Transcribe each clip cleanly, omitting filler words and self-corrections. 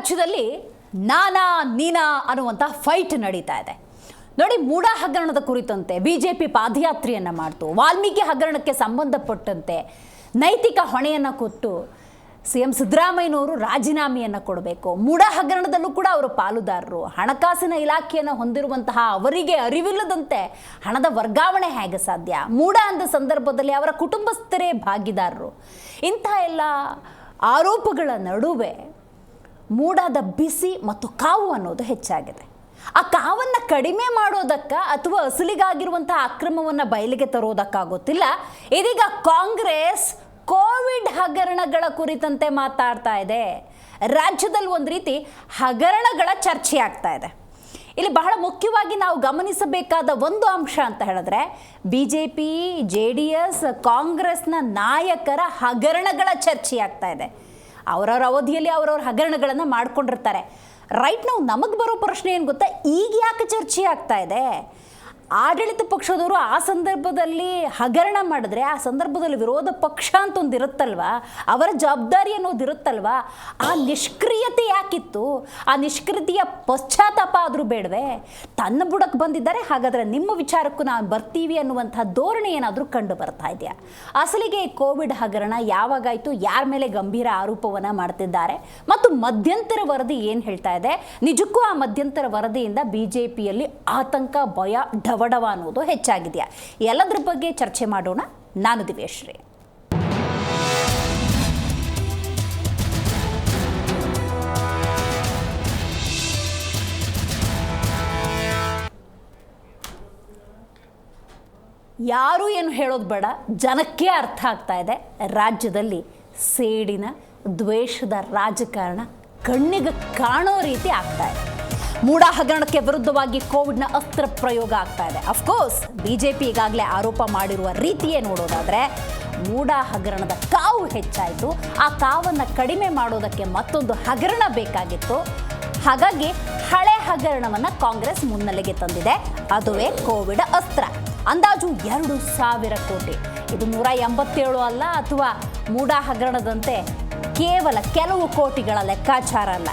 ರಾಜ್ಯದಲ್ಲಿ ನಾನಾ ನೀನಾ ಅನ್ನುವಂಥ ಫೈಟ್ ನಡೀತಾ ಇದೆ. ನೋಡಿ, ಮೂಡ ಹಗರಣದ ಕುರಿತಂತೆ ಬಿಜೆಪಿ ಪಾದಯಾತ್ರೆಯನ್ನು ಮಾಡ್ತು. ವಾಲ್ಮೀಕಿ ಹಗರಣಕ್ಕೆ ಸಂಬಂಧಪಟ್ಟಂತೆ ನೈತಿಕ ಹೊಣೆಯನ್ನು ಕೊಟ್ಟು CM ಸಿದ್ದರಾಮಯ್ಯನವರು ರಾಜೀನಾಮೆಯನ್ನು ಕೊಡಬೇಕು. ಮೂಡ ಹಗರಣದಲ್ಲೂ ಕೂಡ ಅವರು ಪಾಲುದಾರರು. ಹಣಕಾಸಿನ ಇಲಾಖೆಯನ್ನು ಹೊಂದಿರುವಂತಹ ಅವರಿಗೆ ಅರಿವಿಲ್ಲದಂತೆ ಹಣದ ವರ್ಗಾವಣೆ ಹೇಗೆ ಸಾಧ್ಯ? ಮೂಡ ಅಂದ ಸಂದರ್ಭದಲ್ಲಿ ಅವರ ಕುಟುಂಬಸ್ಥರೇ ಭಾಗಿದಾರರು. ಇಂಥ ಎಲ್ಲ ಆರೋಪಗಳ ನಡುವೆ ಮೂಡದ ಬಿಸಿ ಮತ್ತು ಕಾವು ಅನ್ನೋದು ಹೆಚ್ಚಾಗಿದೆ. ಆ ಕಾವನ್ನು ಕಡಿಮೆ ಮಾಡೋದಕ್ಕ ಅಥವಾ ಅಸಲಿಗಾಗಿರುವಂಥ ಅಕ್ರಮವನ್ನು ಬಯಲಿಗೆ ತರೋದಕ್ಕಾಗೋತ್ತಿಲ್ಲ. ಇದೀಗ ಕಾಂಗ್ರೆಸ್ ಕೋವಿಡ್ ಹಗರಣಗಳ ಕುರಿತಂತೆ ಮಾತಾಡ್ತಾ ಇದೆ. ರಾಜ್ಯದಲ್ಲಿ ಒಂದು ರೀತಿ ಹಗರಣಗಳ ಚರ್ಚೆ ಆಗ್ತಾ ಇದೆ. ಇಲ್ಲಿ ಬಹಳ ಮುಖ್ಯವಾಗಿ ನಾವು ಗಮನಿಸಬೇಕಾದ ಒಂದು ಅಂಶ ಅಂತ ಹೇಳಿದ್ರೆ, BJP, JDS, ಕಾಂಗ್ರೆಸ್ನ ನಾಯಕರ ಹಗರಣಗಳ ಚರ್ಚೆ ಆಗ್ತಾ ಇದೆ. ಅವರವರ ಅವಧಿಯಲ್ಲಿ ಅವರವ್ರ ಹಗರಣಗಳನ್ನು ಮಾಡ್ಕೊಂಡಿರ್ತಾರೆ. ರೈಟ್ ನಾವು ನಮಗೆ ಬರೋ ಪ್ರಶ್ನೆ ಏನು ಗೊತ್ತಾ, ಈಗ ಯಾಕೆ ಚರ್ಚೆ ಆಗ್ತಾ ಇದೆ? ಆಡಳಿತ ಪಕ್ಷದವರು ಆ ಸಂದರ್ಭದಲ್ಲಿ ಹಗರಣ ಮಾಡಿದ್ರೆ ಆ ಸಂದರ್ಭದಲ್ಲಿ ವಿರೋಧ ಪಕ್ಷ ಅಂತ ಒಂದು ಇರುತ್ತಲ್ವಾ, ಅವರ ಜವಾಬ್ದಾರಿ ಅನ್ನೋದು ಇರುತ್ತಲ್ವಾ, ಆ ನಿಷ್ಕ್ರಿಯತೆ ಯಾಕಿತ್ತು? ಆ ನಿಷ್ಕ್ರಿಯತೆಯ ಪಶ್ಚಾತ್ತಾಪ ಆದರೂ ಬೇಡವೇ? ತನ್ನ ಬುಡಕ್ಕೆ ಬಂದಿದ್ದಾರೆ, ಹಾಗಾದರೆ ನಿಮ್ಮ ವಿಚಾರಕ್ಕೂ ನಾವು ಬರ್ತೀವಿ ಅನ್ನುವಂಥ ಧೋರಣೆ ಏನಾದರೂ ಕಂಡು ಬರ್ತಾ ಇದೆಯಾ? ಅಸಲಿಗೆ ಕೋವಿಡ್ ಹಗರಣ ಯಾವಾಗಾಯಿತು? ಯಾರ ಮೇಲೆ ಗಂಭೀರ ಆರೋಪವನ್ನು ಮಾಡ್ತಿದ್ದಾರೆ? ಮತ್ತು ಮಧ್ಯಂತರ ವರದಿ ಏನು ಹೇಳ್ತಾ ಇದೆ? ನಿಜಕ್ಕೂ ಆ ಮಧ್ಯಂತರ ವರದಿಯಿಂದ BJPಯಲ್ಲಿ ಆತಂಕ, ಭಯ, ಢವಢವ ಅನ್ನೋದು ಹೆಚ್ಚಾಗಿದೆಯಾ? ಎಲ್ಲದರ ಬಗ್ಗೆ ಚರ್ಚೆ ಮಾಡೋಣ. ನಾನು ದಿವ್ಯಶ್ರೀ. ಯಾರು ಏನು ಹೇಳೋದು ಬೇಡ, ಜನಕ್ಕೆ ಅರ್ಥ ಆಗ್ತಾ ಇದೆ. ರಾಜ್ಯದಲ್ಲಿ ಸೇಡಿನ, ದ್ವೇಷದ ರಾಜಕಾರಣ ಕಣ್ಣಿಗೆ ಕಾಣೋ ರೀತಿ ಆಗ್ತಾ ಇದೆ. ಮೂಡ ಹಗರಣಕ್ಕೆ ವಿರುದ್ಧವಾಗಿ ಕೋವಿಡ್ನ ಅಸ್ತ್ರ ಪ್ರಯೋಗ ಆಗ್ತಾ ಇದೆ. ಅಫ್ಕೋರ್ಸ್ BJP ಈಗಾಗಲೇ ಆರೋಪ ಮಾಡಿರುವ ರೀತಿಯೇ ನೋಡೋದಾದರೆ ಮೂಡ ಹಗರಣದ ಕಾವು ಹೆಚ್ಚಾಯಿತು. ಆ ಕಾವನ್ನು ಕಡಿಮೆ ಮಾಡೋದಕ್ಕೆ ಮತ್ತೊಂದು ಹಗರಣ ಬೇಕಾಗಿತ್ತು. ಹಾಗಾಗಿ ಹಳೆ ಹಗರಣವನ್ನು ಕಾಂಗ್ರೆಸ್ ಮುನ್ನೆಲೆಗೆ ತಂದಿದೆ. ಅದುವೇ ಕೋವಿಡ್ ಅಸ್ತ್ರ. ಅಂದಾಜು 2,000 ಕೋಟಿ. ಇದು 187 ಅಲ್ಲ, ಅಥವಾ ಮೂಡ ಹಗರಣದಂತೆ ಕೇವಲ ಕೆಲವು ಕೋಟಿಗಳ ಲೆಕ್ಕಾಚಾರ ಅಲ್ಲ.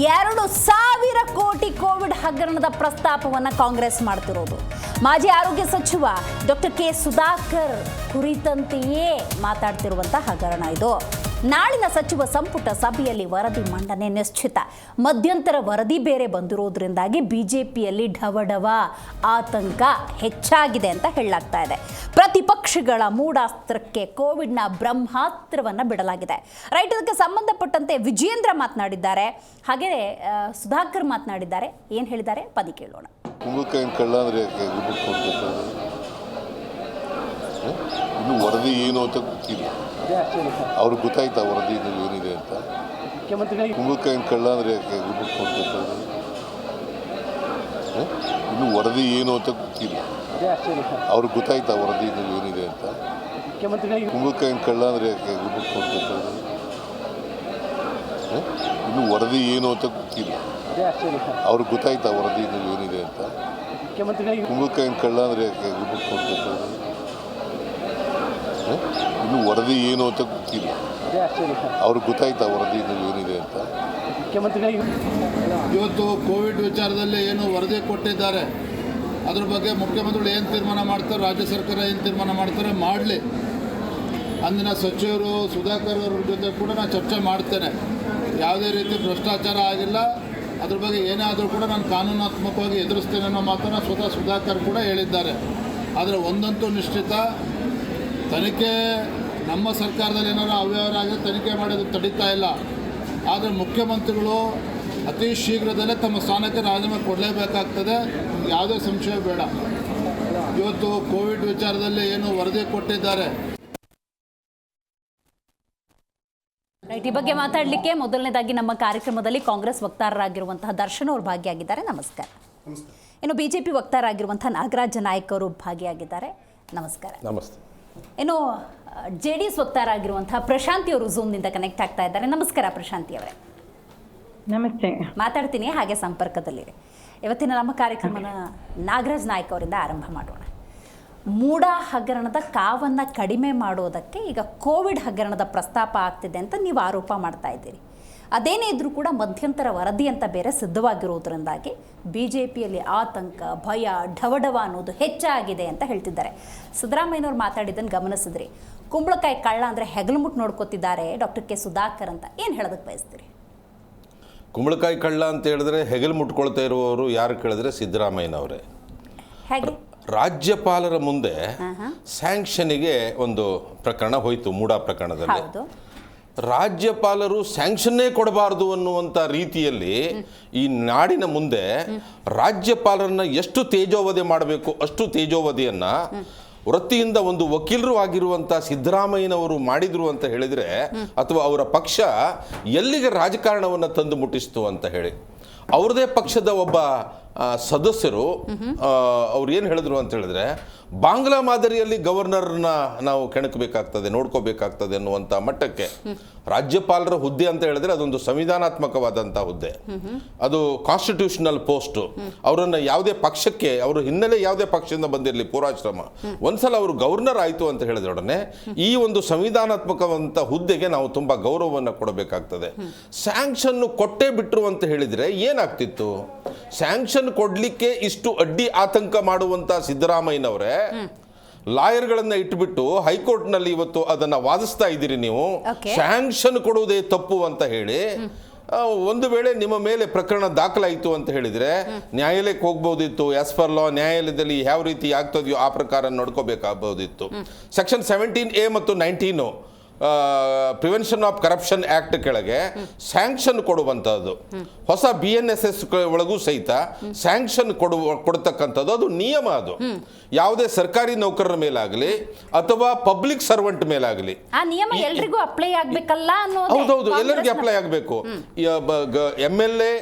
2,000 ಕೋಟಿ ಕೋವಿಡ್ ಹಗರಣದ ಪ್ರಸ್ತಾಪವನ್ನು ಕಾಂಗ್ರೆಸ್ ಮಾಡ್ತಿರೋದು. ಮಾಜಿ ಆರೋಗ್ಯ ಸಚಿವ ಡಾಕ್ಟರ್ K. ಸುಧಾಕರ್ ಕುರಿತಂತೆಯೇ ಮಾತಾಡ್ತಿರುವಂಥ ಹಗರಣ ಇದು. ನಾಳಿನ ಸಚಿವ ಸಂಪುಟ ಸಭೆಯಲ್ಲಿ ವರದಿ ಮಂಡನೆ ನಿಶ್ಚಿತ. ಮಧ್ಯಂತರ ವರದಿ ಬೇರೆ ಬಂದಿರೋದ್ರಿಂದಾಗಿ BJPಯಲ್ಲಿ ಢವಢವ, ಆತಂಕ ಹೆಚ್ಚಾಗಿದೆ ಅಂತ ಹೇಳಲಾಗ್ತಾ ಇದೆ. ಪ್ರತಿಪಕ್ಷಗಳ ಮೂಢಾಸ್ತ್ರಕ್ಕೆ ಕೋವಿಡ್ನ ಬ್ರಹ್ಮಾಸ್ತ್ರವನ್ನು ಬಿಡಲಾಗಿದೆ. ರೈಟ್, ಇದಕ್ಕೆ ಸಂಬಂಧಪಟ್ಟಂತೆ ವಿಜೇಂದ್ರ ಮಾತನಾಡಿದ್ದಾರೆ, ಹಾಗೆ ಸುಧಾಕರ್ ಮಾತನಾಡಿದ್ದಾರೆ. ಏನು ಹೇಳಿದ್ದಾರೆ ಪದಿ ಕೇಳೋಣ. ಇನ್ನು ವರದಿ ಏನು ಅಂತ ಗೊತ್ತಿಲ್ಲ. ಅವ್ರಿಗೆ ಗೊತ್ತಾಯ್ತಾ ವರದಿ ಏನಿದೆ ಅಂತ? ಕುಂಬಳಕಾಯಿನ ಕಳ್ಳ ಅಂದರೆ ಇನ್ನು ವರದಿ ಏನು ಅಂತ ಗೊತ್ತಿಲ್ಲ. ಅವ್ರಿಗೆ ಗೊತ್ತಾಯ್ತಾ ವರದಿ ಏನಿದೆ ಅಂತ? ಕುಂಬಳಕಾಯಿನ ಕಳ್ಳ ಅಂದರೆ ಇನ್ನು ವರದಿ ಏನು ಅಂತ ಗೊತ್ತಿಲ್ಲ. ಅವ್ರಿಗೆ ಗೊತ್ತಾಯ್ತಾ ವರದಿ ಏನಿದೆ ಅಂತ? ಕುಂಬಳಕಾಯಿನ ಕಳ್ಳ ಅಂದರೆ ಇನ್ನು ವರದಿ ಏನು ಅಂತ ಗೊತ್ತಿಲ್ಲ. ಅವ್ರಿಗೆ ಗೊತ್ತಾಯ್ತಾ ವರದಿ ಏನಿದೆ ಅಂತ? ಇವತ್ತು ಕೋವಿಡ್ ವಿಚಾರದಲ್ಲಿ ಏನು ವರದಿ ಕೊಟ್ಟಿದ್ದಾರೆ, ಅದ್ರ ಬಗ್ಗೆ ಮುಖ್ಯಮಂತ್ರಿಗಳು ಏನು ತೀರ್ಮಾನ ಮಾಡ್ತಾರೆ, ರಾಜ್ಯ ಸರ್ಕಾರ ಏನು ತೀರ್ಮಾನ ಮಾಡ್ತಾರೆ ಮಾಡಲಿ. ಅಂದಿನ ಸಚಿವರು ಸುಧಾಕರ್ ಅವ್ರ ಜೊತೆ ಕೂಡ ನಾನು ಚರ್ಚೆ ಮಾಡ್ತೇನೆ. ಯಾವುದೇ ರೀತಿ ಭ್ರಷ್ಟಾಚಾರ ಆಗಿಲ್ಲ, ಅದ್ರ ಬಗ್ಗೆ ಏನಾದರೂ ಕೂಡ ನಾನು ಕಾನೂನಾತ್ಮಕವಾಗಿ ಎದುರಿಸ್ತೇನೆ ಅನ್ನೋ ಮಾತನ್ನು ಸ್ವತಃ ಸುಧಾಕರ್ ಕೂಡ ಹೇಳಿದ್ದಾರೆ. ಆದರೆ ಒಂದಂತೂ ನಿಶ್ಚಿತ, ತನಿಖೆ ನಮ್ಮ ಸರ್ಕಾರದಲ್ಲಿ ಏನಾದರೂ ಅವ್ಯವಹಾರ ಆಗಿದೆ ತನಿಖೆ ಮಾಡೋದು ತಡೀತಾ ಇಲ್ಲ. ಆದರೆ ಮುಖ್ಯಮಂತ್ರಿಗಳು ಅತಿ ಶೀಘ್ರದಲ್ಲೇ ತಮ್ಮ ಸ್ಥಾನಕ್ಕೆ ರಾಜೀನಾಮೆ ಕೊಡಲೇಬೇಕಾಗ್ತದೆ, ಯಾವುದೇ ಸಂಶಯ ಬೇಡ. ಇವತ್ತು ಕೋವಿಡ್ ವಿಚಾರದಲ್ಲಿ ಏನು ವರದಿ ಕೊಟ್ಟಿದ್ದಾರೆ. ರೈಟ್, ಈ ಬಗ್ಗೆ ಮಾತಾಡಲಿಕ್ಕೆ ಮೊದಲನೇದಾಗಿ ನಮ್ಮ ಕಾರ್ಯಕ್ರಮದಲ್ಲಿ ಕಾಂಗ್ರೆಸ್ ವಕ್ತಾರರಾಗಿರುವಂತಹ ದರ್ಶನ್ ಅವರು ಭಾಗಿಯಾಗಿದ್ದಾರೆ. ನಮಸ್ಕಾರ. ಇನ್ನು BJP ವಕ್ತಾರರಾಗಿರುವಂತಹ ನಾಗರಾಜ ನಾಯ್ಕ ಅವರು ಭಾಗಿಯಾಗಿದ್ದಾರೆ. ನಮಸ್ಕಾರ. ನಮಸ್ತೆ. ಇನ್ನು JDS ವಕ್ತಾರರಾಗಿರುವಂತಹ ಪ್ರಶಾಂತಿ ಅವರು ಝೂಮ್ನಿಂದ ಕನೆಕ್ಟ್ ಆಗ್ತಾ ಇದ್ದಾರೆ. ನಮಸ್ಕಾರ ಪ್ರಶಾಂತಿ ಅವರೇ. ನಮಸ್ತೆ. ಮಾತಾಡ್ತೀನಿ, ಹಾಗೆ ಸಂಪರ್ಕದಲ್ಲಿರಿ. ಇವತ್ತಿನ ನಮ್ಮ ಕಾರ್ಯಕ್ರಮನ ನಾಗರಾಜ್ ನಾಯ್ಕ ಅವರಿಂದ ಆರಂಭ ಮಾಡೋಣ. ಮೂಡ ಹಗರಣದ ಕಾವನ್ನು ಕಡಿಮೆ ಮಾಡೋದಕ್ಕೆ ಈಗ ಕೋವಿಡ್ ಹಗರಣದ ಪ್ರಸ್ತಾಪ ಆಗ್ತಿದೆ ಅಂತ ನೀವು ಆರೋಪ ಮಾಡ್ತಾ ಇದ್ದೀರಿ. ಅದೇನೇ ಇದ್ರೂ ಕೂಡ ಮಧ್ಯಂತರ ವರದಿ ಅಂತ ಬೇರೆ ಸಿದ್ಧವಾಗಿರೋದ್ರಿಂದಾಗಿ ಬಿಜೆಪಿಯಲ್ಲಿ ಆತಂಕ, ಭಯ, ಢವಢವ ಅನ್ನೋದು ಹೆಚ್ಚಾಗಿದೆ ಅಂತ ಹೇಳ್ತಿದ್ದಾರೆ. ಸಿದ್ದರಾಮಯ್ಯನವ್ರು ಮಾತಾಡಿದ್ದನ್ನು ಗಮನಿಸಿದ್ರಿ. ಕುಂಬಳಕಾಯಿ ಕಳ್ಳ ಅಂದರೆ ಹೆಗಲು ಮುಟ್ಟು ನೋಡ್ಕೋತಿದ್ದಾರೆ ಡಾಕ್ಟರ್ ಕೆ ಸುಧಾಕರ್ ಅಂತ. ಏನು ಹೇಳೋದಕ್ಕೆ ಬಯಸ್ತೀರಿ? ಕುಂಬಳಕಾಯಿ ಕಳ್ಳ ಅಂತ ಹೇಳಿದ್ರೆ ಹೆಗಲು ಮುಟ್ಕೊಳ್ತಾ ಇರುವವರು ಯಾರು ಕೇಳಿದ್ರೆ ಸಿದ್ದರಾಮಯ್ಯನವರೇ. ಹೇಗೆ? ರಾಜ್ಯಪಾಲರ ಮುಂದೆ ಸ್ಯಾಂಕ್ಷನಿಗೆ ಒಂದು ಪ್ರಕರಣ ಹೋಯಿತು, ಮೂಡಾ ಪ್ರಕರಣದಲ್ಲಿ. ರಾಜ್ಯಪಾಲರು ಸ್ಯಾಂಕ್ಷನ್ನೇ ಕೊಡಬಾರ್ದು ಅನ್ನುವಂಥ ರೀತಿಯಲ್ಲಿ ಈ ನಾಡಿನ ಮುಂದೆ ರಾಜ್ಯಪಾಲರನ್ನ ಎಷ್ಟು ತೇಜೋವಧೆ ಮಾಡಬೇಕು ಅಷ್ಟು ತೇಜೋವಧೆಯನ್ನ ವೃತ್ತಿಯಿಂದ ಒಂದು ವಕೀಲರು ಆಗಿರುವಂಥ ಸಿದ್ದರಾಮಯ್ಯನವರು ಮಾಡಿದ್ರು ಅಂತ ಹೇಳಿದರೆ, ಅಥವಾ ಅವರ ಪಕ್ಷ ಎಲ್ಲಿಗೆ ರಾಜಕಾರಣವನ್ನು ತಂದು ಮುಟ್ಟಿಸ್ತು ಅಂತ ಹೇಳಿ ಅವ್ರದೇ ಪಕ್ಷದ ಒಬ್ಬ ಸದಸ್ಯರು ಅವ್ರು ಏನು ಹೇಳಿದ್ರು ಅಂತ ಹೇಳಿದ್ರೆ, ಬಾಂಗ್ಲಾ ಮಾದರಿಯಲ್ಲಿ ಗವರ್ನರ್ನ ನಾವು ಕೆಣಕಬೇಕಾಗ್ತದೆ, ನೋಡ್ಕೋಬೇಕಾಗ್ತದೆ ಅನ್ನುವಂಥ ಮಟ್ಟಕ್ಕೆ. ರಾಜ್ಯಪಾಲರ ಹುದ್ದೆ ಅಂತ ಹೇಳಿದ್ರೆ ಅದೊಂದು ಸಂವಿಧಾನಾತ್ಮಕವಾದಂಥ ಹುದ್ದೆ, ಅದು ಕಾನ್ಸ್ಟಿಟ್ಯೂಷನಲ್ ಪೋಸ್ಟು. ಅವರನ್ನು ಯಾವುದೇ ಪಕ್ಷಕ್ಕೆ, ಅವರ ಹಿನ್ನೆಲೆ ಯಾವುದೇ ಪಕ್ಷದಿಂದ ಬಂದಿರಲಿ, ಪೂರ್ವಾಶ್ರಮ, ಒಂದ್ಸಲ ಅವರು ಗವರ್ನರ್ ಆಯಿತು ಅಂತ ಹೇಳಿದ್ರೊಡನೆ ಈ ಒಂದು ಸಂವಿಧಾನಾತ್ಮಕವಂತ ಹುದ್ದೆಗೆ ನಾವು ತುಂಬ ಗೌರವವನ್ನು ಕೊಡಬೇಕಾಗ್ತದೆ. ಸ್ಯಾಂಕ್ಷನ್ ಕೊಟ್ಟೇ ಬಿಟ್ರು ಅಂತ ಹೇಳಿದರೆ ಏನಾಗ್ತಿತ್ತು? ಸ್ಯಾಂಕ್ಷನ್ ಕೊಡ್ಲಿಕ್ಕೆ ಇಷ್ಟು ಅಡ್ಡಿ ಆತಂಕ ಮಾಡುವಂತ ಸಿದ್ದರಾಮಯ್ಯನವರೇ ಲಾಯರ್ಗಳನ್ನ ಇಟ್ಬಿಟ್ಟು ಹೈಕೋರ್ಟ್ನಲ್ಲಿ ಇವತ್ತು ಅದನ್ನ ವಾದಿಸ್ತಾ ಇದ್ದೀರಿ ನೀವು. ಸ್ಯಾಂಕ್ಷನ್ ಕೊಡುವುದೇ ತಪ್ಪು ಅಂತ ಹೇಳಿ ಒಂದು ವೇಳೆ ನಿಮ್ಮ ಮೇಲೆ ಪ್ರಕರಣ ದಾಖಲಾಯಿತು ಅಂತ ಹೇಳಿದ್ರೆ ನ್ಯಾಯಾಲಯಕ್ಕೆ ಹೋಗ್ಬೋದಿತ್ತು. ಆಸ್ ಪರ್ ಲಾ ನ್ಯಾಯಾಲಯದಲ್ಲಿ ಯಾವ ರೀತಿ ಆಗ್ತದೆಯೋ ಆ ಪ್ರಕಾರ ನೋಡ್ಕೋಬೇಕಾಗಬಹುದಿತ್ತು. ಸೆಕ್ಷನ್ 17A ಮತ್ತು 19 ಪ್ರಿವೆನ್ಷನ್ ಆಫ್ ಕರಪ್ಷನ್ ಆಕ್ಟ್ ಕೆಳಗೆ ಸ್ಯಾಂಕ್ಷನ್ ಕೊಡುವಂಥದ್ದು, ಹೊಸ BNSS ಒಳಗೂ ಸಹಿತ ಸ್ಯಾಂಕ್ಷನ್ ಕೊಡ್ತಕ್ಕಂಥದ್ದು ಅದು ನಿಯಮ. ಅದು ಯಾವುದೇ ಸರ್ಕಾರಿ ನೌಕರರ ಮೇಲಾಗಲಿ ಅಥವಾ ಪಬ್ಲಿಕ್ ಸರ್ವೆಂಟ್ ಮೇಲಾಗಲಿ ಆ ನಿಯಮ ಎಲ್ರಿಗೂ ಅಪ್ಲೈ ಆಗಬೇಕಲ್ಲ ಅನ್ನೋದು. ಹೌದೌದು, ಎಲ್ಲರಿಗೂ ಅಪ್ಲೈ ಆಗಬೇಕು. MLA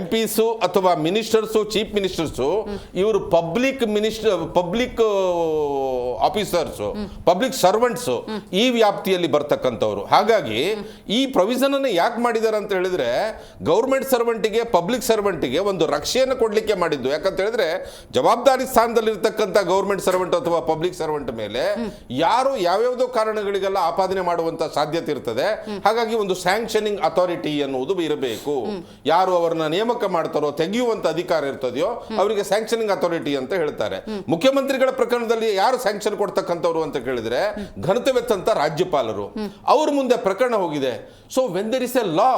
MPಸು ಅಥವಾ ಮಿನಿಸ್ಟರ್ಸು, ಚೀಫ್ ಮಿನಿಸ್ಟರ್ಸು, ಇವರು ಪಬ್ಲಿಕ್ ಆಫೀಸರ್ಸು, ಪಬ್ಲಿಕ್ ಸರ್ವೆಂಟ್ಸು ಈ ವ್ಯಾಪ್ತಿಯಲ್ಲಿ ಬರ್ತಕ್ಕಂಥವ್ರು. ಹಾಗಾಗಿ ಈ ಪ್ರೊವಿಷನ್ ಅನ್ನು ಯಾಕೆ ಮಾಡಿದ್ದಾರೆ ಅಂತ ಹೇಳಿದ್ರೆ ಗೌರ್ಮೆಂಟ್ ಸರ್ವೆಂಟಿಗೆ, ಪಬ್ಲಿಕ್ ಸರ್ವೆಂಟಿಗೆ ಒಂದು ರಕ್ಷೆಯನ್ನು ಕೊಡಲಿಕ್ಕೆ ಮಾಡಿದ್ದು. ಯಾಕಂತ ಹೇಳಿದ್ರೆ ಜವಾಬ್ದಾರಿ ಸ್ಥಾನದಲ್ಲಿರ್ತಕ್ಕಂಥ ಗೌರ್ಮೆಂಟ್ ಸರ್ವೆಂಟ್ ಅಥವಾ ಪಬ್ಲಿಕ್ ಸರ್ವೆಂಟ್ ಮೇಲೆ ಯಾರು ಯಾವ್ಯಾವುದೋ ಕಾರಣಗಳಿಗೆಲ್ಲ ಆಪಾದನೆ ಮಾಡುವಂತ ಸಾಧ್ಯತೆ ಇರ್ತದೆ. ಹಾಗಾಗಿ ಒಂದು ಸ್ಯಾಂಕ್ಷನಿಂಗ್ ಅಥಾರಿಟಿ ಅನ್ನುವುದು ಇರಬೇಕು. ಯಾರು ಅವರನ್ನ ನೇಮಕ ಮಾಡ್ತಾರೋ, ತೆಗೆಯುವಂತ ಅಧಿಕಾರ ಇರ್ತದೆಯೋ ಅವರಿಗೆ ಸ್ಯಾಂಕ್ಷನಿಂಗ್ ಅಥಾರಿಟಿ ಅಂತ ಹೇಳ್ತಾರೆ. ಮುಖ್ಯಮಂತ್ರಿಗಳ ಪ್ರಕರಣದಲ್ಲಿ ಯಾರು ಸ್ಯಾಂಕ್ಷನ್ ಕೊಡ್ತಕ್ಕಂಥವ್ರು ಅಂತ ಕೇಳಿದ್ರೆ ಘನತೆವೆತ್ತಂತ ರಾಜ್ಯಪಾಲರು. ಅವ್ರ ಮುಂದೆ ಪ್ರಕರಣ ಹೋಗಿದೆ. So when there is a law,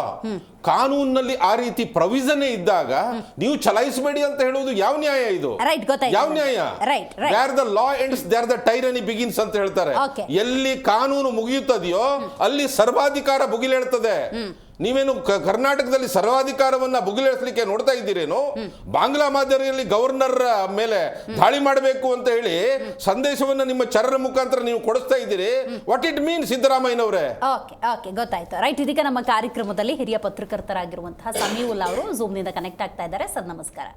ಕಾನೂನಿನಲ್ಲಿ ಆ ರೀತಿ ಪ್ರೊವಿಷನ್ ಇದ್ದಾಗ ನೀವು ಚಲಾಯಿಸಬೇಡಿ ಅಂತ ಹೇಳುವುದು ಯಾವ ನ್ಯಾಯ ಇದು? ಯಾವ ನ್ಯಾಯ? Where the law ends there the tyranny begins ಅಂತ ಹೇಳ್ತಾರೆ. ಎಲ್ಲಿ ಕಾನೂನು ಮುಗಿಯುತ್ತದೆಯೋ ಅಲ್ಲಿ ಸರ್ವಾಧಿಕಾರ ಭುಗಿಲೇಳ್ತದೆ. ನೀವೇನು ಕರ್ನಾಟಕದಲ್ಲಿ ಸರ್ವಾಧಿಕಾರವನ್ನ ಭುಗಿಲೇಳಿಸಲಿಕ್ಕೆ ನೋಡ್ತಾ ಇದ್ದೀರೇನು? ಬಾಂಗ್ಲಾ ಮಾದರಿಯಲ್ಲಿ ಗವರ್ನರ್ ಮೇಲೆ ದಾಳಿ ಮಾಡಬೇಕು ಅಂತ ಹೇಳಿ ಸಂದೇಶವನ್ನ ನಿಮ್ಮ ಚರರ ಮುಖಾಂತರ ನೀವು ಕೊಡಿಸ್ತಾ ಇದ್ದೀರಿ. ವಾಟ್ ಇಟ್ ಮೀನ್ ಸಿದ್ದರಾಮಯ್ಯನವರೇ? ಓಕೆ ಗೊತ್ತಾಯ್ತು. ರೈಟ್, ಇದೀಗ ನಮ್ಮ ಕಾರ್ಯಕ್ರಮದಲ್ಲಿ ಹಿರಿಯ ಪತ್ರಕರ್ತರಾಗಿರುವಂತಹ ಸಮೀವುಲ್ಲಾ ಅವರು ಝೂಮ್ನಿಂದ ಕನೆಕ್ಟ್ ಆಗ್ತಾ ಇದ್ದಾರೆ. ಸರ್ ನಮಸ್ಕಾರ.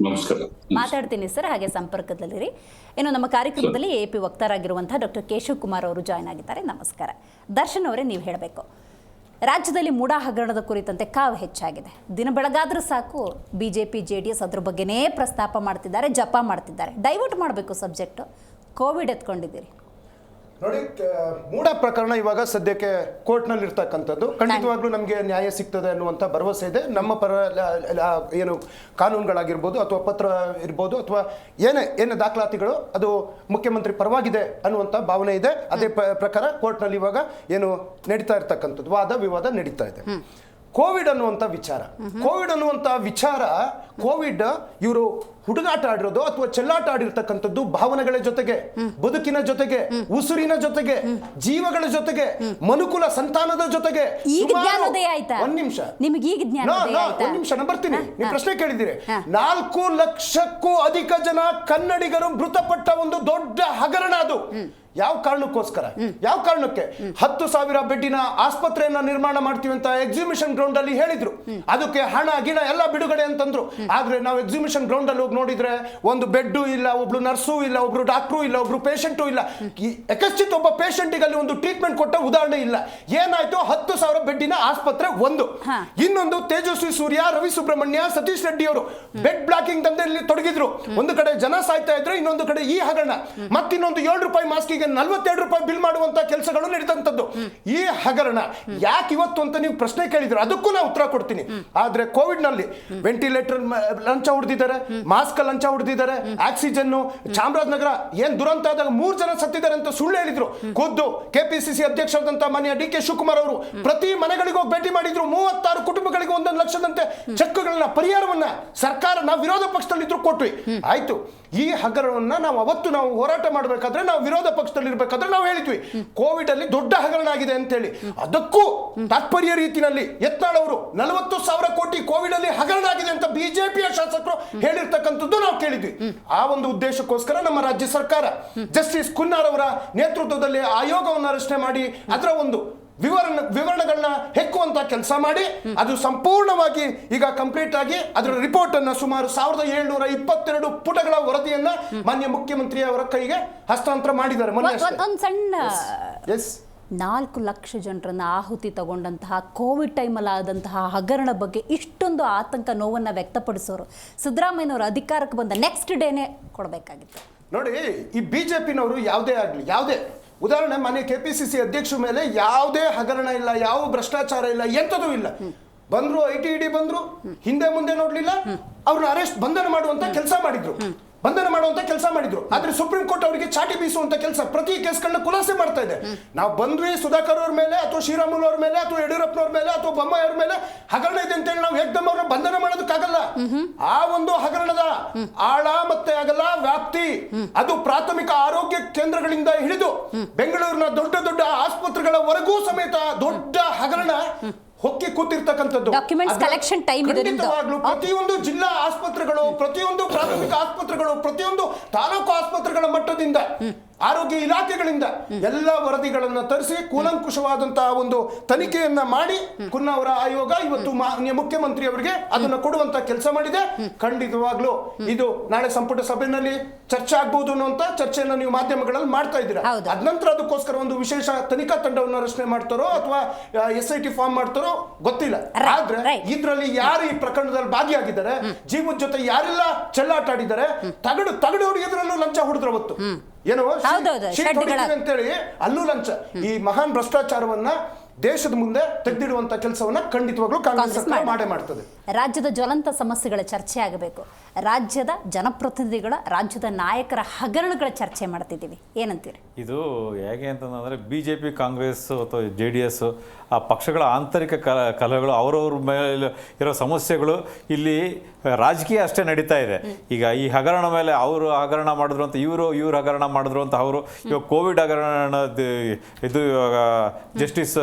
ನಮಸ್ಕಾರ. ಮಾತಾಡ್ತೀನಿ ಸರ್, ಹಾಗೆ ಸಂಪರ್ಕದಲ್ಲಿರಿ. ಇನ್ನು ನಮ್ಮ ಕಾರ್ಯಕ್ರಮದಲ್ಲಿ AP ವಕ್ತಾರಾಗಿರುವಂತಹ ಡಾಕ್ಟರ್ ಕೇಶವ್ ಕುಮಾರ್ ಅವರು ಜಾಯ್ನ್ ಆಗಿದ್ದಾರೆ. ನಮಸ್ಕಾರ. ದರ್ಶನ್ ಅವರೇ, ನೀವು ಹೇಳಬೇಕು, ರಾಜ್ಯದಲ್ಲಿ ಮೂಡಾ ಹಗರಣದ ಕುರಿತಂತೆ ಕಾವು ಹೆಚ್ಚಾಗಿದೆ. ದಿನ ಬೆಳಗಾದ್ರೂ ಸಾಕು BJP JDS ಅದ್ರ ಬಗ್ಗೆನೇ ಪ್ರಸ್ತಾಪ ಮಾಡ್ತಿದ್ದಾರೆ, ಜಪ ಮಾಡ್ತಿದ್ದಾರೆ. ಡೈವರ್ಟ್ ಮಾಡಬೇಕು ಸಬ್ಜೆಕ್ಟು. ಕೋವಿಡ್ ಎತ್ಕೊಂಡಿದ್ದೀರಿ ನೋಡಿ. ಮೂಡಾ ಪ್ರಕರಣ ಇವಾಗ ಸದ್ಯಕ್ಕೆ ಕೋರ್ಟ್ನಲ್ಲಿ ಇರ್ತಕ್ಕಂಥದ್ದು. ಖಂಡಿತವಾಗ್ಲೂ ನಮಗೆ ನ್ಯಾಯ ಸಿಗ್ತದೆ ಅನ್ನುವಂಥ ಭರವಸೆ ಇದೆ. ನಮ್ಮ ಪರ ಏನು ಕಾನೂನುಗಳಾಗಿರ್ಬೋದು ಅಥವಾ ಪತ್ರ ಇರ್ಬೋದು ಅಥವಾ ಏನೇ ದಾಖಲಾತಿಗಳು ಅದು ಮುಖ್ಯಮಂತ್ರಿ ಪರವಾಗಿದೆ ಅನ್ನುವಂಥ ಭಾವನೆ ಇದೆ. ಅದೇ ಪ್ರಕಾರ ಕೋರ್ಟ್ನಲ್ಲಿ ಇವಾಗ ಏನು ನಡೀತಾ ಇರ್ತಕ್ಕಂಥದ್ದು ವಾದ ವಿವಾದ ನಡೀತಾ ಇದೆ. ಕೋವಿಡ್ ಅನ್ನುವಂಥ ವಿಚಾರ ಕೋವಿಡ್ ಇವರು ಹುಡುಗಾಟ ಆಡಿರೋದು ಅಥವಾ ಚೆಲ್ಲಾಟ ಆಡಿರ್ತಕ್ಕಂಥದ್ದು ಭಾವನೆಗಳ ಜೊತೆಗೆ, ಬದುಕಿನ ಜೊತೆಗೆ, ಉಸಿರಿನ ಜೊತೆಗೆ, ಜೀವಗಳ ಜೊತೆಗೆ, ಮನುಕುಲ ಸಂತಾನದ ಜೊತೆಗೆ. ಒಂದ್ ನಿಮಿಷ ನಾನು ಬರ್ತೀನಿ. ನೀವು ಪ್ರಶ್ನೆ ಕೇಳಿದ್ದೀರಿ. 4 ಲಕ್ಷಕ್ಕೂ ಅಧಿಕ ಜನ ಕನ್ನಡಿಗರು ಮೃತಪಟ್ಟ ಒಂದು ದೊಡ್ಡ ಹಗರಣ ಅದು. ಯಾವ ಕಾರಣಕ್ಕೋಸ್ಕರ? ಯಾವ ಕಾರಣಕ್ಕೆ? 10,000 ಬೆಡ್ಡಿನ ಆಸ್ಪತ್ರೆಯನ್ನ ನಿರ್ಮಾಣ ಮಾಡ್ತೀವಿ ಅಂತ ಎಕ್ಸಿಬಿಷನ್ ಗ್ರೌಂಡ್ ಅಲ್ಲಿ ಹೇಳಿದ್ರು. ಅದಕ್ಕೆ ಹಣ ಗಿಣ ಎಲ್ಲ ಬಿಡುಗಡೆ ಅಂತಂದ್ರು. ಆದ್ರೆ ನಾವು ಎಕ್ಸಿಬಿಷನ್ ಗ್ರೌಂಡ್ ಅಲ್ಲಿ ಹೋಗಿ ನೋಡಿದ್ರೆ ಒಂದು ಬೆಡ್ ಇಲ್ಲ, ಒಬ್ರು ನರ್ಸು ಇಲ್ಲ, ಒಬ್ರು ಡಾಕ್ಟ್ರು ಇಲ್ಲ, ಒಬ್ರು ಪೇಷಂಟು ಇಲ್ಲ. ಯಕಶ್ಚಿತ್ ಒಬ್ಬ ಪೇಷಂಟಿಗೆ ಅಲ್ಲಿ ಒಂದು ಟ್ರೀಟ್ಮೆಂಟ್ ಕೊಟ್ಟ ಉದಾಹರಣೆ ಇಲ್ಲ. ಏನಾಯ್ತು? 10,000 ಬೆಡ್ಡಿನ ಆಸ್ಪತ್ರೆ ಒಂದು. ಇನ್ನೊಂದು ತೇಜಸ್ವಿ ಸೂರ್ಯ, ರವಿ ಸುಬ್ರಹ್ಮಣ್ಯ, ಸತೀಶ್ ರೆಡ್ಡಿ ಅವರು ಬೆಡ್ ಬ್ಲಾಕಿಂಗ್ ದಂಧೆಯಲ್ಲಿ ತೊಡಗಿದ್ರು. ಒಂದು ಕಡೆ ಜನ ಸಾಯ್ತಾ ಇದ್ರು, ಇನ್ನೊಂದು ಕಡೆ ಈ ಹಗರಣ. ಮತ್ತಿನ್ನೊಂದು ₹7 ಮಾಸ್ಕಿಗೆ ಅವರಿಗೆ 42 ರೂಪಾಯಿ ಬಿಲ್ ಮಾಡುವಂತ ಕೆಲಸಗಳು ನಡೆದಂತದ್ದು. ಈ ಹಗರಣ ಯಾಕೆ ಇವತ್ತು ಅಂತ ನೀವು ಪ್ರಶ್ನೆ ಕೇಳಿದ್ರೆ ಅದಕ್ಕೂ ನಾನು ಉತ್ತರ ಕೊಡ್ತೀನಿ. ಆದ್ರೆ ಕೋವಿಡ್ ನಲ್ಲಿ ವೆಂಟಿಲೇಟರ್ ಲಂಚ ಹೊಡೆದಿದ್ದಾರೆ, ಮಾಸ್ಕ್ ಲಂಚ ಹೊಡೆದಿದ್ದಾರೆ, ಆಕ್ಸಿಜನ್, ಚಾಮರಾಜನಗರ ಏನ್ ದುರಂತ ಆದಾಗ 3 ಜನ ಸತ್ತಿದ್ದಾರೆ ಅಂತ ಸುಳ್ಳು ಹೇಳಿದ್ರು. ಖುದ್ದು ಕೆಪಿಸಿಸಿ ಅಧ್ಯಕ್ಷರಾದಂತ ಮಾನ್ಯ ಡಿ ಕೆ ಶಿವಕುಮಾರ್ ಅವರು ಪ್ರತಿ ಮನೆಗಳಿಗೂ ಭೇಟಿ ಮಾಡಿದ್ರು. 36 ಕುಟುಂಬಗಳಿಗೆ 1 ಲಕ್ಷದಂತೆ ಚೆಕ್ಗಳನ್ನ ಪರಿಹಾರವನ್ನ ಸರ್ಕಾರ ನಾವು ವಿರೋಧ ಪಕ್ಷದಲ್ಲಿದ್ರು ಕೊಟ್ವಿ. ಆಯ್ತು, ಈ ಹಗರಣವನ್ನ ನಾವು ಹೋರಾಟ ಮಾಡಬೇಕಾದ್ರೆ, ನಾವು ವಿರೋಧ ಪಕ್ಷದಲ್ಲಿ ಇರಬೇಕಾದ್ರೆ ನಾವು ಹೇಳಿದ್ವಿ ಕೋವಿಡ್ ಅಲ್ಲಿ ದೊಡ್ಡ ಹಗರಣ ಆಗಿದೆ ಅಂತ ಹೇಳಿ. ಅದಕ್ಕೂ ತಾತ್ಪರ್ಯ ರೀತಿಯಲ್ಲಿ ಯತ್ನಾಳ್ ಅವರು 40,000 ಕೋಟಿ ಕೋವಿಡ್ ಅಲ್ಲಿ ಹಗರಣ ಆಗಿದೆ ಅಂತ ಬಿಜೆಪಿಯ ಶಾಸಕರು ಹೇಳಿರ್ತಕ್ಕಂಥದ್ದು ನಾವು ಕೇಳಿದ್ವಿ. ಆ ಒಂದು ಉದ್ದೇಶಕ್ಕೋಸ್ಕರ ನಮ್ಮ ರಾಜ್ಯ ಸರ್ಕಾರ ಜಸ್ಟಿಸ್ ಕುನ್ನಾರ್ ಅವರ ನೇತೃತ್ವದಲ್ಲಿ ಆಯೋಗವನ್ನು ರಚನೆ ಮಾಡಿ ಅದರ ಒಂದು ವಿವರಣೆಗಳನ್ನ ಹೆಕ್ಕುವಂತ ಕೆಲಸ ಮಾಡಿ ಅದು ಸಂಪೂರ್ಣವಾಗಿ ಈಗ ಕಂಪ್ಲೀಟ್ ಆಗಿ ಅದರ ರಿಪೋರ್ಟ್ ಅನ್ನ ಸುಮಾರು 1722 ಪುಟಗಳ ವರದಿಯನ್ನ ಮಾನ್ಯ ಮುಖ್ಯಮಂತ್ರಿ ಅವರ ಕೈಗೆ ಹಸ್ತಾಂತರ ಮಾಡಿದ್ದಾರೆ. ಒಂದು ಸಣ್ಣ ಎಸ್ 4 ಲಕ್ಷ ಜನರನ್ನ ಆಹುತಿ ತಗೊಂಡಂತಹ ಕೋವಿಡ್ ಟೈಮಲ್ಲಿ ಆದಂತಹ ಹಗರಣ ಬಗ್ಗೆ ಇಷ್ಟೊಂದು ಆತಂಕ ನೋವನ್ನು ವ್ಯಕ್ತಪಡಿಸೋರು ಸಿದ್ದರಾಮಯ್ಯನವರು ಅಧಿಕಾರಕ್ಕೆ ಬಂದ ನೆಕ್ಸ್ಟ್ ಡೇನೇ ಕೊಡಬೇಕಾಗಿತ್ತು. ನೋಡಿ, ಈ ಬಿಜೆಪಿನವರು ಯಾವುದೇ ಆಗಲಿ, ಯಾವುದೇ ಉದಾಹರಣೆ ಮಾನ್ಯ ಕೆಪಿಸಿಸಿ ಅಧ್ಯಕ್ಷರ ಮೇಲೆ ಯಾವುದೇ ಹಗರಣ ಇಲ್ಲ, ಯಾವ ಭ್ರಷ್ಟಾಚಾರ ಇಲ್ಲ, ಎಂಥದೂ ಇಲ್ಲ. ಬಂದ್ರು ಐಟಿ ಬಂದ್ರು, ಹಿಂದೆ ಮುಂದೆ ನೋಡ್ಲಿಲ್ಲ, ಅವ್ರನ್ನ ಅರೆಸ್ಟ್ ಬಂಧನ ಮಾಡುವಂತ ಕೆಲಸ ಮಾಡಿದ್ರು. ಆದ್ರೆ ಸುಪ್ರೀಂ ಕೋರ್ಟ್ ಅವರಿಗೆ ಚಾಟಿ ಬೀಸುವಂತ ಕೆಲಸ, ಪ್ರತಿ ಕೇಸ್ಗಳನ್ನ ಖುಲಾಸೆ ಮಾಡ್ತಾ ಇದೆ. ನಾವು ಬಂದ್ವಿ ಸುಧಾಕರ್ ಅವ್ರ ಮೇಲೆ ಅಥವಾ ಶ್ರೀರಾಮುಲು ಅವ್ರ ಮೇಲೆ ಅಥವಾ ಯಡಿಯೂರಪ್ಪನವ್ರ ಮೇಲೆ ಅಥವಾ ಬೊಮ್ಮಾಯಿ ಅವ್ರ ಮೇಲೆ ಹಗರಣ ಇದೆ ಅಂತೇಳಿ ನಾವು ಏಕದಮ್ ಅವ್ರನ್ನ ಬಂಧನ ಮಾಡೋದಕ್ಕಾಗಲ್ಲ. ಆ ಒಂದು ಹಗರಣದ ಆಳ ಮತ್ತೆ ಆಗಲ್ಲ ವ್ಯಾಪ್ತಿ, ಅದು ಪ್ರಾಥಮಿಕ ಆರೋಗ್ಯ ಕೇಂದ್ರಗಳಿಂದ ಹಿಡಿದು ಬೆಂಗಳೂರಿನ ದೊಡ್ಡ ದೊಡ್ಡ ಆಸ್ಪತ್ರೆಗಳವರೆಗೂ ಸಮೇತ ದೊಡ್ಡ ಹಗರಣ ಹೊಕ್ಕಿ ಕೂತಿರ್ತಕ್ಕಂಥದ್ದು. ಡಾಕ್ಯುಮೆಂಟ್ಸ್ ಕಲೆಕ್ಷನ್ ಟೈಮ್ ಖಂಡಿತವಾಗ್ಲೂ ಪ್ರತಿಯೊಂದು ಜಿಲ್ಲಾ ಆಸ್ಪತ್ರೆಗಳು, ಪ್ರತಿಯೊಂದು ಪ್ರಾಥಮಿಕ ಆಸ್ಪತ್ರೆಗಳು, ಪ್ರತಿಯೊಂದು ತಾಲೂಕು ಆಸ್ಪತ್ರೆಗಳ ಮಟ್ಟದಿಂದ ಆರೋಗ್ಯ ಇಲಾಖೆಗಳಿಂದ ಎಲ್ಲ ವರದಿಗಳನ್ನ ತರಿಸಿ ಕೂಲಂಕುಷವಾದಂತಹ ಒಂದು ತನಿಖೆಯನ್ನ ಮಾಡಿ ಕುನ್ನವರ ಆಯೋಗ ಇವತ್ತು ಮಾನ್ಯ ಮುಖ್ಯಮಂತ್ರಿ ಅವರಿಗೆ ಅದನ್ನ ಕೊಡುವಂತ ಕೆಲಸ ಮಾಡಿದೆ. ಖಂಡಿತವಾಗ್ಲೂ ಇದು ನಾಳೆ ಸಂಪುಟ ಸಭೆಯಲ್ಲಿ ಚರ್ಚೆ ಆಗ್ಬಹುದು ಅನ್ನುವಂತ ಚರ್ಚೆಯನ್ನ ನೀವು ಮಾಧ್ಯಮಗಳಲ್ಲಿ ಮಾಡ್ತಾ ಇದ್ದೀರಾ. ಅದ ನಂತರ ಅದಕ್ಕೋಸ್ಕರ ಒಂದು ವಿಶೇಷ ತನಿಖಾ ತಂಡವನ್ನು ರಚನೆ ಮಾಡ್ತಾರೋ ಅಥವಾ SIT ಫಾರ್ಮ್ ಮಾಡ್ತಾರೋ ಗೊತ್ತಿಲ್ಲ. ಆದ್ರೆ ಇದ್ರಲ್ಲಿ ಯಾರು ಈ ಪ್ರಕರಣದಲ್ಲಿ ಭಾಗಿಯಾಗಿದ್ದಾರೆ, ಜೀವದ ಜೊತೆ ಯಾರೆಲ್ಲ ಚೆಲ್ಲಾಟ ಆಡಿದ್ದಾರೆ, ತಗಡು ಹೊಡೆಯೋದ್ರಲ್ಲೂ ಲಂಚ ಹೊಡೆದ್ರು ಅವತ್ತು ಏನೋ ಅಂತೇಳಿ ಅಲ್ಲೂ ಲಂಚ. ಈ ಮಹಾನ್ ಭ್ರಷ್ಟಾಚಾರವನ್ನ ದೇಶದ ಮುಂದೆ ತೆಗೆದಿಡುವಂತ ಕೆಲಸವನ್ನ ಖಂಡಿತವಾಗ್ಲೂ ಕಾಂಗ್ರೆಸ್ ಸರ್ಕಾರ ಮಾಡೇ ಮಾಡ್ತದೆ. ರಾಜ್ಯದ ಜ್ವಲಂತ ಸಮಸ್ಯೆಗಳ ಚರ್ಚೆ ಆಗಬೇಕು, ರಾಜ್ಯದ ಜನಪ್ರತಿನಿಧಿಗಳ, ರಾಜ್ಯದ ನಾಯಕರ ಹಗರಣಗಳ ಚರ್ಚೆ ಮಾಡ್ತಿದ್ದೀವಿ, ಏನಂತೀರಿ? ಇದು ಹೇಗೆ ಅಂತಂದರೆ BJP, ಕಾಂಗ್ರೆಸ್ ಅಥವಾ JDS ಆ ಪಕ್ಷಗಳ ಆಂತರಿಕ ಕಲಹಗಳು, ಅವರವ್ರ ಮೇಲೆ ಇರೋ ಸಮಸ್ಯೆಗಳು ಇಲ್ಲಿ ರಾಜಕೀಯ ಅಷ್ಟೇ ನಡೀತಾ ಇದೆ. ಈಗ ಈ ಹಗರಣ ಮೇಲೆ ಅವರು ಹಗರಣ ಮಾಡಿದ್ರು ಅಂತ ಇವರು ಹಗರಣ ಮಾಡಿದ್ರು ಅಂತ ಅವರು, ಇವಾಗ ಕೋವಿಡ್ ಹಗರಣದ ಇದು ಇವಾಗ ಜಸ್ಟಿಸ್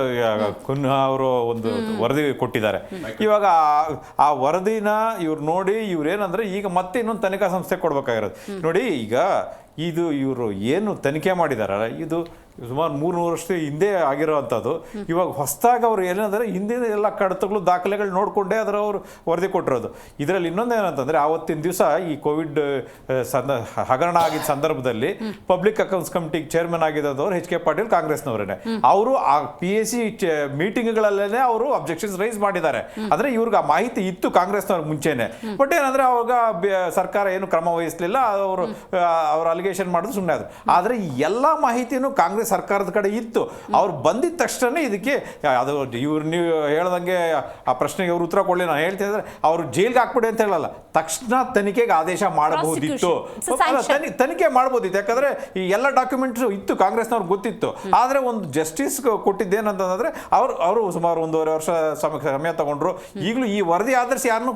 ಕುನ್ನಾ ಅವರು ಒಂದು ವರದಿ ಕೊಟ್ಟಿದ್ದಾರೆ. ಇವಾಗ ಆ ವರದಿನ ಇವ್ರು ನೋಡಿ ಇವ್ರೇನಂದ್ರೆ ಈಗ ಮತ್ತೆ ಇನ್ನೊಂದು ತನಿಖಾ ಸಂಸ್ಥೆ ಕೊಡ್ಬೇಕಾಗಿರೋದು. ನೋಡಿ, ಈಗ ಇವರು ಏನು ತನಿಖೆ ಮಾಡಿದಾರಲ್ಲ, ಇದು ಸುಮಾರು 300 ವರ್ಷದ ಹಿಂದೆ ಆಗಿರೋ ಅಂಥದ್ದು. ಇವಾಗ ಹೊಸದಾಗಿ ಅವರು ಏನಂದರೆ ಹಿಂದಿನ ಎಲ್ಲ ಕಡತಗಳು ದಾಖಲೆಗಳು ನೋಡಿಕೊಂಡೇ ಅದರ ಅವರು ವರದಿ ಕೊಟ್ಟಿರೋದು. ಇದರಲ್ಲಿ ಇನ್ನೊಂದು ಏನಂತಂದರೆ, ಆವತ್ತಿನ ದಿವಸ ಈ ಕೋವಿಡ್ ಹಗರಣ ಆಗಿದ್ದ ಸಂದರ್ಭದಲ್ಲಿ ಪಬ್ಲಿಕ್ ಅಕೌಂಟ್ಸ್ ಕಮಿಟಿಗೆ ಚೇರ್ಮನ್ ಆಗಿದ್ದವರು HK ಪಾಟೀಲ್, ಕಾಂಗ್ರೆಸ್ನವರೇ. ಅವರು ಆ PAC ಮೀಟಿಂಗ್ಗಳಲ್ಲೇ ಅವರು ಅಬ್ಜೆಕ್ಷನ್ಸ್ ರೈಸ್ ಮಾಡಿದ್ದಾರೆ. ಅಂದರೆ ಇವ್ರಿಗೆ ಆ ಮಾಹಿತಿ ಇತ್ತು ಕಾಂಗ್ರೆಸ್ನವ್ರಿಗೆ ಮುಂಚೆನೆ. ಬಟ್ ಏನಂದರೆ ಅವಾಗ ಸರ್ಕಾರ ಏನು ಕ್ರಮ ವಹಿಸಲಿಲ್ಲ, ಅವರು ಅಲಿಗೇಷನ್ ಮಾಡಿದ್ರು, ಸುಮ್ಮನೆ ಆದರು. ಆದರೆ ಈ ಎಲ್ಲ ಮಾಹಿತಿನೂ ಕಾಂಗ್ರೆಸ್ ಸರ್ಕಾರದ ಕಡೆ ಇತ್ತು. ಅವ್ರು ಬಂದಿದ್ದ ತಕ್ಷಣ ಇದಕ್ಕೆ ಅದು ಇವ್ರು ನೀವು ಹೇಳ್ದಂಗೆ ಆ ಪ್ರಶ್ನೆಗೆ ಅವ್ರು ಉತ್ತರ ಕೊಡಲಿ. ನಾನು ಹೇಳ್ತಿದ್ರೆ ಅವರು ಜೈಲ್ಗೆ ಹಾಕ್ಬಿಡಿ ಅಂತ ಹೇಳಲ್ಲ, ತಕ್ಷಣ ತನಿಖೆಗೆ ಆದೇಶ ಮಾಡಬಹುದಿತ್ತು, ತನಿಖೆ ಮಾಡ್ಬೋದಿತ್ತು. ಯಾಕಂದ್ರೆ ಈ ಎಲ್ಲ ಡಾಕ್ಯುಮೆಂಟ್ಸ್ ಇತ್ತು, ಕಾಂಗ್ರೆಸ್ನವ್ರಿಗೆ ಗೊತ್ತಿತ್ತು. ಆದರೆ ಒಂದು ಜಸ್ಟಿಸ್ ಕೊಟ್ಟಿದ್ದೇನಂತಂದ್ರೆ ಅವರು ಸುಮಾರು 1.5 ವರ್ಷ ಸಮಯ ತಗೊಂಡ್ರು. ಈಗಲೂ ಈ ವರದಿ ಆಧರಿಸಿ ಯಾರನ್ನೂ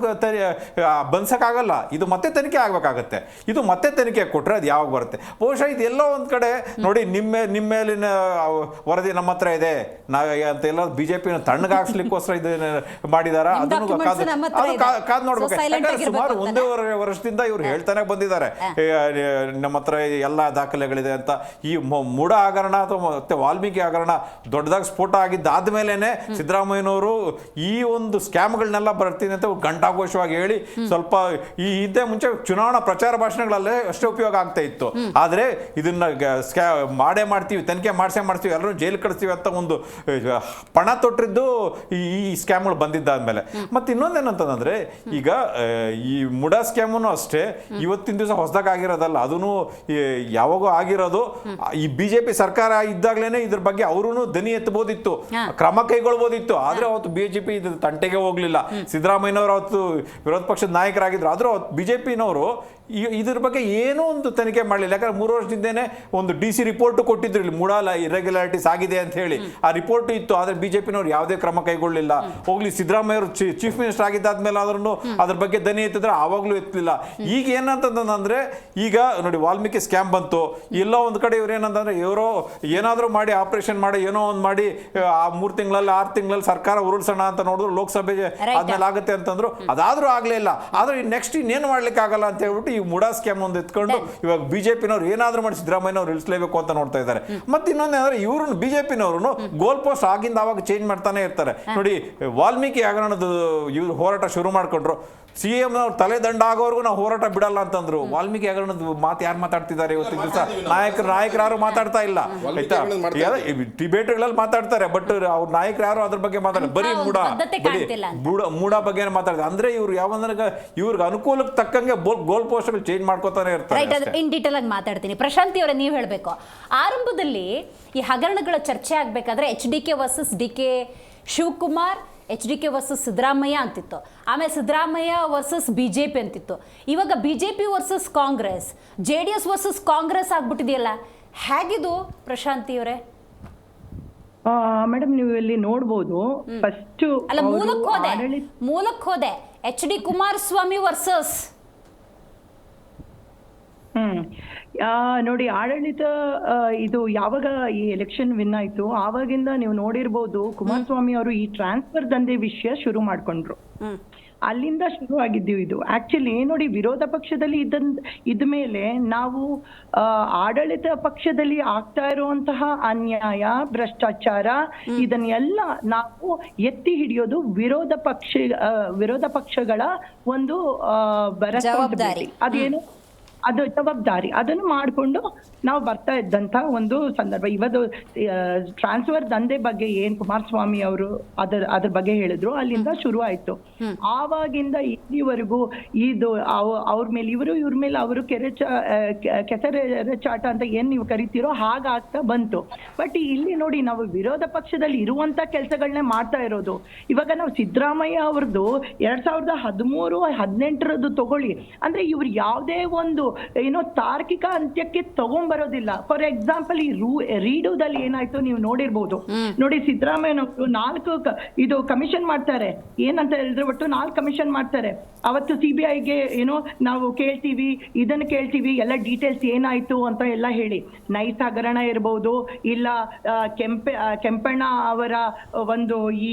ಬಂಧಿಸಕ್ಕಾಗಲ್ಲ, ಇದು ಮತ್ತೆ ತನಿಖೆ ಆಗ್ಬೇಕಾಗತ್ತೆ. ಇದು ಮತ್ತೆ ತನಿಖೆ ಕೊಟ್ರೆ ಅದು ಯಾವಾಗ ಬರುತ್ತೆ? ಬಹುಶಃ ಇದೆಲ್ಲೋ ಒಂದು ಕಡೆ ನೋಡಿ, ನಿಮ್ಮ ಮೇಲಿನ ವರದಿ ನಮ್ಮ ಹತ್ರ ಇದೆ ಅಂತೆಲ್ಲ BJP ತಣ್ಣಗಾಕ್ಸ್ಲಿಕ್ಕೋಸ್ಕರ ಇದು ಮಾಡಿದಾರ, ಅದನ್ನು ಕಾದ್ ನೋಡ್ಬೇಕು. ಸುಮಾರು 1.5 ವರ್ಷದಿಂದ ಇವ್ರು ಹೇಳ್ತಾನೆ ಬಂದಿದ್ದಾರೆ ನಮ್ಮ ಹತ್ರ ಎಲ್ಲ ದಾಖಲೆಗಳಿದೆ ಅಂತ. ಈ ಮೂಢ ಹಗರಣ ಅಥವಾ ಮತ್ತೆ ವಾಲ್ಮೀಕಿ ಹಗರಣ ದೊಡ್ಡದಾಗಿ ಸ್ಫೋಟ ಆಗಿದ್ದಾದ್ಮೇಲೆನೆ ಸಿದ್ದರಾಮಯ್ಯನವರು ಈ ಒಂದು ಸ್ಕ್ಯಾಮ್ಗಳನ್ನೆಲ್ಲ ಬರ್ತೀನಿ ಅಂತ ಘಂಟಾಘೋಷವಾಗಿ ಹೇಳಿ, ಸ್ವಲ್ಪ ಈ ಹಿಂದೆ ಮುಂಚೆ ಚುನಾವಣಾ ಪ್ರಚಾರ ಭಾಷಣಗಳಲ್ಲೇ ಅಷ್ಟೇ ಉಪಯೋಗ ಆಗ್ತಾ ಇತ್ತು. ಇತ್ತು. ಆದರೆ ಇದನ್ನ ಮಾಡೇ ಮಾಡ್ತೀವಿ, ತನಿಖೆ ಮಾಡ್ತೀವಿ, ಎಲ್ಲರೂ ಜೈಲು ಕಳಿಸ್ತೀವಿ ಅಂತ ಒಂದು ಪಣ ತೊಟ್ಟಿದ್ದು ಈ ಸ್ಕ್ಯಾಮ್ಗಳು ಬಂದಿದ್ದಾದ್ಮೇಲೆ. ಮತ್ತೆ ಇನ್ನೊಂದೇನಂತಂದ್ರೆ ಈಗ ಈ ಮುಡಾ ಸ್ಕ್ಯಾಮು ಅಷ್ಟೇ ಇವತ್ತಿನ ದಿವಸ ಹೊಸದಾಗಿ ಆಗಿರೋದಲ್ಲ, ಅದೂ ಯಾವಾಗೋ ಆಗಿರೋದು. ಈ ಬಿಜೆಪಿ ಸರ್ಕಾರ ಇದ್ದಾಗ್ಲೇನೆ ಇದ್ರ ಬಗ್ಗೆ ಅವರು ದನಿ ಎತ್ತಬೋದಿತ್ತು, ಕ್ರಮ ಕೈಗೊಳ್ಬೋದಿತ್ತು. ಆದ್ರೆ ಅವತ್ತು ಬಿಜೆಪಿ ಇದು ತಂಟೆಗೆ ಹೋಗ್ಲಿಲ್ಲ. ಸಿದ್ದರಾಮಯ್ಯನವರು ಅವತ್ತು ವಿರೋಧ ಪಕ್ಷದ ನಾಯಕರಾಗಿದ್ರು, ಆದ್ರೂ ಬಿಜೆಪಿನವರು ಇದ್ರ ಬಗ್ಗೆ ಏನೂ ಒಂದು ತನಿಖೆ ಮಾಡಲಿಲ್ಲ. ಯಾಕಂದ್ರೆ 3 ವರ್ಷದಿಂದೇನೆ ಒಂದು DC ರಿಪೋರ್ಟ್ ಕೊಟ್ಟಿದ್ರು, ಇಲ್ಲಿ ಮೂಡಾಲ ಇರೆಗ್ಯುಲಾರಿಟೀಸ್ ಆಗಿದೆ ಅಂತ ಹೇಳಿ ಆ ರಿಪೋರ್ಟ್ ಇತ್ತು. ಆದ್ರೆ ಬಿಜೆಪಿನವ್ರು ಯಾವುದೇ ಕ್ರಮ ಕೈಗೊಳ್ಳಿಲ್ಲ. ಹೋಗ್ಲಿ ಸಿದ್ದರಾಮಯ್ಯ ಅವರು ಚೀಫ್ ಮಿನಿಸ್ಟರ್ ಆಗಿದ್ದಾದ್ಮೇಲೆ ಆದ್ರೂ ಅದ್ರ ಬಗ್ಗೆ ದನಿ ಎತ್ತಿದ್ರೆ ಆವಾಗ್ಲೂ ಎತ್ತಲಿಲ್ಲ. ಈಗ ಏನಂತಂದ್ರೆ ಈಗ ನೋಡಿ ವಾಲ್ಮೀಕಿ ಸ್ಕ್ಯಾಮ್ ಬಂತು, ಎಲ್ಲೋ ಒಂದ್ ಕಡೆ ಇವ್ರು ಏನಂತಂದ್ರೆ ಇವರು ಏನಾದ್ರೂ ಮಾಡಿ ಆಪರೇಷನ್ ಮಾಡಿ ಏನೋ ಒಂದು ಮಾಡಿ ಆ 3 ತಿಂಗಳಲ್ಲಿ 6 ತಿಂಗಳಲ್ಲಿ ಸರ್ಕಾರ ಉರುಳಿಸೋಣ ಅಂತ ನೋಡಿದ್ರು, ಲೋಕಸಭೆಗೆ ಆದ್ಮೇಲೆ ಆಗುತ್ತೆ ಅಂತಂದ್ರು. ಅದಾದ್ರೂ ಆಗ್ಲೇ ಇಲ್ಲ. ಆದ್ರೆ ನೆಕ್ಸ್ಟ್ ಇನ್ನೇನು ಮಾಡ್ಲಿಕ್ಕೆ ಆಗಲ್ಲ ಅಂತ ಹೇಳ್ಬಿಟ್ಟು ಈ ಮುಡಾ ಸ್ಕ್ಯಾಮ್ ಒಂದು ಎತ್ಕೊಂಡು ಇವಾಗ ಬಿಜೆಪಿನವ್ರು ಏನಾದ್ರೂ ಮಾಡಿ ಸಿದ್ದರಾಮಯ್ಯನವ್ರು ಇಳಿಸಲೇಬೇಕು ಅಂತ ನೋಡ್ತಾ ಇದ್ದಾರೆ. ಮತ್ತೆ ಇನ್ನೊಂದೇಂದ್ರೆ ಇವ್ರನ್ನ ಬಿಜೆಪಿನವರು ಗೋಲ್ ಪೋಸ್ಟ್ ಆಗಿಂದ ಅವಾಗ ಚೇಂಜ್ ಮಾಡ್ತಾನೆ ಇರ್ತಾರೆ. ನೋಡಿ ವಾಲ್ಮೀಕಿ ಹಗರಣದ ಇವ್ರು ಹೋರಾಟ ಶುರು ಮಾಡ್ಕೊಂಡ್ರು, CM ಅವ್ರು ತಲೆ ದಂಡ ಆಗೋವರೆಗೂ ನಾವು ಹೋರಾಟ ಬಿಡಲ್ಲ ಅಂತಂದ್ರು. ವಾಲ್ಮೀಕಿ ಹಗರಣದ ಮಾತು ಯಾರು ಮಾತಾಡ್ತಿದ್ದಾರೆ ಇವತ್ತಿನ ದಿವಸ? ನಾಯಕರು ಯಾರು ಮಾತಾಡ್ತಾ ಇಲ್ಲ, ಆಯ್ತಾ? ಡಿಬೇಟ್ಗಳಲ್ಲಿ ಮಾತಾಡ್ತಾರೆ, ಬಟ್ ಅವ್ರ ನಾಯಕರು ಯಾರು ಅದ್ರ ಬಗ್ಗೆ ಮಾತಾಡ ಬರೀ ಮೂಡಾ ಬಗ್ಗೆ ಮಾತಾಡ್ತಾರೆ. ಅಂದ್ರೆ ಇವ್ರು ಯಾವಂದ್ರೆ ಇವ್ರಿಗೆ ಅನುಕೂಲಕ್ಕೆ ತಕ್ಕಂಗೆ ಗೋಲ್ ಪೋಸ್ಟ್ ಚೇಂಜ್ ಮಾಡ್ಕೋತಾನೆ ಇರ್ತಾರೆ. ಇನ್ ಡೀಟೇಲ್ ಆಗಿ ಮಾತಾಡ್ತೀನಿ. ಪ್ರಶಾಂತಿ ಅವರೇ, ನೀವು ಹೇಳಬೇಕು, ಆರಂಭದಲ್ಲಿ ಈ ಹಗರಣಗಳ ಚರ್ಚೆ ಆಗ್ಬೇಕಾದ್ರೆ HDK versus DK Shivakumar, HDK versus Siddaramaiah ಅಂತಿತ್ತು. ಆಮೇಲೆ ಸಿದ್ದರಾಮಯ್ಯ ವರ್ಸಸ್ BJP ಅಂತಿತ್ತು. ಇವಾಗ BJP versus Congress, JDS versus Congress ಆಗ್ಬಿಟ್ಟಿದೆಯಲ್ಲ, ಹೇಗಿದು ಪ್ರಶಾಂತಿ ಅವರೇ? ಮೇಡಮ್, ನೀವು ಇಲ್ಲಿ ನೋಡ್ಬೋದು, ಫಸ್ಟ್ ಅಲ್ಲ ಮೂಲಕ್ಕೆ ಹೋದೆ HD ಕುಮಾರಸ್ವಾಮಿ ವರ್ಸಸ್ ನೋಡಿ, ಆಡಳಿತ ಇದು ಯಾವಾಗ ಈ ಎಲೆಕ್ಷನ್ ವಿನ್ ಆಯ್ತು ಆವಾಗಿಂದ ನೀವು ನೋಡಿರ್ಬೋದು, ಕುಮಾರಸ್ವಾಮಿ ಅವರು ಈ ಟ್ರಾನ್ಸ್ಫರ್ ದಂಧೆ ವಿಷಯ ಶುರು ಮಾಡ್ಕೊಂಡ್ರು. ಅಲ್ಲಿಂದ ಶುರು ಆಗಿದ್ದೀವಿ. ಇದು ಆಕ್ಚುಲಿ ನೋಡಿ, ವಿರೋಧ ಪಕ್ಷದಲ್ಲಿ ಇದ್ದ ಮೇಲೆ ನಾವು ಆಡಳಿತ ಪಕ್ಷದಲ್ಲಿ ಆಗ್ತಾ ಇರುವಂತಹ ಅನ್ಯಾಯ, ಭ್ರಷ್ಟಾಚಾರ ಇದನ್ನೆಲ್ಲ ನಾವು ಎತ್ತಿ ಹಿಡಿಯೋದು ವಿರೋಧ ಪಕ್ಷಗಳ ಒಂದು ರೆಸ್ಪಾನ್ಸಿಬಿಲಿಟಿ. ಅದು ಜವಾಬ್ದಾರಿ. ಅದನ್ನು ಮಾಡಿಕೊಂಡು ನಾವು ಬರ್ತಾ ಇದ್ದಂತ ಒಂದು ಸಂದರ್ಭ. ಇವತ್ತು ಟ್ರಾನ್ಸ್ಫರ್ ದಂಧೆ ಬಗ್ಗೆ ಏನ್ ಕುಮಾರಸ್ವಾಮಿ ಅವರು ಅದ್ರ ಬಗ್ಗೆ ಹೇಳಿದ್ರು, ಅಲ್ಲಿಂದ ಶುರು ಆಯ್ತು. ಆವಾಗಿಂದ ಇಲ್ಲಿವರೆಗೂ ಇದು ಅವ್ರ ಮೇಲೆ ಇವ್ರ ಮೇಲೆ ಅವರು ಕೆಸರೆ ಚಾಟ ಅಂತ ಏನ್ ನೀವು ಕರಿತೀರೋ ಹಾಗಾಗ್ತಾ ಬಂತು. ಬಟ್ ಇಲ್ಲಿ ನೋಡಿ, ನಾವು ವಿರೋಧ ಪಕ್ಷದಲ್ಲಿ ಇರುವಂತ ಕೆಲಸಗಳನ್ನೇ ಮಾಡ್ತಾ ಇರೋದು. ಇವಾಗ ನಾವು ಸಿದ್ದರಾಮಯ್ಯ ಅವ್ರದ್ದು 2013-18 ತಗೊಳ್ಳಿ, ಅಂದ್ರೆ ಇವ್ರು ಯಾವುದೇ ಒಂದು ತಾರ್ಕಿಕ ಅಂತ್ಯಕ್ಕೆ ತಗೊಂಡ್ಬರೋದಿಲ್ಲ. ಫಾರ್ ಎಕ್ಸಾಂಪಲ್, ಈ ರೀಡೋದಲ್ಲಿ ಏನಾಯ್ತು ನೀವು ನೋಡಿರ್ಬೋದು. ನೋಡಿ, ಸಿದ್ದರಾಮಯ್ಯನವರು 4 ಕಮಿಷನ್ ಮಾಡ್ತಾರೆ. ಏನಂತ ಹೇಳಿದ್ರೆ ಒಟ್ಟು 4 ಕಮಿಷನ್ ಮಾಡ್ತಾರೆ. ಅವತ್ತು CBIಗೆ ನಾವು ಕೇಳ್ತೀವಿ, ಇದನ್ನು ಕೇಳ್ತೀವಿ, ಎಲ್ಲ ಡೀಟೇಲ್ಸ್ ಏನಾಯ್ತು ಅಂತ ಎಲ್ಲ ಹೇಳಿ. ನೈಸ್ ಹಗರಣ ಇರ್ಬೋದು, ಇಲ್ಲ ಕೆಂಪಣ್ಣ ಅವರ ಒಂದು ಈ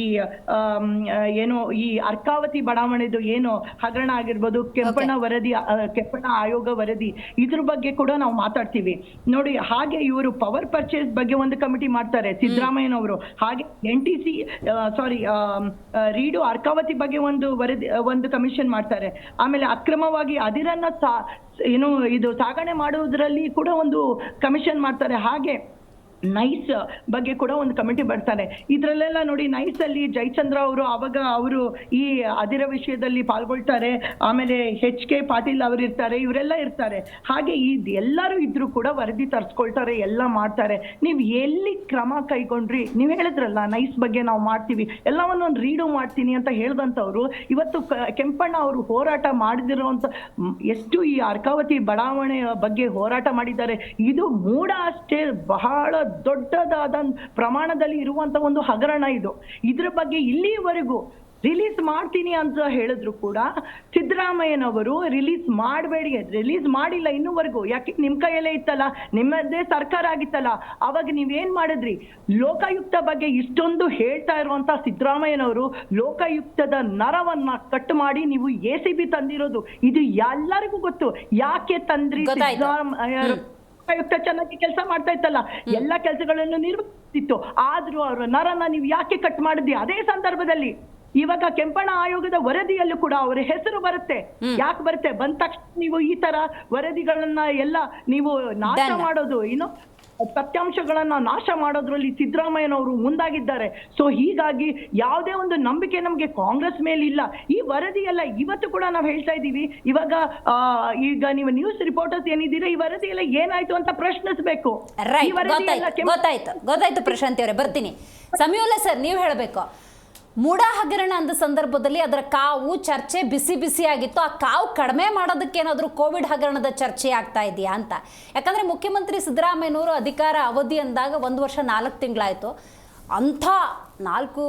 ಈ ಅರ್ಕಾವತಿ ಬಡಾವಣೆದು ಏನು ಹಗರಣ ಆಗಿರ್ಬೋದು, ಕೆಂಪಣ್ಣ ಆಯೋಗ ವರದಿ, ಇದ್ರ ಬಗ್ಗೆ ಕೂಡ ನಾವು ಮಾತಾಡ್ತೀವಿ. ನೋಡಿ, ಹಾಗೆ ಇವರು ಪವರ್ ಪರ್ಚೇಸ್ ಬಗ್ಗೆ ಒಂದು ಕಮಿಟಿ ಮಾಡ್ತಾರೆ ಸಿದ್ದರಾಮಯ್ಯನವರು. ಹಾಗೆ ರೀಡು ಅರ್ಕಾವತಿ ಬಗ್ಗೆ ಒಂದು ಕಮಿಷನ್ ಮಾಡ್ತಾರೆ. ಆಮೇಲೆ ಅಕ್ರಮವಾಗಿ ಅದಿರನ್ನ ಇದು ಸಾಗಣೆ ಮಾಡುವುದರಲ್ಲಿ ಕೂಡ ಒಂದು ಕಮಿಷನ್ ಮಾಡ್ತಾರೆ. ಹಾಗೆ ನೈಸ್ ಬಗ್ಗೆ ಕೂಡ ಒಂದು ಕಮಿಟಿ ಬರ್ತಾರೆ. ಇದ್ರಲ್ಲೆಲ್ಲ ನೋಡಿ, ನೈಸ್ ಅಲ್ಲಿ ಜಯಚಂದ್ರ ಅವರು ಈ ಅದಿರ ವಿಷಯದಲ್ಲಿ ಪಾಲ್ಗೊಳ್ತಾರೆ. ಆಮೇಲೆ HK ಪಾಟೀಲ್ ಅವರು ಇರ್ತಾರೆ, ಇವರೆಲ್ಲ ಇರ್ತಾರೆ. ಹಾಗೆ ಎಲ್ಲರೂ ಇದ್ರು ಕೂಡ ವರದಿ ತರಿಸ್ಕೊಳ್ತಾರೆ, ಎಲ್ಲ ಮಾಡ್ತಾರೆ. ನೀವು ಎಲ್ಲಿ ಕ್ರಮ ಕೈಗೊಂಡ್ರಿ? ನೀವು ಹೇಳಿದ್ರಲ್ಲ ನೈಸ್ ಬಗ್ಗೆ ನಾವು ಮಾಡ್ತೀವಿ, ಎಲ್ಲವನ್ನು ರೀಡು ಮಾಡ್ತೀನಿ ಅಂತ ಹೇಳ್ದಂಥವ್ರು ಇವತ್ತು ಕೆಂಪಣ್ಣ ಅವರು ಹೋರಾಟ ಮಾಡಿದಿರುವಂತ ಎಷ್ಟು ಈ ಅರ್ಕಾವತಿ ಬಡಾವಣೆ ಬಗ್ಗೆ ಹೋರಾಟ ಮಾಡಿದ್ದಾರೆ. ಇದು ಮೂಡ ಅಷ್ಟೇ ಬಹಳ ದೊಡ್ಡದಾದ ಪ್ರಮಾಣದಲ್ಲಿ ಇರುವಂತ ಒಂದು ಹಗರಣ ಇದು. ಇದ್ರ ಬಗ್ಗೆ ಇಲ್ಲಿವರೆಗೂ ರಿಲೀಸ್ ಮಾಡ್ತೀನಿ ಅಂತ ಹೇಳಿದ್ರು ಕೂಡ ಸಿದ್ದರಾಮಯ್ಯನವರು ರಿಲೀಸ್ ಮಾಡಿಲ್ಲ ಇನ್ನೂವರೆಗೂ. ಯಾಕೆ? ನಿಮ್ ಕೈಯಲ್ಲೇ ಇತ್ತಲ್ಲ, ನಿಮ್ಮದೇ ಸರ್ಕಾರ ಆಗಿತ್ತಲ್ಲ, ಅವಾಗ ನೀವೇನ್ ಮಾಡಿದ್ರಿ? ಲೋಕಾಯುಕ್ತ ಬಗ್ಗೆ ಇಷ್ಟೊಂದು ಹೇಳ್ತಾ ಇರುವಂತ ಸಿದ್ದರಾಮಯ್ಯನವರು ಲೋಕಾಯುಕ್ತದ ನರವನ್ನ ಕಟ್ ಮಾಡಿ ನೀವು ACB ತಂದಿರೋದು ಇದು ಎಲ್ಲರಿಗೂ ಗೊತ್ತು. ಯಾಕೆ ತಂದ್ರಿ? ಸಿದ್ದರಾಮಯ್ಯ ಆಯುಕ್ತ ಚೆನ್ನಾಗಿ ಕೆಲಸ ಮಾಡ್ತಾ ಇತ್ತಲ್ಲ, ಎಲ್ಲ ಕೆಲಸಗಳನ್ನು ನಿರ್ವಹಿಸ್ತಿತ್ತು. ಆದ್ರೂ ಅವರ ನರನ ನೀವು ಯಾಕೆ ಕಟ್ ಮಾಡಿದ್ರಿ? ಅದೇ ಸಂದರ್ಭದಲ್ಲಿ ಇವಾಗ ಕೆಂಪಣ್ಣ ಆಯೋಗದ ವರದಿಯಲ್ಲೂ ಕೂಡ ಅವರ ಹೆಸರು ಬರುತ್ತೆ. ಯಾಕೆ ಬರುತ್ತೆ? ಬಂದ ತಕ್ಷಣ ನೀವು ಈ ತರ ವರದಿಗಳನ್ನ ಎಲ್ಲ ನೀವು ನಾಶ Done. ಮಾಡೋದು ಸತ್ಯಾಂಶಗಳನ್ನ ನಾಶ ಮಾಡೋದ್ರಲ್ಲಿ ಸಿದ್ದರಾಮಯ್ಯನವರು ಮುಂದಾಗಿದ್ದಾರೆ. ಸೊ ಹೀಗಾಗಿ ಯಾವುದೇ ಒಂದು ನಂಬಿಕೆ ನಮಗೆ ಕಾಂಗ್ರೆಸ್ ಮೇಲೆ ಇಲ್ಲ. ಈ ವರದಿ ಎಲ್ಲ ಇವತ್ತು ಕೂಡ ನಾವು ಹೇಳ್ತಾ ಇದ್ದೀವಿ. ಇವಾಗ ಈಗ ನೀವು ನ್ಯೂಸ್ ರಿಪೋರ್ಟರ್ಸ್ ಏನಿದ್ದೀರಾ, ಈ ವರದಿ ಎಲ್ಲ ಏನಾಯ್ತು ಅಂತ ಪ್ರಶ್ನಿಸಬೇಕು. ರೈಟ್, ಗೊತ್ತಾಯ್ತು ಪ್ರಶಾಂತಿ ಅವರೇ, ಬರ್ತೀನಿ. ಸಮೀವುಲ್ಲಾ ಸರ್, ನೀವು ಹೇಳಬೇಕು. ಮೂಡ ಹಗರಣ ಅಂದ ಸಂದರ್ಭದಲ್ಲಿ ಅದರ ಕಾವು ಚರ್ಚೆ ಬಿಸಿ ಆಗಿತ್ತು. ಆ ಕಾವು ಕಡಿಮೆ ಮಾಡೋದಕ್ಕೆ ಏನಾದರೂ ಕೋವಿಡ್ ಹಗರಣದ ಚರ್ಚೆ ಆಗ್ತಾ ಇದೆಯಾ ಅಂತ. ಯಾಕಂದರೆ ಮುಖ್ಯಮಂತ್ರಿ ಸಿದ್ದರಾಮಯ್ಯನವರು ಅಧಿಕಾರ ಅವಧಿ ಅಂದಾಗ 1 ವರ್ಷ 4 ತಿಂಗಳಾಯಿತು. ಅಂಥ 4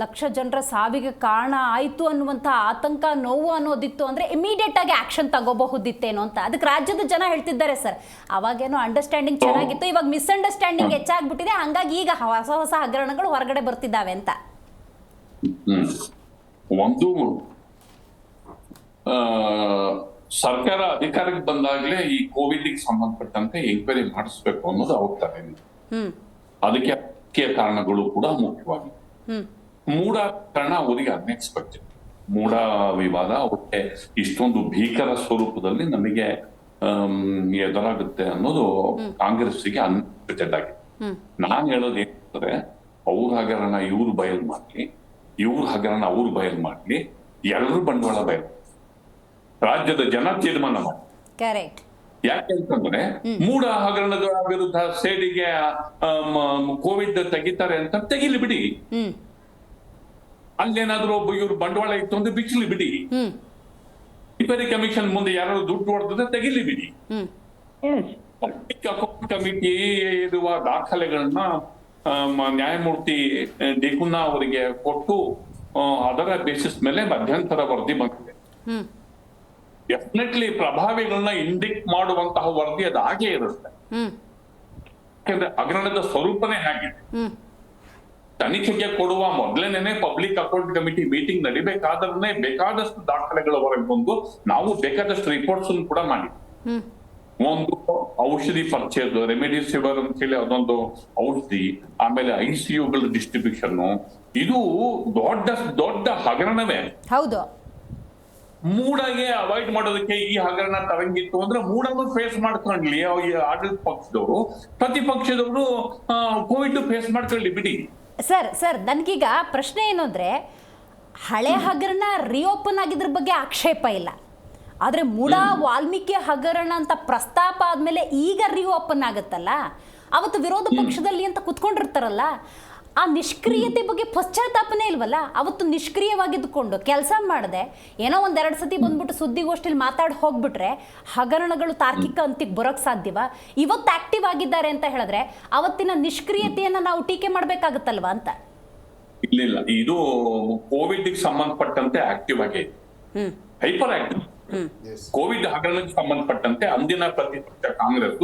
ಲಕ್ಷ ಜನರ ಸಾವಿಗೆ ಕಾರಣ ಆಯಿತು ಅನ್ನುವಂಥ ಆತಂಕ, ನೋವು ಅನ್ನೋದಿತ್ತು ಅಂದರೆ ಇಮಿಡಿಯೇಟಾಗಿ ಆ್ಯಕ್ಷನ್ ತಗೋಬಹುದಿತ್ತೇನೋ ಅಂತ. ಅದಕ್ಕೆ ರಾಜ್ಯದ ಜನ ಹೇಳ್ತಿದ್ದಾರೆ ಸರ್, ಅವಾಗೇನೋ ಅಂಡರ್ಸ್ಟ್ಯಾಂಡಿಂಗ್ ಚೆನ್ನಾಗಿತ್ತು, ಇವಾಗ ಮಿಸ್ಅಂಡರ್ಸ್ಟ್ಯಾಂಡಿಂಗ್ ಹೆಚ್ಚಾಗ್ಬಿಟ್ಟಿದೆ, ಹಂಗಾಗಿ ಈಗ ಹೊಸ ಹಗರಣಗಳು ಹೊರಗಡೆ ಬರ್ತಿದ್ದಾವೆ ಅಂತ. ಒಂದು ಸರ್ಕಾರ ಅಧಿಕಾರಕ್ಕೆ ಬಂದಾಗಲೇ ಈ ಕೋವಿಡ್ ಸಂಬಂಧಪಟ್ಟಂತೆ ಎಂಕ್ವೈರಿ ಮಾಡಿಸ್ಬೇಕು ಅನ್ನೋದು ಅವ್ರ ತಲೆಯಲ್ಲಿ. ಅದಕ್ಕೆ ಮುಖ್ಯ ಕಾರಣಗಳು ಕೂಡ ಮುಖ್ಯವಾಗಿ ಮೂಡ ಕಾರಣ ಅವರಿಗೆ ಅನ್ಎಕ್ಸ್ಪೆಕ್ಟೆಡ್. ಮೂಡ ವಿವಾದ ಅವ್ರಿಗೆ ಇಷ್ಟೊಂದು ಭೀಕರ ಸ್ವರೂಪದಲ್ಲಿ ನಮಗೆ ಎದುರಾಗುತ್ತೆ ಅನ್ನೋದು ಕಾಂಗ್ರೆಸ್ಸಿಗೆ ಅನ್ಎಕ್ಸ್ಪೆಕ್ಟೆಡ್ ಆಗಿದೆ. ನಾನು ಹೇಳೋದು ಏನಂದ್ರೆ, ಅವ್ರ ಹಗರಣ ಇವ್ರು ಬಯಲು ಮಾಡ್ಲಿ, ಇವ್ರ ಹಗರಣ ಅವ್ರು ಬಯಲು ಮಾಡ್ಲಿ, ಎಲ್ಲರೂ ಬಂಡವಾಳ ಬಯಲು ರಾಜ್ಯದ ಜನ ತೀರ್ಮಾನ ಮಾಡಿ. ಕರೆಕ್ಟ್. ಯಾಕೆಂತಂದ್ರೆ ಮೂಡ ಹಗರಣದ ವಿರುದ್ಧ ಸೇಡಿಗೆ ಕೋವಿಡ್ ತೆಗಿತಾರೆ ಅಂತ ತೆಗಿಲಿ ಬಿಡಿ. ಅಲ್ಲೇನಾದ್ರೂ ಒಬ್ಬ ಇವ್ರು ಬಂಡವಾಳ ಇತ್ತು ಅಂದ್ರೆ ಬಿಚ್ಚಲಿ ಬಿಡಿ. ರಿಪೇರಿ ಕಮಿಷನ್ ಮುಂದೆ ಯಾರು ದುಡ್ಡು ಹೊಡೆದ್ರೆ ತೆಗಿಲಿ ಬಿಡಿ. ಅಕೌಂಟ್ ಕಮಿಟಿ ಇರುವ ದಾಖಲೆಗಳನ್ನ ನ್ಯಾಯಮೂರ್ತಿ ಡಿಕುನ್ನಾ ಅವರಿಗೆ ಕೊಟ್ಟು ಅದರ ಬೇಸಿಸ್ ಮೇಲೆ ಮಧ್ಯಂತರ ವರದಿ ಬಂದಿದೆ. ಡೆಫಿನೆಟ್ಲಿ ಪ್ರಭಾವಿಗಳನ್ನ ಇಂಡಿಕ್ಟ್ ಮಾಡುವಂತಹ ವರದಿ ಅದು ಹಾಗೆ ಇರುತ್ತೆ. ಯಾಕಂದ್ರೆ ಹಗರಣದ ಸ್ವರೂಪನೇ ಹಾಗಿದೆ. ತನಿಖೆಗೆ ಕೊಡುವ ಮೊದಲೇನೆ ಪಬ್ಲಿಕ್ ಅಕೌಂಟ್ ಕಮಿಟಿ ಮೀಟಿಂಗ್ ನಡಿಬೇಕಾದ್ರೆ ಬೇಕಾದಷ್ಟು ದಾಖಲೆಗಳ ಹೊರಗೆ ಬಂದು ನಾವು ಬೇಕಾದಷ್ಟು ರಿಪೋರ್ಟ್ಸ್ ಕೂಡ ಮಾಡಿದ್ವಿ. ಒಂದು ಔಷಧಿ ಪರ್ಚೇಸ್, ರೆಮಿಡಿಸಿವಿರ್ ಅಂತ ಹೇಳಿ ಅದೊಂದು ಔಷಧಿ, ಆಮೇಲೆ ICUಗಳ ಡಿಸ್ಟ್ರಿಬ್ಯೂಷನ್, ಇದು ದೊಡ್ಡ ಹಗರಣವೇ. ಹೌದು. ಮೂಡಗೆ ಅವಾಯ್ಡ್ ಮಾಡೋದಕ್ಕೆ ಈ ಹಗರಣ ತರಂಗಿತ್ತು ಅಂದ್ರೆ ಮೂಡನ್ನು ಫೇಸ್ ಮಾಡ್ಕೊಂಡ್ಲಿ ಆಡಳಿತ ಪಕ್ಷದವರು, ಪ್ರತಿಪಕ್ಷದವರು ಕೋವಿಡ್ ಫೇಸ್ ಮಾಡ್ಕೊಳ್ಳಿ ಬಿಡಿ. ಸರ್ ನನಗೀಗ ಪ್ರಶ್ನೆ ಏನು ಅಂದರೆ, ಹಳೆ ಹಗರಣ ರಿಓಪನ್ ಆಗಿದ್ರ ಬಗ್ಗೆ ಆಕ್ಷೇಪ ಇಲ್ಲ, ಆದರೆ ಮೂಡ ವಾಲ್ಮೀಕಿ ಹಗರಣ ಅಂತ ಪ್ರಸ್ತಾಪ ಆದಮೇಲೆ ಈಗ ರಿಓಪನ್ ಆಗುತ್ತಲ್ಲ, ಅವತ್ತು ವಿರೋಧ ಪಕ್ಷದಲ್ಲಿ ಅಂತ ಕುತ್ಕೊಂಡಿರ್ತಾರಲ್ಲ, ಆ ನಿಷ್ಕ್ರಿಯತೆ ಬಗ್ಗೆ ಪಶ್ಚಾತ್ತಾಪನೇ ಇಲ್ವಲ್ಲ. ಅವತ್ತು ನಿಷ್ಕ್ರಿಯವಾಗಿದ್ದುಕೊಂಡು ಕೆಲಸ ಮಾಡದೆ ಏನೋ 1-2 ಸತಿ ಬಂದ್ಬಿಟ್ಟು ಸುದ್ದಿಗೋಷ್ಠಿಲಿ ಮಾತಾಡಿ ಹೋಗ್ಬಿಟ್ರೆ ಹಗರಣಗಳು ತಾರ್ಕಿಕ ಅಂತಿಗೆ ಬರೋಕ್ಕೆ ಸಾಧ್ಯವ? ಇವತ್ತು ಆಕ್ಟಿವ್ ಆಗಿದ್ದಾರೆ ಅಂತ ಹೇಳಿದ್ರೆ ಅವತ್ತಿನ ನಿಷ್ಕ್ರಿಯತೆಯನ್ನು ನಾವು ಟೀಕೆ ಮಾಡಬೇಕಾಗುತ್ತಲ್ವಾ ಅಂತ. ಇಲ್ಲ, ಇದು ಕೋವಿಡ್ ಸಂಬಂಧಪಟ್ಟಂತೆ ಆಕ್ಟಿವ್ ಆಗಿ ಹೈಪರ್ ಆಕ್ಟಿವ್. ಕೋವಿಡ್ ಹಗರಣಕ್ಕೆ ಸಂಬಂಧಪಟ್ಟಂತೆ ಅಂದಿನ ಪ್ರತಿಪಕ್ಷ ಕಾಂಗ್ರೆಸ್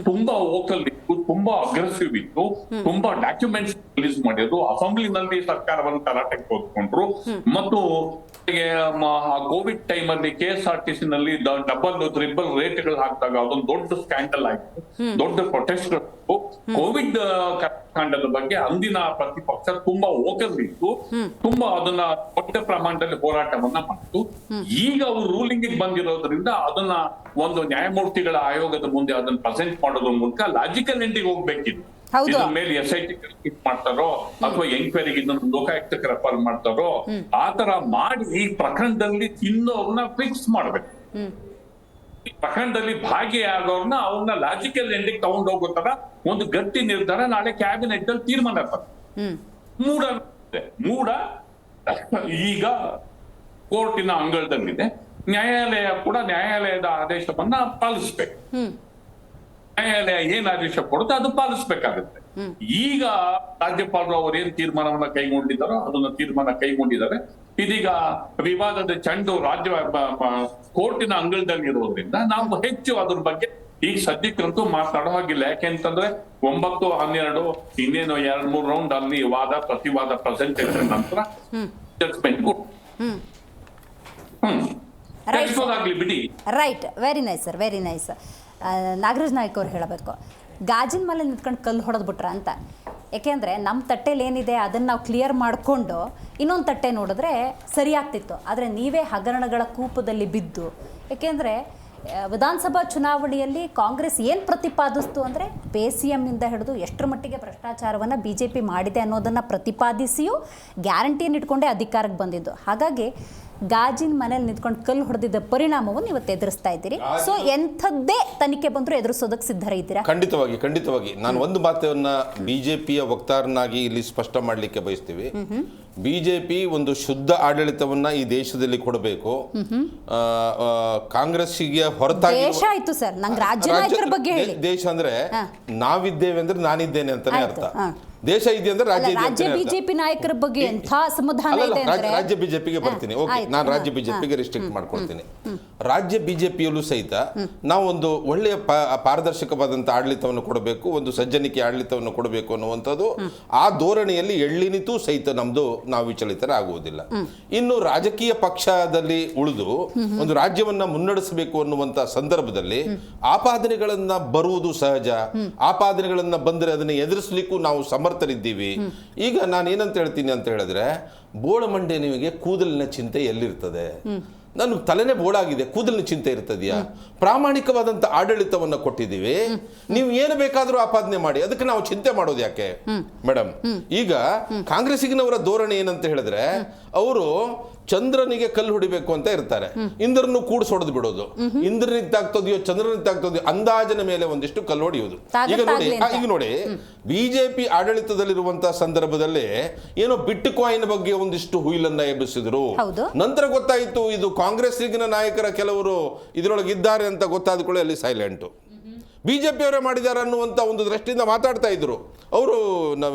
ತುಂಬಾ ವೋಕಲ್ ಇತ್ತು, ತುಂಬಾ ಅಗ್ರೆಸಿವ್ ಇತ್ತು, ತುಂಬಾ ಡಾಕ್ಯುಮೆಂಟ್ಸ್ ರಿಲೀಸ್ ಮಾಡಿದ್ರು, ಅಸೆಂಬ್ಲಿನಲ್ಲಿ ಸರ್ಕಾರವನ್ನು ತರಾಟೆಗೆ ತೆಗೆದುಕೊಂಡ್ರು. ಮತ್ತು ಕೋವಿಡ್ ಟೈಮ್ ಅಲ್ಲಿ KSRTC ನಲ್ಲಿ ಡಬಲ್ ಟ್ರಿಬಲ್ ರೇಟ್ಗಳು ಹಾಕಿದಾಗ ಅದೊಂದು ದೊಡ್ಡ ಸ್ಕ್ಯಾಂಡಲ್ ಆಯ್ತು, ದೊಡ್ಡ ಪ್ರೊಟೆಸ್ಟ್. ಕೋವಿಡ್ ಕಾಂಡದ ಬಗ್ಗೆ ಅಂದಿನ ಪ್ರತಿಪಕ್ಷ ತುಂಬಾ ವೋಕಲ್ ಇತ್ತು, ತುಂಬಾ ಅದನ್ನ ದೊಡ್ಡ ಪ್ರಮಾಣದಲ್ಲಿ ಹೋರಾಟವನ್ನ ಮಾಡಿತು. ಈಗ ಅವರು ರೂಲಿಂಗ್ ಬಂದಿರೋದ್ರಿಂದ ಅದನ್ನ ಒಂದು ನ್ಯಾಯಮೂರ್ತಿಗಳ ಆಯೋಗದ ಮುಂದೆ ಅದನ್ನ ಪ್ರೆಸೆಂಟ್ ಮಾಡೋದ್ರ ಮೂಲಕ ಲಾಜಿಕಲ್ ಎಂಡಿಗೆ ಹೋಗ್ಬೇಕಿತ್ತು. ಇದ್ರ ಮೇಲೆ SIT ಮಾಡ್ತಾರೋ ಅಥವಾ ಎಂಕ್ವೈರಿಗೆ ಇದನ್ನು ಲೋಕಾಯುಕ್ತಕ್ಕೆ ರೆಫರ್ ಮಾಡ್ತಾರೋ, ಆತರ ಮಾಡಿ ಈ ಪ್ರಕರಣದಲ್ಲಿ ತಿನ್ನೋರ್ನ ಫಿಕ್ಸ್ ಮಾಡ್ಬೇಕು. ಈ ಪ್ರಕರಣದಲ್ಲಿ ಭಾಗಿಯಾಗೋರ್ನ ಅವ್ರನ್ನ ಲಾಜಿಕಲ್ ಎಂಡಿಗೆ ತಗೊಂಡೋಗೋ ತರ ಒಂದು ಗಟ್ಟಿ ನಿರ್ಧಾರ ನಾಳೆ ಕ್ಯಾಬಿನೆಟ್ ಅಲ್ಲಿ ತೀರ್ಮಾನ ಆಗ್ತದೆ. ಮೂಡ ಈಗ ಕೋರ್ಟಿನ ಅಂಗಳದಲ್ಲಿದೆ, ನ್ಯಾಯಾಲಯ ಕೂಡ ನ್ಯಾಯಾಲಯದ ಆದೇಶವನ್ನ ಪಾಲಿಸ್ಬೇಕು. ನ್ಯಾಯಾಲಯ ಏನ್ ಆದೇಶ ಕೊಡುತ್ತೆ ಅದು ಪಾಲಿಸ್ಬೇಕಾಗುತ್ತೆ. ಈಗ ರಾಜ್ಯಪಾಲರು ಅವರು ಏನ್ ತೀರ್ಮಾನವನ್ನ ಕೈಗೊಂಡಿದ್ದಾರೋ ಅದನ್ನ ತೀರ್ಮಾನ ಕೈಗೊಂಡಿದ್ದಾರೆ. ಇದೀಗ ವಿವಾದದ ಚೆಂಡು ರಾಜ್ಯ ಕೋರ್ಟಿನ ಅಂಗಳದಲ್ಲಿ ಇರೋದ್ರಿಂದ ನಾವು ಹೆಚ್ಚು ಅದ್ರ ಬಗ್ಗೆ ಈಗ ಸದ್ಯಕ್ಕಂತೂ ಮಾತಾಡೋ ಹಾಗಿಲ್ಲ. ಯಾಕೆಂತಂದ್ರೆ 9, 12 ಇನ್ನೇನು 2-3 ರೌಂಡ್ ಅಲ್ಲಿ ವಾದ ಪ್ರತಿವಾದ ಪ್ರೆಸೆಂಟೇಷನ್ ನಂತರ ಜಡ್ಜ್ಮೆಂಟ್ ಆಗ್ಲಿ ಬಿಡಿ. Right, very nice sir, very nice. Nagaraj Naik ಅವ್ರು ಹೇಳಬೇಕು, ಗಾಜಿನ ಮೇಲೆ ನಿಂತ್ಕೊಂಡು ಕಲ್ಲು ಹೊಡೆದ್ಬಿಟ್ರ ಅಂತ. ಯಾಕೆಂದರೆ ನಮ್ಮ ತಟ್ಟೆಲಿ ಏನಿದೆ ಅದನ್ನು ನಾವು ಕ್ಲಿಯರ್ ಮಾಡಿಕೊಂಡು ಇನ್ನೊಂದು ತಟ್ಟೆ ನೋಡಿದ್ರೆ ಸರಿಯಾಗ್ತಿತ್ತು. ಆದರೆ ನೀವೇ ಹಗರಣಗಳ ಕೂಪದಲ್ಲಿ ಬಿದ್ದು, ಏಕೆಂದರೆ ವಿಧಾನಸಭಾ ಚುನಾವಣೆಯಲ್ಲಿ ಕಾಂಗ್ರೆಸ್ ಏನು ಪ್ರತಿಪಾದಿಸ್ತು ಅಂದರೆ PCM ಇಂದ ಹಿಡಿದು ಎಷ್ಟರ ಮಟ್ಟಿಗೆ ಭ್ರಷ್ಟಾಚಾರವನ್ನು BJP ಮಾಡಿದೆ ಅನ್ನೋದನ್ನು ಪ್ರತಿಪಾದಿಸಿಯೂ ಗ್ಯಾರಂಟಿಯನ್ನು ಇಟ್ಕೊಂಡೇ ಅಧಿಕಾರಕ್ಕೆ ಬಂದಿದ್ದು. ಹಾಗಾಗಿ ಗಾಜಿನ ಮನೇಲಿ ನಿಂತ್ಕೊಂಡು ಕಲ್ಲು ಹೊಡೆದಿದ್ದ ಪರಿಣಾಮವನ್ನು ಇವತ್ತು ಎದುರಿಸ್ತಾ ಇದ್ದೀರಿ. ಸೊ ಎಂಥದ್ದೇ ತನಿಖೆ ಬಂದರೂ ಎದುರಿಸೋದಕ್ಕೆ ಸಿದ್ಧರಿದ್ದೀರಾ? ಖಂಡಿತವಾಗಿ ನಾನು ಒಂದು ಮಾತನ್ನ BJPಯ ವಕ್ತಾರನಾಗಿ ಇಲ್ಲಿ ಸ್ಪಷ್ಟ ಮಾಡಲಿಕ್ಕೆ ಬಯಸ್ತೀವಿ. BJP ಒಂದು ಶುದ್ಧ ಆಡಳಿತವನ್ನ ಈ ದೇಶದಲ್ಲಿ ಕೊಡಬೇಕು. ಕಾಂಗ್ರೆಸ್ಸಿಗೆ ಹೊರತಾಗಿ ದೇಶ ಆಯ್ತು ಸರ್, ನಂಗೆ ರಾಜ್ಯ ನಾಯಕರ ಬಗ್ಗೆ ಹೇಳಿ. ದೇಶ ಅಂದ್ರೆ ನಾವಿದ್ದೇವೆ ಅಂದ್ರೆ ನಾನಿದ್ದೇನೆ ಅಂತಾನೆ ಅರ್ಥ. ದೇಶ ಇದೆ ಅಂದ್ರೆ ರಾಜ್ಯ ಇದೆ ರಾಜ್ಯ ಬಿಜೆಪಿ ನಾಯಕರ ಬಗ್ಗೆ ಎಂಥ ಅಸಮಾಧಾನ ಇದೆ ಅಂದ್ರೆ ರಾಜ್ಯ ಬಿಜೆಪಿಗೆ ಬರ್ತೀನಿ. ಓಕೆ, ನಾನು ರಾಜ್ಯ ಬಿಜೆಪಿಗೆ ರಿಸ್ಟ್ರಿಕ್ಟ್ ಮಾಡ್ಕೊಳ್ತೀನಿ. ರಾಜ್ಯ ಬಿಜೆಪಿಯಲ್ಲೂ ಸಹಿತ ನಾವು ಒಂದು ಒಳ್ಳೆಯ ಪಾರದರ್ಶಕವಾದಂಥ ಆಡಳಿತವನ್ನು ಕೊಡಬೇಕು, ಒಂದು ಸಜ್ಜನಿಕೆ ಆಡಳಿತವನ್ನು ಕೊಡಬೇಕು ಅನ್ನುವಂಥದ್ದು ಆ ಧೋರಣೆಯಲ್ಲಿ ಎಳ್ಳಿನಿತೂ ಸಹಿತ ನಮ್ದು ನಾವು ವಿಚಲಿತರಾಗುವುದಿಲ್ಲ. ಇನ್ನು ರಾಜಕೀಯ ಪಕ್ಷದಲ್ಲಿ ಉಳಿದು ಒಂದು ರಾಜ್ಯವನ್ನ ಮುನ್ನಡೆಸಬೇಕು ಅನ್ನುವಂಥ ಸಂದರ್ಭದಲ್ಲಿ ಆಪಾದನೆಗಳನ್ನ ಬರುವುದು ಸಹಜ. ಆಪಾದನೆಗಳನ್ನ ಬಂದರೆ ಅದನ್ನು ಎದುರಿಸಲಿಕ್ಕೂ ನಾವು ಸಮರ್ಥರಿದ್ದೀವಿ. ಈಗ ನಾನು ಏನಂತ ಹೇಳ್ತೀನಿ ಅಂತ ಹೇಳಿದ್ರೆ, ಬೋಳಮಂಡೆ ನಿಮಗೆ ಕೂದಲಿನ ಚಿಂತೆ ಎಲ್ಲಿರ್ತದೆ? ನಾನು ತಲೆನೇ ಬೋಳಾಗಿದೆ, ಕೂದಲಿನ ಚಿಂತೆ ಇರ್ತದೆಯಾ? ಪ್ರಾಮಾಣಿಕವಾದಂತ ಆಡಳಿತವನ್ನ ಕೊಟ್ಟಿದ್ದೀವಿ, ನೀವು ಏನು ಬೇಕಾದರೂ ಆಪಾದನೆ ಮಾಡಿ, ಅದಕ್ಕೆ ನಾವು ಚಿಂತೆ ಮಾಡೋದು ಯಾಕೆ ಮೇಡಮ್? ಈಗ ಕಾಂಗ್ರೆಸ್ಸಿಗಿನವರ ಧೋರಣೆ ಏನಂತ ಹೇಳಿದ್ರೆ, ಅವರು ಚಂದ್ರನಿಗೆ ಕಲ್ಲು ಹೊಡಿಬೇಕು ಅಂತ ಇರ್ತಾರೆ, ಇಂದ್ರನ್ನು ಕೂಡಿಸೊಡೆದು ಬಿಡೋದು. ಇಂದ್ರನಿಗೆ ತಾಗ್ತದೆಯೋ ಚಂದ್ರನಿಗೆ ತಾಗ್ತದೆಯೋ ಅಂದಾಜಿನ ಮೇಲೆ ಒಂದಿಷ್ಟು ಕಲ್ಲು ಹೊಡೆಯುವುದು. ಈಗ ನೋಡಿ ಬಿಜೆಪಿ ಆಡಳಿತದಲ್ಲಿರುವಂತಹ ಸಂದರ್ಭದಲ್ಲಿ ಏನೋ ಬಿಟ್ ಕಾಯಿನ್ ಬಗ್ಗೆ ಒಂದಿಷ್ಟು ಹುಯಿಲನ್ನ ಎಬ್ಬಿಸಿದ್ರು. ನಂತರ ಗೊತ್ತಾಯಿತು ಇದು ಕಾಂಗ್ರೆಸ್ಸಿಗಿನ ನಾಯಕರ ಕೆಲವರು ಇದರೊಳಗೆ ಇದ್ದಾರೆ ಅಂತ ಗೊತ್ತಾದ ಕೂಡ ಅಲ್ಲಿ ಸೈಲೆಂಟು. ಬಿಜೆಪಿ ಅವರೇ ಮಾಡಿದ್ದಾರೆ ಅನ್ನುವಂಥ ಒಂದು ದೃಷ್ಟಿಯಿಂದ ಮಾತಾಡ್ತಾ ಇದ್ರು ಅವರು.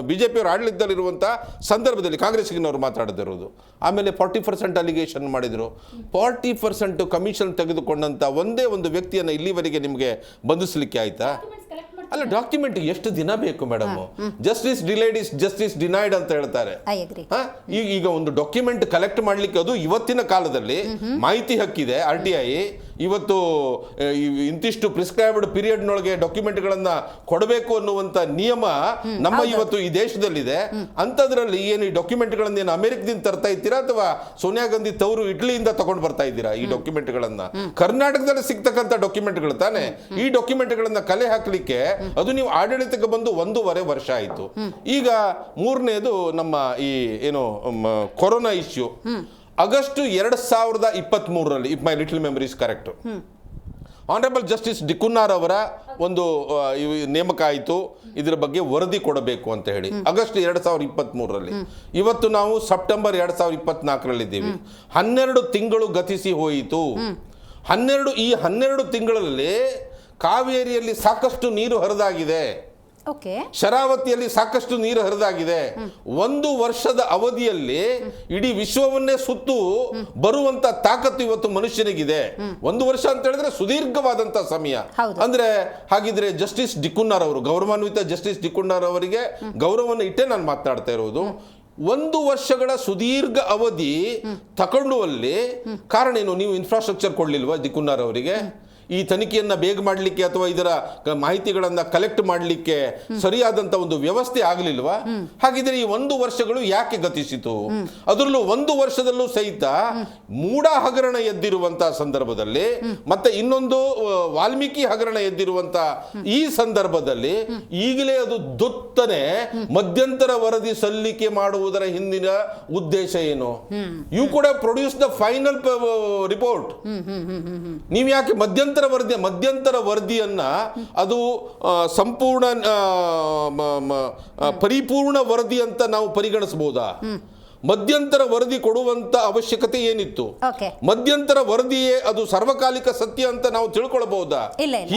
ಬಿಜೆಪಿ ಅವರು ಆಡಳಿತದಲ್ಲಿರುವಂಥ ಸಂದರ್ಭದಲ್ಲಿ ಕಾಂಗ್ರೆಸ್ಸಿಗಿನವರು ಮಾತಾಡದಿರೋದು. ಆಮೇಲೆ 40% ಅಲಿಗೇಷನ್ ಮಾಡಿದರು. 40% ಕಮಿಷನ್ ತೆಗೆದುಕೊಂಡಂಥ ಒಂದೇ ಒಂದು ವ್ಯಕ್ತಿಯನ್ನು ಇಲ್ಲಿವರೆಗೆ ನಿಮಗೆ ಬಂಧಿಸಲಿಕ್ಕೆ ಆಯ್ತಾ? ಅಲ್ಲ, ಡಾಕ್ಯುಮೆಂಟ್ ಎಷ್ಟು ದಿನ ಬೇಕು madam? Justice delayed is justice denied ಅಂತ ಹೇಳ್ತಾರೆ. ಈಗ ಒಂದು ಡಾಕ್ಯುಮೆಂಟ್ ಕಲೆಕ್ಟ್ ಮಾಡ್ಲಿಕ್ಕೆ, ಅದು ಇವತ್ತಿನ ಕಾಲದಲ್ಲಿ ಮಾಹಿತಿ ಹಕ್ಕಿದೆ, RTI ಇವತ್ತು ಇಂತಿಷ್ಟು ಪ್ರಿಸ್ಕ್ರೈಬ್ಡ್ ಪೀರಿಯಡ್ನೊಳಗೆ ಡಾಕ್ಯುಮೆಂಟ್ಗಳನ್ನ ಕೊಡಬೇಕು ಅನ್ನುವಂಥ ನಿಯಮ ನಮ್ಮ ಇವತ್ತು ಈ ದೇಶದಲ್ಲಿದೆ. ಅಂಥದ್ರಲ್ಲಿ ಏನು ಈ ಡಾಕ್ಯುಮೆಂಟ್ಗಳನ್ನ ಏನು ಅಮೆರಿಕದಿಂದ ತರ್ತಾ ಇದ್ದೀರಾ ಅಥವಾ ಸೋನಿಯಾ ಗಾಂಧಿ ತವರು ಇಟಲಿಯಿಂದ ತಗೊಂಡು ಬರ್ತಾ ಇದ್ದೀರಾ? ಈ ಡಾಕ್ಯುಮೆಂಟ್ಗಳನ್ನ ಕರ್ನಾಟಕದಲ್ಲಿ ಸಿಗ್ತಕ್ಕಂಥ ಡಾಕ್ಯುಮೆಂಟ್ಗಳು ತಾನೆ. ಈ ಡಾಕ್ಯುಮೆಂಟ್ಗಳನ್ನ ಕಲೆ ಹಾಕ್ಲಿಕ್ಕೆ ಅದು ನೀವು ಆಡಳಿತಕ್ಕೆ ಬಂದು 1.5 ವರ್ಷ ಆಯಿತು. ಈಗ ಮೂರನೇದು ನಮ್ಮ ಈ ಏನು ಕೊರೋನಾ ಇಶ್ಯೂ. ಆಗಸ್ಟ್ 2023ರಲ್ಲಿ, if my little memory is correct, honourable justice D'Cunha ಅವರ ಒಂದು ನೇಮಕ ಆಯಿತು, ಇದರ ಬಗ್ಗೆ ವರದಿ ಕೊಡಬೇಕು ಅಂತ ಹೇಳಿ. ಆಗಸ್ಟ್ 2023ರಲ್ಲಿ. ಇವತ್ತು ನಾವು ಸೆಪ್ಟೆಂಬರ್ 2024ರಲ್ಲಿದ್ದೀವಿ. 12 ತಿಂಗಳು ಗತಿಸಿ ಹೋಯಿತು. ಈ 12 ತಿಂಗಳಲ್ಲಿ ಕಾವೇರಿಯಲ್ಲಿ ಸಾಕಷ್ಟು ನೀರು ಹರಿದಾಗಿದೆ, ಶರಾವತಿಯಲ್ಲಿ ಸಾಕಷ್ಟು ನೀರು ಹರಿದಾಗಿದೆ. 1 ವರ್ಷದ ಅವಧಿಯಲ್ಲಿ ಇಡೀ ವಿಶ್ವವನ್ನೇ ಸುತ್ತು ಬರುವಂತ ತಾಕತ್ತು ಇವತ್ತು ಮನುಷ್ಯನಿಗಿದೆ. 1 ವರ್ಷ ಅಂತ ಹೇಳಿದ್ರೆ ಸುದೀರ್ಘವಾದಂತ ಸಮಯ. ಅಂದ್ರೆ ಹಾಗಿದ್ರೆ ಜಸ್ಟಿಸ್ ಡಿಕುನ್ನಾರ್ ಅವರು, ಗೌರವಾನ್ವಿತ ಜಸ್ಟಿಸ್ ಡಿಕುನ್ನಾರ್ ಅವರಿಗೆ ಗೌರವವನ್ನು ಇಟ್ಟೇ ನಾನು ಮಾತನಾಡ್ತಾ ಇರೋದು. 1 ವರ್ಷಗಳ ಸುದೀರ್ಘ ಅವಧಿ ತಗೊಂಡುವಲ್ಲಿ ಕಾರಣ ಏನು? ನೀವು ಇನ್ಫ್ರಾಸ್ಟ್ರಕ್ಚರ್ ಕೊಡ್ಲಿಲ್ವಾ ಡಿಕುನ್ನಾರ್ ಅವರಿಗೆ? ಈ ತನಿಖೆಯನ್ನ ಬೇಗ ಮಾಡಲಿಕ್ಕೆ ಅಥವಾ ಇದರ ಮಾಹಿತಿಗಳನ್ನ ಕಲೆಕ್ಟ್ ಮಾಡಲಿಕ್ಕೆ ಸರಿಯಾದಂತ ಒಂದು ವ್ಯವಸ್ಥೆ ಆಗಲಿಲ್ವಾ? ಹಾಗಿದ್ರೆ ಈ 1 ವರ್ಷಗಳು ಯಾಕೆ ಗತಿಸಿತು? ಅದರಲ್ಲೂ 1 ವರ್ಷದಲ್ಲೂ ಸಹಿತ ಮೂಡ ಹಗರಣ ಎದ್ದಿರುವಂತಹ ಸಂದರ್ಭದಲ್ಲಿ, ಮತ್ತೆ ಇನ್ನೊಂದು ವಾಲ್ಮೀಕಿ ಹಗರಣ ಎದ್ದಿರುವಂತ ಈ ಸಂದರ್ಭದಲ್ಲಿ ಈಗಲೇ ಅದು ದೊತ್ತನೆ ಮಧ್ಯಂತರ ವರದಿ ಸಲ್ಲಿಕೆ ಮಾಡುವುದರ ಹಿಂದಿನ ಉದ್ದೇಶ ಏನು? You could have produce the final report. ನೀವು ಯಾಕೆ ಮಧ್ಯಂತರ ವರದಿಯನ್ನ ಅದು ಸಂಪೂರ್ಣ ಪರಿಪೂರ್ಣ ವರದಿ ಅಂತ ನಾವು ಪರಿಗಣಿಸಬಹುದಾ? ಮಧ್ಯಂತರ ವರದಿ ಕೊಡುವಂತ ಅವಶ್ಯಕತೆ ಏನಿತ್ತು? ಮಧ್ಯಂತರ ವರದಿಯೇ ಅದು ಸರ್ವಕಾಲಿಕ ಸತ್ಯ ಅಂತ ನಾವು ತಿಳ್ಕೊಳ್ಬಹುದಾ?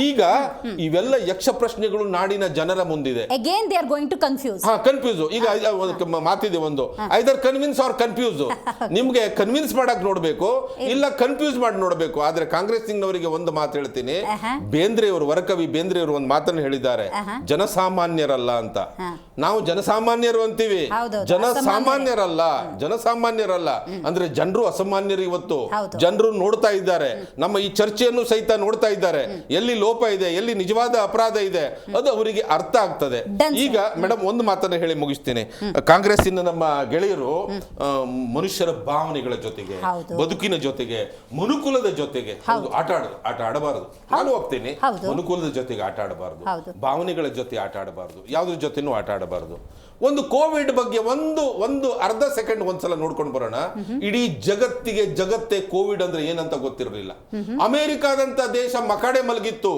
ಈಗ ಇವೆಲ್ಲ ಯಕ್ಷ ಪ್ರಶ್ನೆಗಳು ನಾಡಿನ ಜನರ ಮುಂದಿದೆ. ಕನ್ಫ್ಯೂಸ್. ಈಗ ಮಾತಿದೆ ಒಂದು, ಐದರ್ ಕನ್ವಿನ್ಸ್ ಆರ್ ಕನ್ಫ್ಯೂಸ್. ನಿಮ್ಗೆ ಕನ್ವಿನ್ಸ್ ಮಾಡಕ್ ನೋಡ್ಬೇಕು, ಇಲ್ಲ ಕನ್ಫ್ಯೂಸ್ ಮಾಡಿ ನೋಡ್ಬೇಕು. ಆದ್ರೆ ಕಾಂಗ್ರೆಸ್ನವರಿಗೆ ಒಂದು ಮಾತು ಹೇಳ್ತೀನಿ, ಬೇಂದ್ರೆಯವರು, ವರಕವಿ ಬೇಂದ್ರೆಯವರು ಒಂದು ಮಾತನ್ನು ಹೇಳಿದ್ದಾರೆ, ಜನಸಾಮಾನ್ಯರಲ್ಲ ಅಂತ. ನಾವು ಜನಸಾಮಾನ್ಯರು ಅಂತೀವಿ, ಜನಸಾಮಾನ್ಯರಲ್ಲ. ಜನಸಾಮಾನ್ಯರಲ್ಲ. ಅಂದ್ರೆ ಜನರು ಅಸಾಮಾನ್ಯರು ಇವತ್ತು. ಹೌದು. ಜನರು ನೋಡ್ತಾ ಇದ್ದಾರೆ, ನಮ್ಮ ಈ ಚರ್ಚೆಯನ್ನು ಸಹಿತ ನೋಡ್ತಾ ಇದ್ದಾರೆ. ಎಲ್ಲಿ ಲೋಪ ಇದೆ, ಎಲ್ಲಿ ನಿಜವಾದ ಅಪರಾಧ ಇದೆ, ಅದು ಅವರಿಗೆ ಅರ್ಥ ಆಗ್ತದೆ. Done, ಈಗ ಮೇಡಮ್ ಒಂದು ಮಾತನ್ನ ಹೇಳಿ ಮುಗಿಸ್ತೀನಿ. ಕಾಂಗ್ರೆಸ್ಸಿನ ನಮ್ಮ ಗೆಳೆಯರು ಮನುಷ್ಯರ ಭಾವನೆಗಳ ಜೊತೆಗೆ, ಹೌದು. ಬದುಕಿನ ಜೊತೆಗೆ, ಮನುಕುಲದ ಜೊತೆಗೆ ಆಟ ಆಡಬಾರದು. ನಾನು ಹೋಗ್ತೀನಿ, ಹೌದು. ಮನುಕುಲದ ಜೊತೆಗೆ ಆಟ ಆಡಬಾರದು, ಹೌದು. ಭಾವನೆಗಳ ಜೊತೆ ಆಟ ಆಡಬಾರದು, ಯಾವುದ್ರ ಜೊತೆನೂ ಆಟ ಆಡಬಾರದು. ಒಂದು ಕೋವಿಡ್ ಬಗ್ಗೆ ಒಂದು ಅರ್ಧ ಸೆಕೆಂಡ್ ಒಂದ್ಸಲ ನೋಡ್ಕೊಂಡು ಬರೋಣ. ಇಡೀ ಜಗತ್ತೇ ಕೋವಿಡ್ ಅಂದ್ರೆ ಏನಂತ ಗೊತ್ತಿರಲಿಲ್ಲ. ಅಮೆರಿಕಾದಂತ ದೇಶ ಮಕಾಡೆ ಮಲಗಿತ್ತು.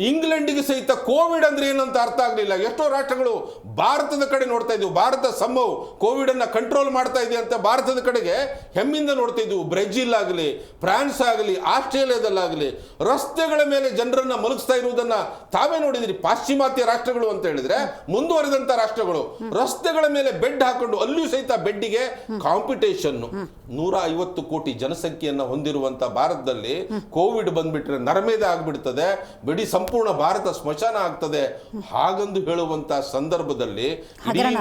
ಇಂಗ್ಲೆಂಡಿಗೆ ಸಹಿತ ಕೋವಿಡ್ ಅಂದ್ರೆ ಏನಂತ ಅರ್ಥ ಆಗಲಿಲ್ಲ. ಎಷ್ಟೋ ರಾಷ್ಟ್ರಗಳು ಭಾರತದ ಕಡೆ ನೋಡ್ತಾ ಇದ್ವು. ಭಾರತ ಸಂಭವ ಕೋವಿಡ್ ಅನ್ನ ಕಂಟ್ರೋಲ್ ಮಾಡ್ತಾ ಇದೆ ಅಂತ ಭಾರತದ ಕಡೆಗೆ ಹೆಮ್ಮಿಂದ ನೋಡ್ತಾ ಇದ್ವು. ಬ್ರೆಜಿಲ್ ಆಗಲಿ, ಫ್ರಾನ್ಸ್ ಆಗಲಿ, ಆಸ್ಟ್ರೇಲಿಯಾದಲ್ಲಾಗಲಿ ರಸ್ತೆಗಳ ಮೇಲೆ ಜನರನ್ನ ಮಲಗಿಸ್ತಾ ಇರುವುದನ್ನ ತಾವೇ ನೋಡಿದ್ರಿ. ಪಾಶ್ಚಿಮಾತ್ಯ ರಾಷ್ಟ್ರಗಳು ಅಂತ ಹೇಳಿದ್ರೆ ಮುಂದುವರೆದಂತ ರಾಷ್ಟ್ರಗಳು ರಸ್ತೆಗಳ ಮೇಲೆ ಬೆಡ್ ಹಾಕೊಂಡು ಅಲ್ಲಿಯೂ ಸಹಿತ ಬೆಡ್ಡಿಗೆ ಕಾಂಪಿಟೇಷನ್. 150 ಕೋಟಿ ಜನಸಂಖ್ಯೆಯನ್ನ ಹೊಂದಿರುವಂತ ಭಾರತದಲ್ಲಿ ಕೋವಿಡ್ ಬಂದ್ಬಿಟ್ರೆ ನರಮೇಧ ಆಗ್ಬಿಡ್ತದೆ, ಬಿಡಿ ಸಂಪೂರ್ಣ ಭಾರತ ಸ್ಮಶಾನ ಆಗ್ತದೆ. ಹಾಗಂದು ಹೇಳುವಂತ ಸಂದರ್ಭದಲ್ಲಿ ಹಗರಣ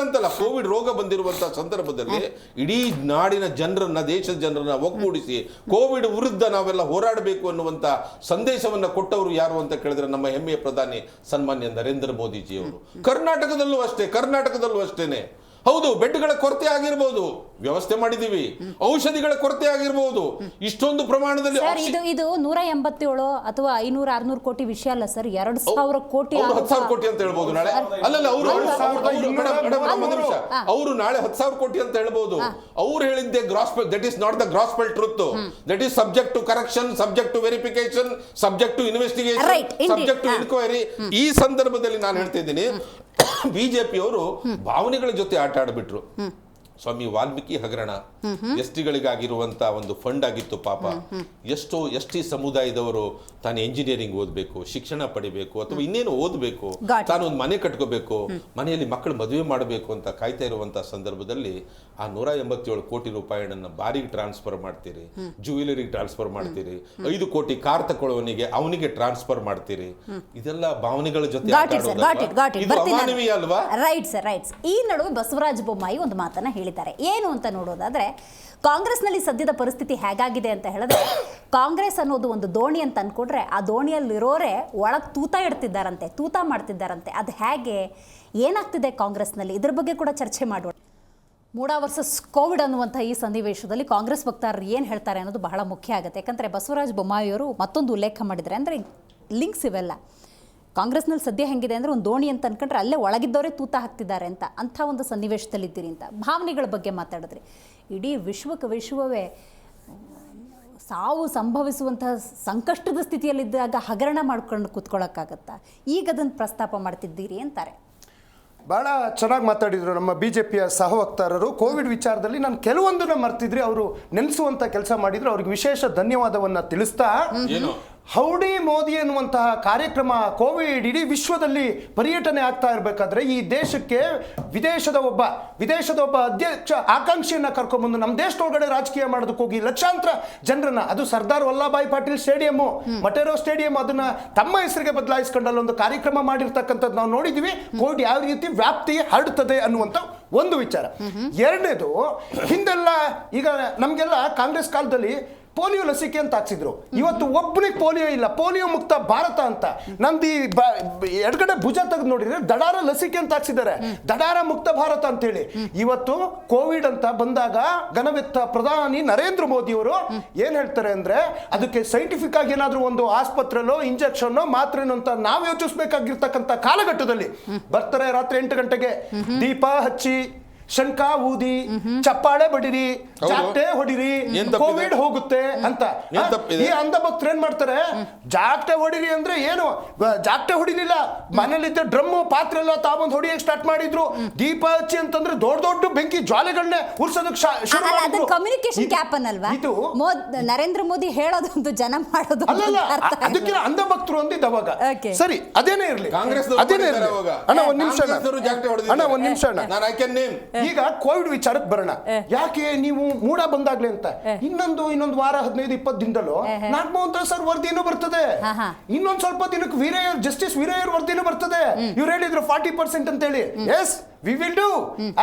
ಅಂತಲ್ಲ, ಕೋವಿಡ್ ರೋಗ ಬಂದಿರುವಂತಹ ಸಂದರ್ಭದಲ್ಲಿ ಇಡೀ ನಾಡಿನ ಜನರನ್ನ, ದೇಶದ ಜನರನ್ನ ಒಗ್ಗೂಡಿಸಿ ಕೋವಿಡ್ ವಿರುದ್ಧ ನಾವೆಲ್ಲ ಹೋರಾಡಬೇಕು ಅನ್ನುವಂತ ಸಂದೇಶವನ್ನ ಕೊಟ್ಟವರು ಯಾರು ಅಂತ ಕೇಳಿದ್ರೆ ನಮ್ಮ ಹೆಮ್ಮೆಯ ಪ್ರಧಾನಿ ಸನ್ಮಾನ್ಯ ನರೇಂದ್ರ ಮೋದಿಜಿಯವರು. ಕರ್ನಾಟಕದಲ್ಲೂ ಅಷ್ಟೇನೆ. ಹೌದು, ಬೆಡ್ಗಳ ಕೊರತೆ ಆಗಿರಬಹುದು, ವ್ಯವಸ್ಥೆ ಮಾಡಿದೀವಿ. ಔಷಧಿಗಳ ಕೊರತೆ ಆಗಿರಬಹುದು. ಇಷ್ಟೊಂದು ಪ್ರಮಾಣದಲ್ಲಿ ಇದು 187 ಅಥವಾ 500-600 ಕೋಟಿ ವಿಷಯ ಅಲ್ಲ ಸರ್. 2,000 ಕೋಟಿ 10,000 ಕೋಟಿ ಅಂತ ಹೇಳ್ಬೋದು ನಾಳೆ. ಅವರು ನಾಳೆ 10,000 ಕೋಟಿ ಅಂತ ಹೇಳ್ಬೋದು. ಅವ್ರು ಹೇಳಿದ್ದೆ gospel, that is not the gospel truth. That is subject to correction, subject to verification, subject to investigation, subject to inquiry. ಈ ಸಂದರ್ಭದಲ್ಲಿ ನಾನು ಹೇಳ್ತಿದ್ದೀನಿ, ಬಿಜೆಪಿಯವರು ಭಾವನೆಗಳ ಜೊತೆ ಆಟ ಆಡ್ಬಿಟ್ರು. ಸ್ವಾಮಿ ವಾಲ್ಮೀಕಿ ಹಗರಣ ಎಸ್ಟಿಗಳಿಗಾಗಿರುವಂತ ಒಂದು ಫಂಡ್ ಆಗಿತ್ತು. ಪಾಪ ಎಷ್ಟೋ ಎಸ್ಟಿ ಸಮುದಾಯದವರು ತಾನು ಎಂಜಿನಿಯರಿಂಗ್ ಓದಬೇಕು, ಶಿಕ್ಷಣ ಪಡಿಬೇಕು, ಅಥವಾ ಇನ್ನೇನು ಓದಬೇಕು, ತಾನು ಒಂದು ಮನೆ ಕಟ್ಕೋಬೇಕು, ಮನೆಯಲ್ಲಿ ಮಕ್ಕಳು ಮದುವೆ ಮಾಡಬೇಕು ಅಂತ ಕಾಯ್ತಾ ಇರುವಂತ ಸಂದರ್ಭದಲ್ಲಿ ಆ 187 ಕೋಟಿ ರೂಪಾಯಿಗಳನ್ನ ಬಾರಿಗೆ ಟ್ರಾನ್ಸ್ಫರ್ ಮಾಡ್ತೀರಿ, ಜ್ಯುವೆಲರಿಗೆ ಟ್ರಾನ್ಸ್ಫರ್ ಮಾಡ್ತೀರಿ, 5 ಕೋಟಿ ಕಾರ್ ತಗೊಳ್ಳೋನಿಗೆ ಅವನಿಗೆ ಟ್ರಾನ್ಸ್ಫರ್ ಮಾಡ್ತೀರಿ. ಇದೆಲ್ಲ ಭಾವನೆಗಳ ಜೊತೆ ಅಮಾನವೀಯ ಅಲ್ವಾ? Right sir, right. ಈ ನಡುವೆ ಬಸವರಾಜ ಬೊಮ್ಮಾಯಿ ಒಂದು ಮಾತನ್ನ ಹೇಳಿದ್ದಾರೆ. ಏನು ಅಂತ ನೋಡೋದಾದ್ರೆ, ಕಾಂಗ್ರೆಸ್ನಲ್ಲಿ ಸದ್ಯದ ಪರಿಸ್ಥಿತಿ ಹೇಗಾಗಿದೆ ಅಂತ ಹೇಳಿದ್ರೆ, ಕಾಂಗ್ರೆಸ್ ಅನ್ನೋದು ಒಂದು ದೋಣಿ ಅಂತ ಅನ್ಕೊಂಡ್ರೆ ಆ ದೋಣಿಯಲ್ಲಿರೋರೆ ಒಳಗೆ ತೂತ ಮಾಡ್ತಿದ್ದಾರಂತೆ. ಅದು ಹೇಗೆ, ಏನಾಗ್ತಿದೆ ಕಾಂಗ್ರೆಸ್ನಲ್ಲಿ, ಇದ್ರ ಬಗ್ಗೆ ಕೂಡ ಚರ್ಚೆ ಮಾಡೋಣ. ಮೂಡಾ ವರ್ಸಸ್ ಕೋವಿಡ್ ಅನ್ನುವಂಥ ಈ ಸನ್ನಿವೇಶದಲ್ಲಿ ಕಾಂಗ್ರೆಸ್ ವಕ್ತಾರರು ಏನು ಹೇಳ್ತಾರೆ ಅನ್ನೋದು ಬಹಳ ಮುಖ್ಯ ಆಗುತ್ತೆ. ಯಾಕಂದರೆ ಬಸವರಾಜ ಬೊಮ್ಮಾಯಿಯವರು ಮತ್ತೊಂದು ಉಲ್ಲೇಖ ಮಾಡಿದ್ದಾರೆ, ಅಂದರೆ ಲಿಂಕ್ಸ್ ಇವೆಲ್ಲ. ಕಾಂಗ್ರೆಸ್ನಲ್ಲಿ ಸದ್ಯ ಹೆಂಗಿದೆ ಅಂದರೆ ಒಂದು ದೋಣಿ ಅಂತ ಅನ್ಕೊಂಡ್ರೆ ಅಲ್ಲೇ ಒಳಗಿದ್ದವರೇ ತೂತ ಹಾಕ್ತಿದ್ದಾರೆ ಅಂಥ ಒಂದು ಸನ್ನಿವೇಶದಲ್ಲಿದ್ದೀರಿ ಅಂತ. ಭಾವನೆಗಳ ಬಗ್ಗೆ ಮಾತಾಡಿದ್ರಿ. ಇಡೀ ವಿಶ್ವವೇ ಸಾವು ಸಂಭವಿಸುವಂತಹ ಸಂಕಷ್ಟದ ಸ್ಥಿತಿಯಲ್ಲಿದ್ದಾಗ ಹಗರಣ ಮಾಡ್ಕೊಂಡು ಕೂತ್ಕೊಳ್ಳೋಕ್ಕಾಗತ್ತಾ? ಈಗ ಅದನ್ನು ಪ್ರಸ್ತಾಪ ಮಾಡ್ತಿದ್ದೀರಿ ಅಂತಾರೆ. ಭಾಳ ಚೆನ್ನಾಗಿ ಮಾತಾಡಿದರು ನಮ್ಮ ಬಿಜೆಪಿಯ ಸಹ ವಕ್ತಾರರು. ಕೋವಿಡ್ ವಿಚಾರದಲ್ಲಿ ನಾನು ಕೆಲವೊಂದನ್ನ ಮರ್ತಿದ್ರಿ, ಅವರು ನೆನೆಸುವಂಥ ಕೆಲಸ ಮಾಡಿದ್ರು. ಅವ್ರಿಗೆ ವಿಶೇಷ ಧನ್ಯವಾದವನ್ನು ತಿಳಿಸ್ತಾ, ಹೌಡಿ ಮೋದಿ ಎನ್ನುವಂತಹ ಕಾರ್ಯಕ್ರಮ ಕೋವಿಡ್ ಇಡೀ ವಿಶ್ವದಲ್ಲಿ ಪರ್ಯಟನೆ ಆಗ್ತಾ ಇರಬೇಕಾದ್ರೆ ಈ ದೇಶಕ್ಕೆ ವಿದೇಶದ ಒಬ್ಬ ಅಧ್ಯಕ್ಷ ಆಕಾಂಕ್ಷಿಯನ್ನ ಕರ್ಕೊಂಡ್ಬಂದು ನಮ್ಮ ದೇಶದೊಳಗಡೆ ರಾಜಕೀಯ ಮಾಡೋದಕ್ಕೆ ಹೋಗಿ ಲಕ್ಷಾಂತರ ಜನರನ್ನ, ಅದು ಸರ್ದಾರ್ ವಲ್ಲಭಾಯ್ ಪಾಟೀಲ್ ಸ್ಟೇಡಿಯಂ, ಮಟೇರೋ ಸ್ಟೇಡಿಯಂ, ಅದನ್ನ ತಮ್ಮ ಹೆಸರಿಗೆ ಬದಲಾಯಿಸ್ಕೊಂಡು ಅಲ್ಲೊಂದು ಕಾರ್ಯಕ್ರಮ ಮಾಡಿರ್ತಕ್ಕಂಥದ್ದು ನಾವು ನೋಡಿದ್ವಿ. ಕೋವಿಡ್ ಯಾವ ರೀತಿ ವ್ಯಾಪ್ತಿ ಹರಡುತ್ತದೆ ಅನ್ನುವಂಥ ಒಂದು ವಿಚಾರ. ಎರಡನೇದು, ಹಿಂದೆಲ್ಲ ಈಗ ನಮಗೆಲ್ಲ ಕಾಂಗ್ರೆಸ್ ಕಾಲದಲ್ಲಿ ಪೋಲಿಯೋ ಲಸಿಕೆ ಅಂತ ಹಾಕ್ಸಿದ್ರು. ಇವತ್ತು ಒಬ್ಬನಿಗೆ ಪೋಲಿಯೋ ಇಲ್ಲ, ಪೋಲಿಯೋ ಮುಕ್ತ ಭಾರತ ಅಂತ. ನಮ್ದು ಎಡಗಡೆ ಭುಜ ತೆಗೆದು ನೋಡಿದ್ರೆ ದಡಾರ ಲಸಿಕೆ ಅಂತ ಹಾಕ್ಸಿದ್ದಾರೆ, ದಡಾರ ಮುಕ್ತ ಭಾರತ ಅಂತೇಳಿ. ಇವತ್ತು ಕೋವಿಡ್ ಅಂತ ಬಂದಾಗ ಘನವೆತ್ತ ಪ್ರಧಾನಿ ನರೇಂದ್ರ ಮೋದಿ ಅವರು ಏನ್ ಹೇಳ್ತಾರೆ ಅಂದ್ರೆ, ಅದಕ್ಕೆ ಸೈಂಟಿಫಿಕ್ ಆಗಿ ಏನಾದ್ರೂ ಒಂದು ಆಸ್ಪತ್ರೆಲೋ ಇಂಜೆಕ್ಷನ್ ಮಾತ್ರೇನು ಅಂತ ನಾವು ಯೋಚಿಸಬೇಕಾಗಿರ್ತಕ್ಕಂಥ ಕಾಲಘಟ್ಟದಲ್ಲಿ ಬರ್ತಾರೆ. ರಾತ್ರಿ 8 ಗಂಟೆಗೆ ದೀಪ ಹಚ್ಚಿ, ಶಂಕ ಊದಿ, ಚಪ್ಪಾಳೆ ಬಡಿರಿ, ಜಾಕ್ಟೆ ಹೊಡಿರಿ, ಕೋವಿಡ್ ಹೋಗುತ್ತೆ ಅಂತ. ಈ ಅಂಧ ಭಕ್ತರು ಏನ್ ಮಾಡ್ತಾರೆ, ಜಾಕ್ಟೆ ಹೊಡಿರಿ ಅಂದ್ರೆ ಏನು, ಜಾಕ್ಟೆ ಹೊಡಿಲಿಲ್ಲ, ಮನೇಲಿದ್ದ ಡ್ರಮ್ಮು ಪಾತ್ರೆ ಎಲ್ಲ ತಾಬಂದ್ ಹೊಡಿಯಕ್ಕೆ ಸ್ಟಾರ್ಟ್ ಮಾಡಿದ್ರು. ದೀಪ ಹಚ್ಚಿ ಅಂತಂದ್ರೆ ದೊಡ್ಡ ಬೆಂಕಿ ಜ್ವಾಲೆಗಳನ್ನೇ ಉರ್ಸೋದಕ್ಕೆ ಕಮ್ಯುನಿಕೇಶನ್ ಗ್ಯಾಪ್ ಅನ್ನಲ್ವಾ ಇದು. ನರೇಂದ್ರ ಮೋದಿ ಹೇಳೋದೊಂದು, ಜನ ಮಾಡೋದು ಅಲ್ಲಲ್ಲ. ಅದಕ್ಕೆ ಅಂಧ ಭಕ್ತರು ಅಂದಿದ್ದ ಅವಾಗ. ಸರಿ, ಅದೇನೇ ಇರ್ಲಿ, ಕಾಂಗ್ರೆಸ್ ಅದೇನೇ ಇರ್ಲಿ. ಅಣ್ಣ ಒಂದ್ ನಿಮಿಷ, ಅಣ್ಣ ಒಂದ್ ನಿಮಿಷ, ಅಣ್ಣ ಈಗ ಕೋವಿಡ್ ವಿಚಾರಕ್ಕೆ ಬರೋಣ. ಯಾಕೆ ನೀವು ಮೂಡ ಬಂದಾಗ್ಲೇ ಅಂತ ಇನ್ನೊಂದು ವಾರ 15-20 ದಿನದಲ್ಲೂ ನಾಗಮೋಹನ್ ದಾಸ್ ಸರ್ ವರದಿನೂ ಬರ್ತದೆ. ಇನ್ನೊಂದ್ ಸ್ವಲ್ಪ ದಿನಕ್ಕೆ ಜಸ್ಟಿಸ್ ವೀರಯ್ಯರ್ ವರದಿನೂ ಬರ್ತದೆ. ಇವ್ರು ಹೇಳಿದ್ರು 40% ಅಂತ ಹೇಳಿ. Yes we will do.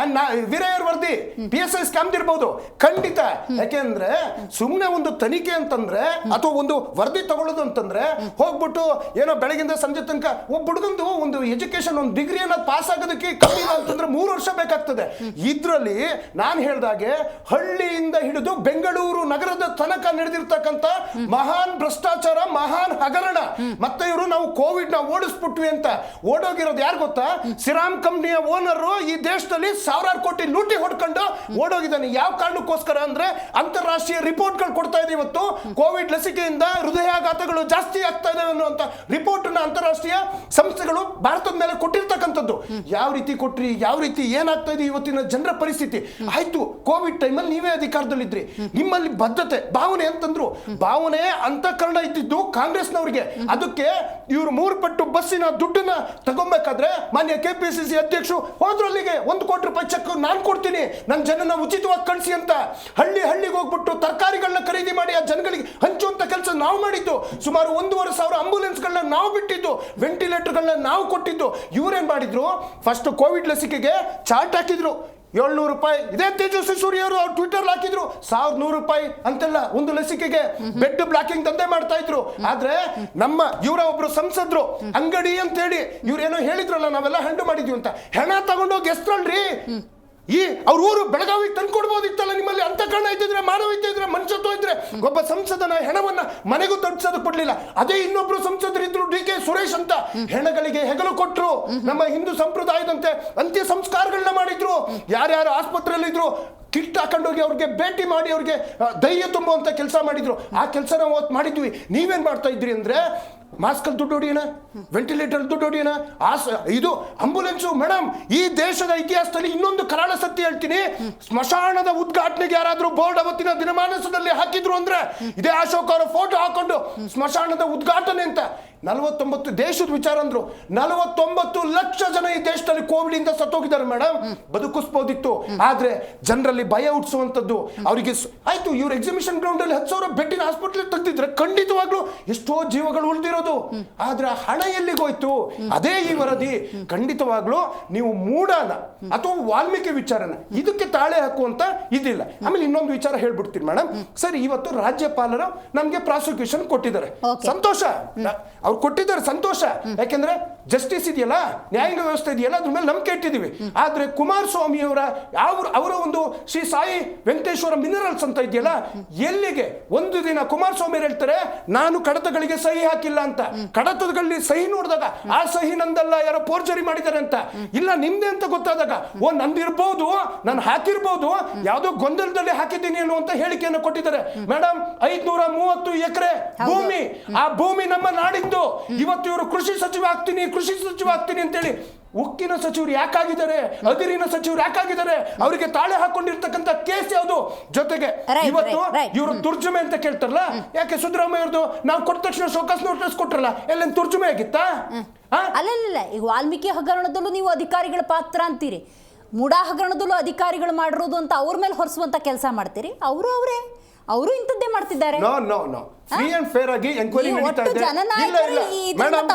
ವೀರಯ್ಯರ್ ವರದಿ PSI ಸ್ಕ್ಯಾಮ್ ಇರ್ಬೋದು ಖಂಡಿತ. ಯಾಕೆಂದ್ರೆ ಸುಮ್ಮನೆ ಒಂದು ತನಿಖೆ ಅಂತಂದ್ರೆ ಅಥವಾ ಒಂದು ವರದಿ ತಗೊಳ್ಳೋದು ಅಂತಂದ್ರೆ ಹೋಗ್ಬಿಟ್ಟು ಏನೋ ಬೆಳಗಿಂದ ಸಂಜೆ ತನಕ ಒಬ್ಬ ಹುಡುಗಂದು ಒಂದು ಎಜುಕೇಶನ್ ಒಂದು ಡಿಗ್ರಿಯನ್ನ ಪಾಸ್ ಆಗೋದಕ್ಕೆ ಕಮ್ಮಿ ಅಂತಂದ್ರೆ 3 ವರ್ಷ ಬೇಕಾಗ್ತದೆ. ಇದ್ರಲ್ಲಿ ನಾನು ಹೇಳ್ದಾಗೆ ಹಳ್ಳಿಯಿಂದ ಹಿಡಿದು ಬೆಂಗಳೂರು ನಗರದ ತನಕ ನಡೆದಿರ್ತಕ್ಕಂಥ ಮಹಾನ್ ಭ್ರಷ್ಟಾಚಾರ, ಮಹಾನ್ ಹಗರಣ. ಮತ್ತೆ ಇವರು ನಾವು ಕೋವಿಡ್ ನ ಓಡಿಸ್ಬಿಟ್ವಿ ಅಂತ ಓಡೋಗಿರೋದು ಯಾರು ಗೊತ್ತಾ? ಸಿರಾಮ್ ಕಂಪ್ನಿಯ ಓನರ್ ಈ ದೇಶದಲ್ಲಿ 1000 ಕೋಟಿ ಲೂಟಿ ಹೊಡ್ಕೊಂಡು ಓಡೋಗಿದ್ದಾನೆ. ಯಾವ ಕಾರಣಕ್ಕೋಸ್ಕರ ಅಂದ್ರೆ ಅಂತಾರಾಷ್ಟ್ರೀಯ ರಿಪೋರ್ಟ್ಗಳು ಕೊಡ್ತಾ ಇದೆ. ಇವತ್ತು ಕೋವಿಡ್ ಲಸಿಕೆಯಿಂದ ಹೃದಯಾಘಾತಗಳು ಜಾಸ್ತಿ ಆಗ್ತಾ ಇದೆ ಅನ್ನುವಂತ ರಿಪೋರ್ಟ್ ಅಂತಾರಾಷ್ಟ್ರೀಯ ಸಂಸ್ಥೆಗಳು ಭಾರತದ ಮೇಲೆ ಕೊಟ್ಟಿರ್ತಕ್ಕಂಥದ್ದು. ಯಾವ ರೀತಿ ಕೊಟ್ರಿ, ಯಾವ ರೀತಿ ಏನಾಗ್ತಾ ಇದೆ ಇವತ್ತಿನ ಜನರ ಪರಿಸ್ಥಿತಿ. ಆಯ್ತು, ಕೋವಿಡ್ ಟೈಮಲ್ಲಿ ನೀವೇ ಅಧಿಕಾರದಲ್ಲಿದ್ರಿ, ನಿಮ್ಮಲ್ಲಿ ಬದ್ಧತೆ ಭಾವನೆ ಅಂತಂದ್ರು. ಭಾವನೆ ಅಂತಃಕರಣ ಇದ್ದಿದ್ದು ಕಾಂಗ್ರೆಸ್ನವರಿಗೆ. ಅದಕ್ಕೆ ಇವರು 3 ಪಟ್ಟು ಬಸ್ಸಿನ ದುಡ್ಡನ್ನ ತಗೊಬೇಕಾದ್ರೆ ಮಾನ್ಯ KPCC ಅಧ್ಯಕ್ಷರು ಹೋದ್ರಲ್ಲಿಗೆ 1 ಕೋಟಿ ರೂಪಾಯಿ ಚೆಕ್ ನಾನು ಕೊಡ್ತೀನಿ, ನನ್ನ ಜನನ ಉಚಿತವಾಗಿ ಕಳಿಸಿ ಅಂತ ಹಳ್ಳಿಗೆ ಹೋಗ್ಬಿಟ್ಟು ತರಕಾರಿಗಳನ್ನ ಖರೀದಿ ಮಾಡಿ ಆ ಜನಗಳಿಗೆ ಹಂಚುವಂತ ಕೆಲಸ ನಾವು ಮಾಡಿದ್ದು. ಸುಮಾರು 1,500 ಆಂಬುಲೆನ್ಸ್ಗಳನ್ನ ನಾವು ಬಿಟ್ಟಿದ್ದು, ವೆಂಟಿಲೇಟರ್ಗಳನ್ನ ನಾವು ಕೊಟ್ಟಿದ್ದು. ಇವರೇನ್ ಮಾಡಿದ್ರು, ಫಸ್ಟ್ ಕೋವಿಡ್ ಲಸಿಕೆಗೆ ಚಾರ್ಟ್ ಹಾಕಿದ್ರು 700 ರೂಪಾಯಿ. ಇದೇ ತೇಜಸ್ವಿ ಸೂರ್ಯ ಅವರು ಅವ್ರು ಟ್ವಿಟರ್ ಹಾಕಿದ್ರು 1100 ರೂಪಾಯಿ ಅಂತೆಲ್ಲ ಒಂದು ಲಸಿಕೆಗೆ ಬೆಡ್ ಬ್ಲಾಕಿಂಗ್ ದಂಧೆ ಮಾಡ್ತಾ ಇದ್ರು. ಆದ್ರೆ ನಮ್ಮ ಇವರ ಒಬ್ರು ಸಂಸದರು ಅಂಗಡಿ ಅಂತ ಹೇಳಿ ಇವ್ರೇನೋ ಹೇಳಿದ್ರಲ್ಲ, ನಾವೆಲ್ಲ ಹಂಡು ಮಾಡಿದ್ವಿ ಅಂತ, ಹೆಣ ತಗೊಂಡೋಗಿ ಎಸ್ತ್ರಲ್ರಿ. ಈ ಅವ್ರ ಊರು ಬೆಳಗಾವಿಗೆ ತಂದ್ಕೊಡ್ಬೋದಿತ್ತಲ್ಲ. ನಿಮ್ಮಲ್ಲಿ ಅಂತಃಕರಣ ಇದ್ದಿದ್ರೆ, ಮಾನವೀಯತೆ ಇದ್ರೆ, ಮನುಷ್ಯತ್ವ ಇದ್ರೆ ಒಬ್ಬ ಸಂಸದನ ಹೆಣವನ್ನ ಮನೆಗೂ ತಲುಪಿಸೋದಕ್ಕೆ ಕೊಡ್ಲಿಲ್ಲ. ಅದೇ ಇನ್ನೊಬ್ರು ಸಂಸದರಿದ್ರು DK ಸುರೇಶ್ ಅಂತ, ಹೆಣಗಳಿಗೆ ಹೆಗಲು ಕೊಟ್ರು. ನಮ್ಮ ಹಿಂದೂ ಸಂಪ್ರದಾಯದಂತೆ ಅಂತ್ಯ ಸಂಸ್ಕಾರಗಳನ್ನ ಮಾಡಿದ್ರು. ಯಾರ್ಯಾರು ಆಸ್ಪತ್ರೆಯಲ್ಲಿದ್ರು ಕಿಟ್ ಹಾಕೊಂಡೋಗಿ ಅವ್ರಿಗೆ ಭೇಟಿ ಮಾಡಿ ಅವ್ರಿಗೆ ಧೈರ್ಯ ತುಂಬುವಂತ ಕೆಲಸ ಮಾಡಿದ್ರು. ಆ ಕೆಲಸ ನಾವು ಅವತ್ತು ಮಾಡಿದ್ವಿ. ನೀವೇನ್ ಮಾಡ್ತಾ ಇದ್ರಿ ಅಂದ್ರೆ ಮಾಸ್ಕಲ್ ದುಡ್ಡು ಹೊಡಿಯೋಣ, ವೆಂಟಿಲೇಟರ್ ದುಡ್ಡು ಹೊಡಿಯೋಣ, ಇದು ಆಂಬುಲೆನ್ಸು. ಮೇಡಮ್, ಈ ದೇಶದ ಇತಿಹಾಸದಲ್ಲಿ ಇನ್ನೊಂದು ಕರಾಳ ಸತ್ಯ ಹೇಳ್ತೀನಿ. ಸ್ಮಶಾನದ ಉದ್ಘಾಟನೆಗೆ ಯಾರಾದ್ರೂ ಬೋರ್ಡ್ ಅವತ್ತಿನ ದಿನಮಾನಸದಲ್ಲಿ ಹಾಕಿದ್ರು ಅಂದ್ರೆ ಇದೇ ಅಶೋಕ್ ಅವರ ಫೋಟೋ ಹಾಕೊಂಡು ಸ್ಮಶಾನದ ಉದ್ಘಾಟನೆ ಅಂತ. 49 ದೇಶದ ವಿಚಾರ ಅಂದ್ರು. 49 ಲಕ್ಷ ಜನ ಈ ದೇಶದಲ್ಲಿ ಕೋವಿಡ್ ಇಂದ ಸತ್ತೋಗಿದ್ದಾರೆ ಮೇಡಮ್. ಬದುಕಿಸ್ಬೋದಿತ್ತು, ಆದ್ರೆ ಜನರಲ್ಲಿ ಭಯ ಹುಟ್ಟಿಸುವಂತದ್ದು ಅವರಿಗೆ ಆಯ್ತು. ಇವ್ರ ಎಕ್ಸಿಬಿಷನ್ ಗ್ರೌಂಡ್ ಅಲ್ಲಿ 10,000 ಬೆಡ್ಡಿನ ಹಾಸ್ಪಿಟಲ್ ತೆಗೆದಿದ್ರೆ ಖಂಡಿತವಾಗ್ಲೂ ಎಷ್ಟೋ ಜೀವಗಳು ಉಳಿದಿರೋದು. ಆದ್ರೆ ಹಣ ಎಲ್ಲಿಗೋಯ್ತು? ಅದೇ ಈ ವರದಿ. ಖಂಡಿತವಾಗ್ಲೂ ನೀವು ಮೂಡನ ಅಥವಾ ವಾಲ್ಮೀಕಿ ವಿಚಾರನ ಇದಕ್ಕೆ ತಾಳೆ ಹಾಕುವಂತ ಇದಿಲ್ಲ. ಆಮೇಲೆ ಇನ್ನೊಂದು ವಿಚಾರ ಹೇಳ್ಬಿಡ್ತೀನಿ ಮೇಡಮ್. ಸರಿ, ಇವತ್ತು ರಾಜ್ಯಪಾಲರು ನಮ್ಗೆ ಪ್ರಾಸಿಕ್ಯೂಷನ್ ಕೊಟ್ಟಿದ್ದಾರೆ, ಸಂತೋಷ. ಅವ್ರು ಕೊಟ್ಟಿದ್ದಾರೆ, ಸಂತೋಷ. ಯಾಕೆಂದ್ರೆ ಜಸ್ಟಿಸ್ ಇದೆಯಲ್ಲ, ನ್ಯಾಯಾಂಗ ವ್ಯವಸ್ಥೆ ಇದೆಯಲ್ಲ, ಅದ್ರ ಮೇಲೆ ನಂಬಿಕೆ ಇಟ್ಟಿದ್ದೀವಿ. ಆದ್ರೆ ಕುಮಾರಸ್ವಾಮಿ ಅವರ ಒಂದು ಶ್ರೀ ಸಾಯಿ ವೆಂಕಟೇಶ್ವರ ಮಿನರಲ್ಸ್ ಅಂತ ಇದೆಯಲ್ಲ, ಎಲ್ಲಿಗೆ ಒಂದು ದಿನ ಕುಮಾರಸ್ವಾಮಿ ಹೇಳ್ತಾರೆ ನಾನು ಕಡತಗಳಿಗೆ ಸಹಿ ಹಾಕಿಲ್ಲ ಅಂತ. ಕಡತಗಳಲ್ಲಿ ಸಹಿ ನೋಡಿದಾಗ ಆ ಸಹಿ ನಂದಲ್ಲ, ಯಾರೋ ಫೋರ್ಜರಿ ಮಾಡಿದ್ದಾರೆ ಅಂತ. ಇಲ್ಲ ನಿಮ್ದೆ ಅಂತ ಗೊತ್ತಾದಾಗ ನಂದಿರ್ಬೋದು, ನಾನು ಹಾಕಿರ್ಬೋದು, ಯಾವುದೋ ಗೊಂದಲದಲ್ಲಿ ಹಾಕಿದ್ದೀನಿ ಅನ್ನುವಂತ ಹೇಳಿಕೆಯನ್ನು ಕೊಟ್ಟಿದ್ದಾರೆ. ಮೇಡಮ್, 530 ಎಕರೆ ಭೂಮಿ, ಆ ಭೂಮಿ ನಮ್ಮ ನಾಡಿದ್ದು. ಇವತ್ತು ಇವರು ಕೃಷಿ ಸಚಿವ ಆಗ್ತೀನಿ ಅಂತೇಳಿ ಉಕ್ಕಿನ ಸಚಿವರು ಯಾಕಾಗಿದ್ದಾರೆ, ಅದಿರಿನ ಸಚಿವರು ಯಾಕಾಗಿದ್ದಾರೆ? ಅವರಿಗೆ ತಾಳೆ ಹಾಕೊಂಡಿರ್ತಕ್ಕಂಥ ಕೇಸ್ ಯಾವುದು? ಜೊತೆಗೆ ಇವತ್ತು ಇವರು ತುರ್ಜುಮೆ ಅಂತ ಕೇಳ್ತಾರಲ್ಲ, ಯಾಕೆ ಸಿದ್ದರಾಮಯ್ಯ ಅವ್ರದ್ದು ನಾವು ಕೊಟ್ಟ ತಕ್ಷಣ ಶೋಕಾಸ್ ನೋಟಿಸ್ ಕೊಟ್ರಲ್ಲ, ಎಲ್ಲ ತುರ್ಜುಮೆ ಆಗಿತ್ತಾ? ಅಲ್ಲ, ಈಗ ವಾಲ್ಮೀಕಿ ಹಗರಣದಲ್ಲೂ ನೀವು ಅಧಿಕಾರಿಗಳ ಪಾತ್ರ ಅಂತೀರಿ, ಮೂಡಾ ಹಗರಣದಲ್ಲೂ ಅಧಿಕಾರಿಗಳು ಮಾಡಿರೋದು ಅಂತ ಅವ್ರ ಮೇಲೆ ಹೊರಿಸುವಂತ ಕೆಲಸ ಮಾಡ್ತೀರಿ. ಅವರು ಇಂಥದ್ದೇ ಮಾಡ್ತಿದ್ದಾರೆ. ನೋ ಫ್ರೀ ಅಂಡ್ ಫೇರ್ ಆಗಿ ಎಂಕ್ವೈರಿ ನಡೀತಾ ಇದೆ. ಮೇಡಮ್,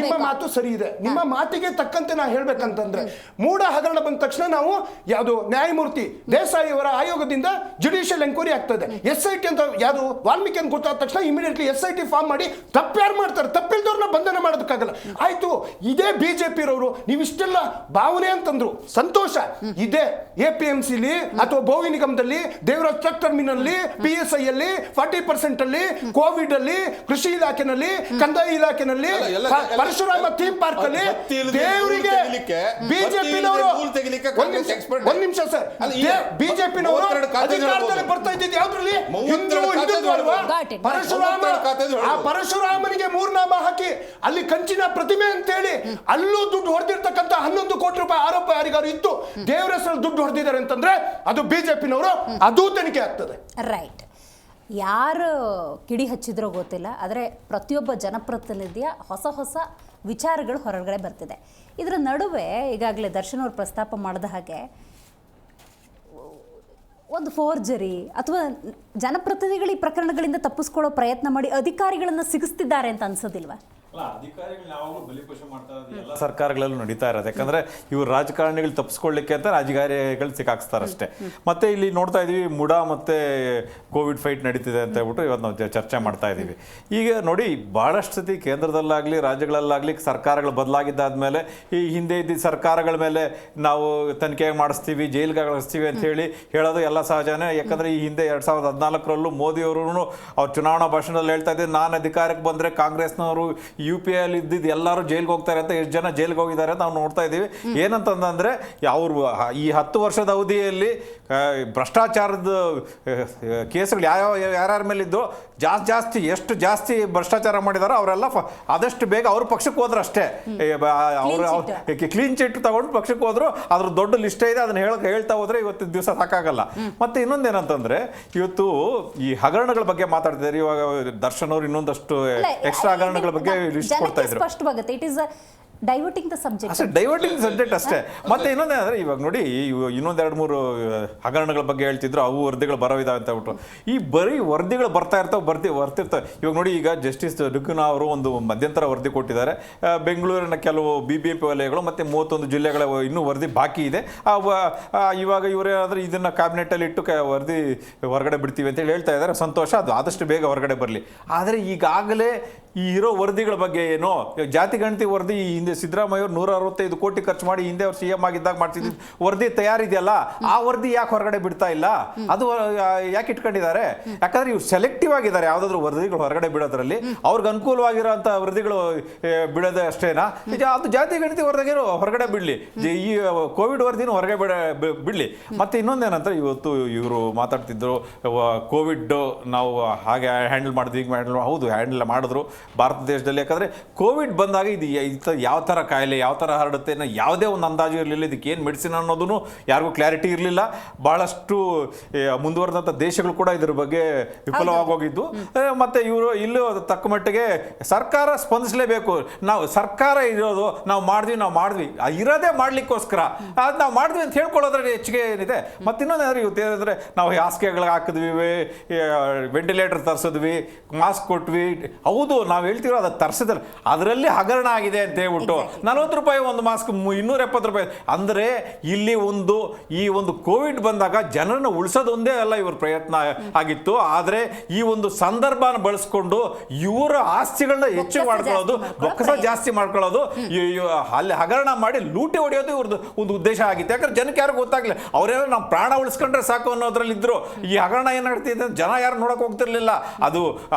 ನಿಮ್ಮ ಮಾತು ಸರಿ ಇದೆ. ನಿಮ್ಮ ಮಾತಿಗೆ ತಕ್ಕಂತೆ ನಾ ಹೇಳ್ಬೇಕಂತಂದ್ರೆ ಮೂಡ ಹಗರಣ ಬಂದ ತಕ್ಷಣ ನಾವು ಯಾವುದು ನ್ಯಾಯಮೂರ್ತಿ ದೇಸಾಯಿ ಅವರ ಆಯೋಗದಿಂದ ಜುಡಿಷಿಯಲ್ ಎಂಕ್ವೈರಿ ಆಗ್ತದೆ. SIT ಅಂತ ಯಾವುದು ವಾಲ್ಮೀಕಿ ಅಂತ ಗೊತ್ತಾದ ತಕ್ಷಣ ಇಮಿಡಿಯೇಟ್ಲಿ SIT ಫಾರ್ಮ್ ಮಾಡಿ ತಪ್ಪ್ಯಾರು ಮಾಡ್ತಾರೆ, ತಪ್ಪಿಲ್ದವ್ರನ್ನ ಬಂಧನ ಮಾಡೋದಕ್ಕಾಗಲ್ಲ. ಆಯ್ತು, ಇದೇ ಬಿಜೆಪಿ ರವರು ನೀವಿಷ್ಟೆಲ್ಲ ಭಾವನೆ ಅಂತಂದ್ರು, ಸಂತೋಷ. ಇದೇ APMCಲಿ ಅಥವಾ ಬೋವಿ ನಿಗಮದಲ್ಲಿ, ದೇವರಾಜ್ ಟ್ರಕ್ ಟರ್ಮಿನಲ್ಲಿ, PSI ಅಲ್ಲಿ 40% ಅಲ್ಲಿ, ಕೋವಿಡ್ ಅಲ್ಲಿ, ಕೃಷಿ ಇಲಾಖೆನಲ್ಲಿ, ಕಂದಾಯ ಇಲಾಖೆನಲ್ಲಿ, ಪರಶುರಾಮ ಥೀಮ್ ಪಾರ್ಕ್ ಅಲ್ಲಿ ದೇವರಿಗೆ ಬಿಜೆಪಿನವರು ಒಂದ್ ನಿಮಿಷ ಸರ್, ಬಿಜೆಪಿನವರು ಅಧಿಕಾರದಲ್ಲಿ ಬರ್ತಾ ಇದ್ದಿದ್ದು ಯಾವ್ದ್ರಲ್ಲಿ? ಪರಶುರಾಮನಿಗೆ 3 ನಾಮ ಹಾಕಿ ಅಲ್ಲಿ ಕಂಚಿನ ಪ್ರತಿಮೆ ಅಂತೇಳಿ ಅಲ್ಲೂ ದುಡ್ಡು ಹೊಡೆದಿರ್ತಕ್ಕಂಥ 11 ಕೋಟಿ ರೂಪಾಯಿ ಆರೋಪ ಯಾರಿಗಾರು ಇತ್ತು, ದೇವರ ಹೆಸರಲ್ಲಿ ದುಡ್ಡು ಹೊಡೆದಿದ್ದಾರೆ ಅಂತಂದ್ರೆ ಅದು ಬಿಜೆಪಿನವರು, ಅದು ತನಿಖೆ ಆಗ್ತದೆ. ರೈಟ್. ಯಾರು ಕಿಡಿ ಹಚ್ಚಿದ್ರೋ ಗೊತ್ತಿಲ್ಲ, ಆದರೆ ಪ್ರತಿಯೊಬ್ಬ ಜನಪ್ರತಿನಿಧಿಯ ಹೊಸ ವಿಚಾರಗಳು ಹೊರಗಡೆ ಬರ್ತಿದೆ. ಇದರ ನಡುವೆ ಈಗಾಗಲೇ ದರ್ಶನ್ ಅವರು ಪ್ರಸ್ತಾಪ ಮಾಡಿದ ಹಾಗೆ ಒಂದು ಫೋರ್ಜರಿ ಅಥವಾ ಜನಪ್ರತಿನಿಧಿಗಳು ಈ ಪ್ರಕರಣಗಳಿಂದ ತಪ್ಪಿಸ್ಕೊಳ್ಳೋ ಪ್ರಯತ್ನ ಮಾಡಿ ಅಧಿಕಾರಿಗಳನ್ನ ಸಿಗಿಸ್ತಿದ್ದಾರೆ ಅಂತ ಅನ್ಸೋದಿಲ್ವಾ? ಸರ್ಕಾರಗಳಲ್ಲೂ ನಡೀತಾ ಇರೋದು. ಯಾಕಂದ್ರೆ ಇವರು ರಾಜಕಾರಣಿಗಳು ತಪ್ಪಿಸ್ಕೊಳ್ಳಿಕ್ಕೆ ಅಂತ ರಾಜಕಾರಿಗಳು ಸಿಕ್ಕಾಕ್ಸ್ತಾರೆ ಅಷ್ಟೇ. ಮತ್ತೆ ಇಲ್ಲಿ ನೋಡ್ತಾ ಇದೀವಿ ಮುಡಾ ಮತ್ತೆ ಕೋವಿಡ್ ಫೈಟ್ ನಡೀತಿದೆ ಅಂತ ಹೇಳ್ಬಿಟ್ಟು ಇವತ್ತು ನಾವು ಚರ್ಚೆ ಮಾಡ್ತಾ ಇದ್ದೀವಿ. ಈಗ ನೋಡಿ, ಬಹಳಷ್ಟು ಸತಿ ಕೇಂದ್ರದಲ್ಲಾಗಲಿ ರಾಜ್ಯಗಳಲ್ಲಾಗಲಿ ಸರ್ಕಾರಗಳು ಬದಲಾಗಿದ್ದಾದ್ಮೇಲೆ ಈ ಹಿಂದೆ ಇದ್ದ ಸರ್ಕಾರಗಳ ಮೇಲೆ ನಾವು ತನಿಖೆ ಮಾಡಿಸ್ತೀವಿ, ಜೈಲಿಗೆ ಕಳಿಸ್ತೀವಿ ಅಂತ ಹೇಳೋದು ಎಲ್ಲ ಸಹಜನೇ. ಯಾಕಂದ್ರೆ ಈ ಹಿಂದೆ 2014ರಲ್ಲೂ ಮೋದಿಯವರು ಅವ್ರ ಚುನಾವಣಾ ಭಾಷಣದಲ್ಲಿ ಹೇಳ್ತಾ ಇದ್ದೆ, ನಾನು ಅಧಿಕಾರಕ್ಕೆ ಬಂದರೆ ಕಾಂಗ್ರೆಸ್ನವರು UPI ಅಲ್ಲಿ ಇದ್ದಿದ್ದು ಎಲ್ಲರೂ ಜೈಲಿಗೆ ಹೋಗ್ತಾರೆ ಅಂತ. ಎಷ್ಟು ಜನ ಜೈಲಿಗೆ ಹೋಗಿದ್ದಾರೆ ಅಂತ ನಾವು ನೋಡ್ತಾ ಇದ್ದೀವಿ. ಏನಂತಂದ್ರೆ ಅವರು ಈ 10 ವರ್ಷದ ಅವಧಿಯಲ್ಲಿ ಭ್ರಷ್ಟಾಚಾರದ ಕೇಸುಗಳು ಯಾರ್ಯಾರ ಮೇಲಿದ್ದು ಎಷ್ಟು ಜಾಸ್ತಿ ಭ್ರಷ್ಟಾಚಾರ ಮಾಡಿದಾರೋ ಅವರೆಲ್ಲ ಆದಷ್ಟು ಬೇಗ ಅವ್ರ ಪಕ್ಷಕ್ಕೆ ಹೋದ್ರು ಅಷ್ಟೇ. ಅವರು ಕ್ಲೀನ್ ಚಿಟ್ ತಗೊಂಡು ಪಕ್ಷಕ್ಕೆ ಹೋದ್ರು. ಅದ್ರ ದೊಡ್ಡ ಲಿಸ್ಟ್ ಇದೆ, ಅದನ್ನ ಹೇಳ್ತಾ ಹೋದ್ರೆ ಇವತ್ತು ದಿವಸ ಸಾಕಾಗಲ್ಲ. ಮತ್ತೆ ಇನ್ನೊಂದೇನಂತಂದ್ರೆ, ಇವತ್ತು ಈ ಹಗರಣಗಳ ಬಗ್ಗೆ ಮಾತಾಡ್ತಿದ್ದಾರೆ. ಇವಾಗ ದರ್ಶನ್ ಅವರು ಇನ್ನೊಂದಷ್ಟು ಎಕ್ಸ್ಟ್ರಾ ಹಗರಣಗಳ ಬಗ್ಗೆ ಲಿಸ್ಟ್ ಕೊಡ್ತಾ ಇದ್ರು. ಸ್ಪಷ್ಟವಾಗುತ್ತೆ, it is diverting the subject ಅಷ್ಟೇ, ಡೈವರ್ಟಿಂಗ್ ಸಬ್ಜೆಕ್ಟ್ ಅಷ್ಟೇ. ಮತ್ತೆ ಇನ್ನೊಂದೇ ಅಂದರೆ, ಇವಾಗ ನೋಡಿ, ಇನ್ನೊಂದು 2-3 ಹಗರಣಗಳ ಬಗ್ಗೆ ಹೇಳ್ತಿದ್ರು, ಅವು ವರದಿಗಳು ಬರೋವಿದಾವೆ ಅಂತ ಹೇಳ್ಬಿಟ್ಟು. ಈ ಬರೀ ವರದಿಗಳು ಬರ್ತಿರ್ತವೆ. ಇವಾಗ ನೋಡಿ, ಈಗ ಜಸ್ಟಿಸ್ ಡುಗ್ಗುನಾ ಅವರು ಒಂದು ಮಧ್ಯಂತರ ವರದಿ ಕೊಟ್ಟಿದ್ದಾರೆ. ಬೆಂಗಳೂರಿನ ಕೆಲವು BBMP ವಲಯಗಳು ಮತ್ತು 31 ಜಿಲ್ಲೆಗಳ ಇನ್ನೂ ವರದಿ ಬಾಕಿ ಇದೆ. ಇವಾಗ ಇವರೇನಾದರೂ ಇದನ್ನು ಕ್ಯಾಬಿನೆಟಲ್ಲಿ ಇಟ್ಟು ವರದಿ ಹೊರಗಡೆ ಬಿಡ್ತೀವಿ ಅಂತೇಳಿ ಹೇಳ್ತಾ ಇದ್ದಾರೆ. ಸಂತೋಷ, ಅದು ಆದಷ್ಟು ಬೇಗ ಹೊರಗಡೆ ಬರಲಿ. ಆದರೆ ಈಗಾಗಲೇ ಈ ಇರೋ ವರದಿಗಳ ಬಗ್ಗೆ ಏನೋ ಜಾತಿ ಗಣತಿ ವರದಿ ಹಿಂದೆ ಸಿದ್ದರಾಮಯ್ಯ ಅವರು 165 ಕೋಟಿ ಖರ್ಚು ಮಾಡಿ ಹಿಂದೆ ಅವ್ರು CM ಆಗಿದ್ದಾಗ ಮಾಡ್ತಿದ್ದು ವರದಿ ತಯಾರಿದೆಯಲ್ಲ, ಆ ವರದಿ ಯಾಕೆ ಹೊರಗಡೆ ಬಿಡ್ತಾ ಇಲ್ಲ? ಅದು ಯಾಕೆ ಇಟ್ಕೊಂಡಿದ್ದಾರೆ? ಯಾಕಂದ್ರೆ ಇವ್ರು ಸೆಲೆಕ್ಟಿವ್ ಆಗಿದ್ದಾರೆ ಯಾವುದಾದ್ರೂ ವರದಿಗಳು ಹೊರಗಡೆ ಬಿಡೋದ್ರಲ್ಲಿ. ಅವ್ರಿಗೆ ಅನುಕೂಲವಾಗಿರೋಂಥ ವರದಿಗಳು ಬಿಡೋದೇ ಅಷ್ಟೇನಾ? ಅದು ಜಾತಿ ಗಣತಿ ವರದಿಗೇನು ಹೊರಗಡೆ ಬಿಡಲಿ, ಈ ಕೋವಿಡ್ ವರದಿನೂ ಹೊರಗಡೆ ಬಿಡಲಿ. ಮತ್ತೆ ಇನ್ನೊಂದೇನಂತ, ಇವತ್ತು ಇವರು ಮಾತಾಡ್ತಿದ್ರು, ಕೋವಿಡ್ ನಾವು ಹಾಗೆ ಹ್ಯಾಂಡಲ್ ಮಾಡಿದ್ವಿ, ಹೌದು ಹ್ಯಾಂಡಲ್ ಮಾಡಿದ್ರು ಭಾರತ ದೇಶದಲ್ಲಿ. ಯಾಕಂದ್ರೆ ಕೋವಿಡ್ ಬಂದಾಗ ಇದು ಯಾವ ಥರ ಕಾಯಿಲೆ, ಯಾವ ಥರ ಹರಡುತ್ತೆ ಅನ್ನೋ ಯಾವುದೇ ಒಂದು ಅಂದಾಜು ಇರಲಿಲ್ಲ. ಇದಕ್ಕೆ ಏನು ಮೆಡಿಸಿನ್ ಅನ್ನೋದನ್ನು ಯಾರಿಗೂ ಕ್ಲಾರಿಟಿ ಇರಲಿಲ್ಲ. ಭಾಳಷ್ಟು ಮುಂದುವರೆದಂಥ ದೇಶಗಳು ಕೂಡ ಇದ್ರ ಬಗ್ಗೆ ವಿಫಲವಾಗೋಗಿದ್ದು. ಮತ್ತು ಇವರು ಇಲ್ಲೂ ತಕ್ಕ ಮಟ್ಟಿಗೆ ಸರ್ಕಾರ ಸ್ಪಂದಿಸಲೇಬೇಕು. ಸರ್ಕಾರ ಇರೋದು ನಾವು ಮಾಡಿದ್ವಿ ಇರೋದೇ ಮಾಡಲಿಕ್ಕೋಸ್ಕರ ಅದು ನಾವು ಮಾಡಿದ್ವಿ ಅಂತ ಹೇಳ್ಕೊಳ್ಳೋದ್ರಲ್ಲಿ ಹೆಚ್ಚಿಗೆ ಏನಿದೆ. ಮತ್ತು ಇನ್ನೊಂದೇನಾದ್ರು ಇವತ್ತು ಏನಂದರೆ, ನಾವು ಹಾಸಿಗೆಗಳಿಗೆ ಹಾಕಿದ್ವಿ, ವೆಂಟಿಲೇಟರ್ ತರಿಸಿದ್ವಿ, ಮಾಸ್ಕ್ ಕೊಟ್ವಿ. ಹೌದು, ನಾವು ಹೇಳ್ತೀವಿ ಅದು ತರಿಸಿದ್ರೆ ಅದರಲ್ಲಿ ಹಗರಣ ಆಗಿದೆ ಅಂತ ಹೇಳ್ಬಿಟ್ಟು 40 ರೂಪಾಯಿ ಒಂದು ಮಾಸ್ಕ್, 270 ರೂಪಾಯಿ. ಅಂದರೆ ಇಲ್ಲಿ ಈ ಒಂದು ಕೋವಿಡ್ ಬಂದಾಗ ಜನರನ್ನು ಉಳಿಸೋದು ಒಂದೇ ಅಲ್ಲ ಇವ್ರ ಪ್ರಯತ್ನ ಆಗಿತ್ತು. ಆದರೆ ಈ ಒಂದು ಸಂದರ್ಭನ ಬಳಸ್ಕೊಂಡು ಇವರ ಆಸ್ತಿಗಳನ್ನ ಹೆಚ್ಚು ಮಾಡ್ಕೊಳ್ಳೋದು, ಬೊಕ್ಕಸ ಜಾಸ್ತಿ ಮಾಡ್ಕೊಳ್ಳೋದು, ಅಲ್ಲಿ ಹಗರಣ ಮಾಡಿ ಲೂಟಿ ಹೊಡೆಯೋದು ಇವ್ರದ್ದು ಒಂದು ಉದ್ದೇಶ ಆಗಿತ್ತು. ಯಾಕಂದ್ರೆ ಜನಕ್ಕೆ ಯಾರು ಗೊತ್ತಾಗ್ಲಿಲ್ಲ. ಅವರೇನೋ ನಾವು ಪ್ರಾಣ ಉಳಿಸ್ಕೊಂಡ್ರೆ ಸಾಕು ಅನ್ನೋದ್ರಲ್ಲಿ ಇದ್ರು. ಈ ಹಗರಣ ಏನಾಗ್ತಿದೆ ಜನ ಯಾರು ನೋಡಕ್ ಹೋಗ್ತಿರ್ಲಿಲ್ಲ. ಅದು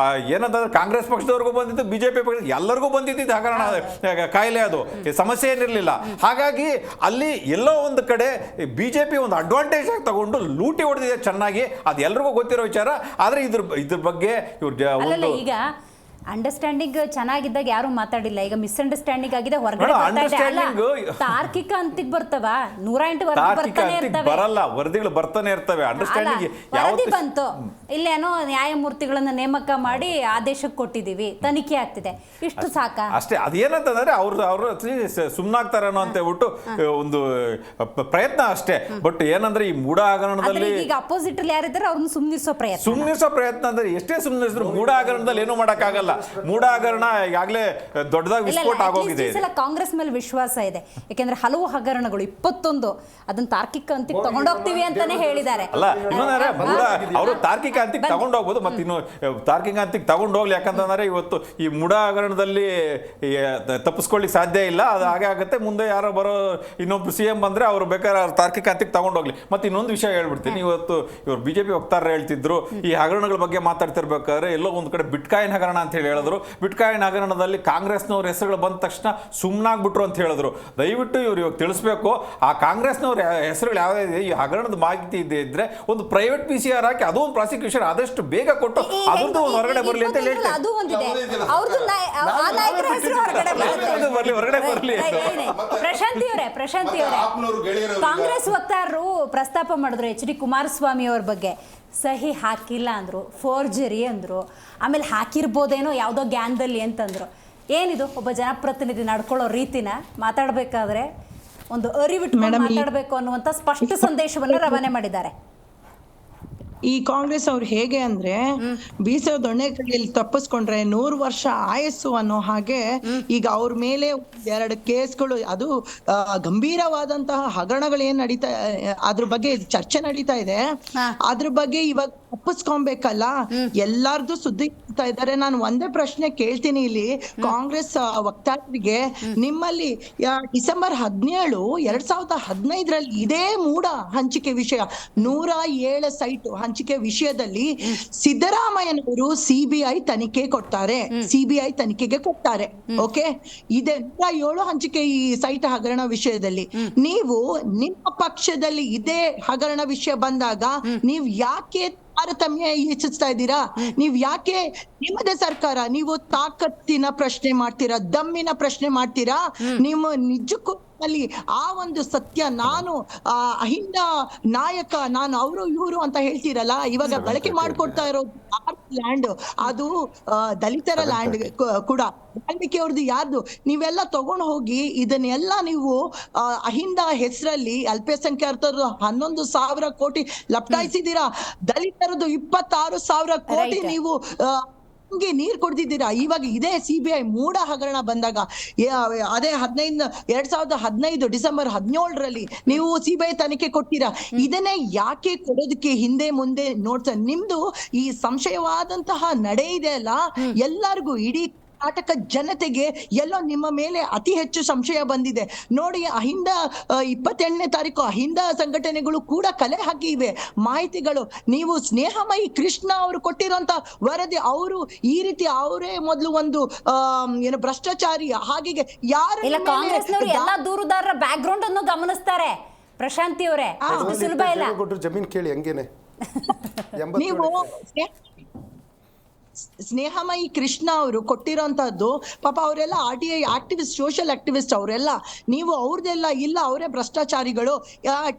ಏನಂತಂದ್ರೆ ಕಾಂಗ್ರೆಸ್ ಪಕ್ಷದವ್ರಿಗೂ ಬಂದಿತ್ತು, BJP ಪಕ್ಷ ಎಲ್ಲರಿಗೂ ಬಂದಿದ್ದು ಹಗರಣ ಕಾಯಿಲೆ, ಅದು ಸಮಸ್ಯೆ ಏನಿರಲಿಲ್ಲ. ಹಾಗಾಗಿ ಅಲ್ಲಿ ಎಲ್ಲೋ ಒಂದು ಕಡೆ BJP ಒಂದು ಅಡ್ವಾಂಟೇಜ್ ಆಗಿ ತಗೊಂಡು ಲೂಟಿ ಹೊಡೆದಿದೆ ಚೆನ್ನಾಗಿ. ಅದು ಎಲ್ರಿಗೂ ಗೊತ್ತಿರೋ ವಿಚಾರ. ಆದರೆ ಇದ್ರ ಬಗ್ಗೆ ಇವ್ರು ಈಗ ಅಂಡರ್ಸ್ಟ್ಯಾಂಡಿಂಗ್ ಚೆನ್ನಾಗಿದ್ದಾಗ ಯಾರು ಮಾತಾಡಿಲ್ಲ. ಈಗ ಮಿಸ್ಅಂಡರ್ಸ್ಟ್ಯಾಂಡಿಂಗ್ ಆಗಿದೆ, ಹೊರಗಡೆ ತಾರ್ಕಿಕ ಅಂತಿಗೆ ಬರ್ತವ 108 ಬರಲ್ಲ, ವರದಿಗಳು ಬರ್ತಾನೆ ಇರ್ತವೆ. ಅಂಡರ್ಸ್ಟ್ಯಾಂಡಿಂಗ್ ವರದಿ ಬಂತು, ಇಲ್ಲೇನೋ ನ್ಯಾಯಮೂರ್ತಿಗಳನ್ನ ನೇಮಕ ಮಾಡಿ ಆದೇಶಕ್ಕೆ ಕೊಟ್ಟಿದೀವಿ, ತನಿಖೆ ಆಗ್ತಿದೆ, ಇಷ್ಟು ಸಾಕ ಅಷ್ಟೇ. ಅದೇನಂತಂದ್ರೆ ಅವ್ರು ಸುಮ್ಮನಾಗ್ತಾರೆ ಅನ್ನೋ ಅಂತ ಹೇಳ್ಬಿಟ್ಟು ಒಂದು ಪ್ರಯತ್ನ ಅಷ್ಟೇ. ಬಟ್ ಏನಂದ್ರೆ ಈ ಮೂಢ ಹಗರಣದಲ್ಲಿ ಈಗ ಅಪೋಸಿಟ್ ಅಲ್ಲಿ ಯಾರಿದ್ದಾರೆ ಅವ್ರನ್ನ ಸುಮ್ಮನಿಸೋ ಪ್ರಯತ್ನ ಅಂದ್ರೆ ಎಷ್ಟೇ ಸುಮ್ಮನಿಸಿದ್ರು ಮೂಢ ಹಗರಣದಲ್ಲಿ ಏನೂ ಮಾಡೋಕ್ಕಾಗಲ್ಲ. ಮೂಢ ಹಗರಣ ಈಗಾಗಲೇ ದೊಡ್ಡದಾಗಿ ವಿಸ್ಫೋಟ ಆಗೋಗಿದೆ. ಕಾಂಗ್ರೆಸ್ ಮೇಲೆ ವಿಶ್ವಾಸ ಇದೆ, ಯಾಕೆಂದ್ರೆ ಹಲವು ಹಗರಣಗಳು 21 ಅದನ್ನ ತಾರ್ಕಿಕ ಅಂತಿಗೆ ತಗೊಂಡೋಗ್ತೀವಿ ಅಂತಾನೆ ಹೇಳಿದ್ದಾರೆ. ಅಲ್ಲ, ಇನ್ನೊಂದ್ರೆ ಅವರು ತಾರ್ಕಿಕ ಅಂತಿಗೆ ತಗೊಂಡೋಗ್ಬೋದು. ಮತ್ತೆ ಇನ್ನು ತಾರ್ಕಿಕ ಅಂತಿಗೆ ತಗೊಂಡೋಗ್ಲಿ. ಯಾಕಂತಂದ್ರೆ ಇವತ್ತು ಈ ಮೂಢ ಹಗರಣದಲ್ಲಿ ತಪ್ಪಿಸ್ಕೊಳ್ಳಿಕ್ಕೆ ಸಾಧ್ಯ ಇಲ್ಲ. ಅದು ಹಾಗೆ ಆಗುತ್ತೆ. ಮುಂದೆ ಯಾರೋ ಬರೋ ಇನ್ನೊಬ್ರು CM ಬಂದ್ರೆ ಅವ್ರು ಬೇಕಾದ್ರೆ ಅವ್ರು ತಾರ್ಕಿಕ ಅಂತಿಗೆ ತಗೊಂಡೋಗ್ಲಿ. ಮತ್ತೆ ಇನ್ನೊಂದು ವಿಷಯ ಹೇಳ್ಬಿಡ್ತೀನಿ. ಇವತ್ತು ಇವರು BJP ವಕ್ತಾರರು ಹೇಳ್ತಿದ್ರು, ಈ ಹಗರಣಗಳ ಬಗ್ಗೆ ಮಾತಾಡ್ತಿರ್ಬೇಕಾದ್ರೆ ಎಲ್ಲೋ ಒಂದು ಕಡೆ ಬಿಟ್ಕಾಯಿನ್ ಹಗರಣ ಅಂತ ಹೇಳಿದ್ರು. ಬಿಟ್ಕಾಯಿನ್ ಹಗರಣದಲ್ಲಿ ಕಾಂಗ್ರೆಸ್ನವ್ರ ಹೆಸರುಗಳು ಬಂದ ತಕ್ಷಣ ಸುಮ್ಮನಾಗ್ಬಿಟ್ರು ಅಂತ ಹೇಳಿದ್ರು. ದಯವಿಟ್ಟು ಇವ್ರು ಇವಾಗ ತಿಳಿಸ್ಬೇಕು, ಆ ಕಾಂಗ್ರೆಸ್ನವ್ರ ಹೆಸರುಗಳು ಯಾವುದೇ ಈ ಹಗರಣದ ಮಾಹಿತಿ ಇದ್ರೆ ಒಂದು ಪ್ರೈವೇಟ್ PCR ಹಾಕಿ ಅದು ಒಂದು ಪ್ರಾಸಿಕ್ಯೂಷನ್ ಆದಷ್ಟು ಬೇಗ ಕೊಟ್ಟು ಅದ್ರದ್ದು ಹೊರಗಡೆ ಬರಲಿ ಅಂತ ಹೇಳ್ತಾರೆ. ಹೊರಗಡೆ ಬರಲಿ. ಪ್ರಶಾಂತಿ ಅವರೇ, ಕಾಂಗ್ರೆಸ್ ವಕ್ತಾರರು ಪ್ರಸ್ತಾಪ ಮಾಡಿದ್ರು HD ಕುಮಾರಸ್ವಾಮಿ ಅವ್ರ ಬಗ್ಗೆ. ಸಹಿ ಹಾಕಿಲ್ಲ ಅಂದರು, ಫೋರ್ಜರಿ ಅಂದರು, ಆಮೇಲೆ ಹಾಕಿರ್ಬೋದೇನೋ ಯಾವುದೋ ಗ್ಯಾನ್ದಲ್ಲಿ ಅಂತಂದರು. ಏನಿದು ಒಬ್ಬ ಜನಪ್ರತಿನಿಧಿ ನಡ್ಕೊಳ್ಳೋ ರೀತಿನ ಮಾತಾಡಬೇಕಾದ್ರೆ ಒಂದು ಅರಿವಿಟ್ಟು ಮಾತಾಡಬೇಕು ಅನ್ನುವಂಥ ಸ್ಪಷ್ಟ ಸಂದೇಶವನ್ನು ರವಾನೆ ಮಾಡಿದ್ದಾರೆ. ಈ ಕಾಂಗ್ರೆಸ್ ಅವ್ರು ಹೇಗೆ ಅಂದ್ರೆ ಬೀಸೋ ದೊಣ್ಣೆ ಕೈಯಲ್ಲಿ ತಪ್ಪಿಸ್ಕೊಂಡ್ರೆ 100 ವರ್ಷ ಆಯಸ್ಸು ಅನ್ನೋ ಹಾಗೆ ಈಗ ಅವ್ರ ಮೇಲೆ 2 ಕೇಸ್ಗಳು, ಅದು ಗಂಭೀರವಾದಂತಹ ಹಗರಣಗಳು ಏನ್ ನಡೀತಾ, ಅದ್ರ ಬಗ್ಗೆ ಚರ್ಚೆ ನಡೀತಾ ಇದೆ. ಅದ್ರ ಬಗ್ಗೆ ಇವಾಗ ತಪ್ಪಿಸ್ಕೊಬೇಕಲ್ಲ, ಎಲ್ಲಾರ್ದು ಸುದ್ದಿ ಇಡ್ತಾ ಇದ್ದಾರೆ. ನಾನು ಒಂದೇ ಪ್ರಶ್ನೆ ಕೇಳ್ತೀನಿ ಇಲ್ಲಿ ಕಾಂಗ್ರೆಸ್ ವಕ್ತಾರರಿಗೆ, ನಿಮ್ಮಲ್ಲಿ ಡಿಸೆಂಬರ್ 17, 2015 ಇದೇ ಮೂಡ ಹಂಚಿಕೆ ವಿಷಯ 107 ಸೈಟ್ ಹಂಚಿಕೆ ವಿಷಯದಲ್ಲಿ ಸಿದ್ದರಾಮಯ್ಯನವರು ಸಿಬಿಐ ತನಿಖೆ ಕೊಡ್ತಾರೆ, ಸಿಬಿಐ ತನಿಖೆಗೆ ಕೊಡ್ತಾರೆ. ಓಕೆ, ಇದೆ 107 ಹಂಚಿಕೆ ಈ ಸೈಟ್ ಹಗರಣ ವಿಷಯದಲ್ಲಿ. ನೀವು ನಿಮ್ಮ ಪಕ್ಷದಲ್ಲಿ ಇದೇ ಹಗರಣ ವಿಷಯ ಬಂದಾಗ ನೀವ್ ಯಾಕೆ ತಾರತಮ್ಯ ಹೆಚ್ಚಿಸ್ತಾ ಇದ್ದೀರಾ? ನೀವ್ ಯಾಕೆ ನಿಮ್ಮದೇ ಸರ್ಕಾರ, ನೀವು ತಾಕತ್ತಿನ ಪ್ರಶ್ನೆ ಮಾಡ್ತೀರಾ, ದಮ್ಮಿನ ಪ್ರಶ್ನೆ ಮಾಡ್ತೀರಾ? ನಿಮ್ಮ ನಿಜಕ್ಕೂ ಅಲ್ಲಿ ಆ ಒಂದು ಸತ್ಯ, ನಾನು ಅಹಿಂದ ನಾಯಕ, ನಾನು ಅವರು ಇವರು ಅಂತ ಹೇಳ್ತೀರಲ್ಲ, ಇವಾಗ ಬಳಕೆ ಮಾಡ್ಕೊಡ್ತಾ ಇರೋದು ಲ್ಯಾಂಡ್, ಅದು ದಲಿತರ ಲ್ಯಾಂಡ್ ಕೂಡ, ವಾಲ್ಮೀಕಿ ಅವ್ರದ್ದು ಯಾರ್ದು? ನೀವೆಲ್ಲ ತಗೊಂಡು ಹೋಗಿ ಇದನ್ನೆಲ್ಲ ನೀವು ಅಹಿಂದ ಹೆಸರಲ್ಲಿ ಅಲ್ಪಸಂಖ್ಯಾತರು 11,000 ಕೋಟಿ ಲಪ್ಟಾಯಿಸಿದೀರಾ, ದಲಿತರದ್ದು 26,000 ಕೋಟಿ ನೀವು ನೀರ್ ಕೊಡ್ತಿದ್ದೀರಾ. ಇವಾಗ ಇದೇ ಸಿಬಿಐ ಮೂಡ ಹಗರಣ ಬಂದಾಗ, ಅದೇ 2015 ಡಿಸೆಂಬರ್ 17 ನೀವು ಸಿಬಿಐ ತನಿಖೆ ಕೊಡ್ತೀರಾ. ಇದನ್ನೇ ಯಾಕೆ ಕೊಡೋದಕ್ಕೆ ಹಿಂದೆ ಮುಂದೆ ನೋಡ್ತಾ, ನಿಮ್ದು ಈ ಸಂಶಯವಾದಂತಹ ನಡೆ ಇದೆ ಅಲ್ಲ, ಎಲ್ಲರಿಗೂ ಇಡೀ ಕರ್ನಾಟಕ ಜನತೆಗೆ ಎಲ್ಲೋ ನಿಮ್ಮ ಮೇಲೆ ಅತಿ ಹೆಚ್ಚು ಸಂಶಯ ಬಂದಿದೆ ನೋಡಿ. ಅಹಿಂದ 28ನೇ ತಾರೀಕು ಅಹಿಂದ ಸಂಘಟನೆಗಳು ಕೂಡ ಕಲೆ ಹಾಕಿವೆ ಮಾಹಿತಿಗಳು. ನೀವು ಸ್ನೇಹಮಯಿ ಕೃಷ್ಣ ಅವರು ಕೊಟ್ಟಿರೋಂತ ವರದಿ, ಅವರು ಈ ರೀತಿ ಅವರೇ ಮೊದಲು ಒಂದು ಏನು ಭ್ರಷ್ಟಾಚಾರಿ, ಹಾಗೆ ಯಾರು ಕಾಂಗ್ರೆಸ್ನವರು ಎಲ್ಲಾ ದೂರುದಾರರ ಬ್ಯಾಕ್ ಗ್ರೌಂಡ್ ಅನ್ನು ಗಮನಿಸ್ತಾರೆ. ಪ್ರಶಾಂತಿ ಅವರೇ, ಸುಲಭ ಇಲ್ಲ. ಜಮೀನ್ ಕೇಳಿ ಹಂಗೇನೆ. ನೀವು ಸ್ನೇಹಮಯಿ ಕೃಷ್ಣ ಅವರು ಕೊಟ್ಟಿರೋಂಥದ್ದು, ಪಾಪ ಅವರೆಲ್ಲ RTI ಆಕ್ಟಿವಿಸ್ಟ್, ಸೋಷಿಯಲ್ ಆಕ್ಟಿವಿಸ್ಟ್ ಅವರೆಲ್ಲ. ನೀವು ಅವ್ರದ್ದೆಲ್ಲ ಇಲ್ಲ, ಅವರೇ ಭ್ರಷ್ಟಾಚಾರಿಗಳು.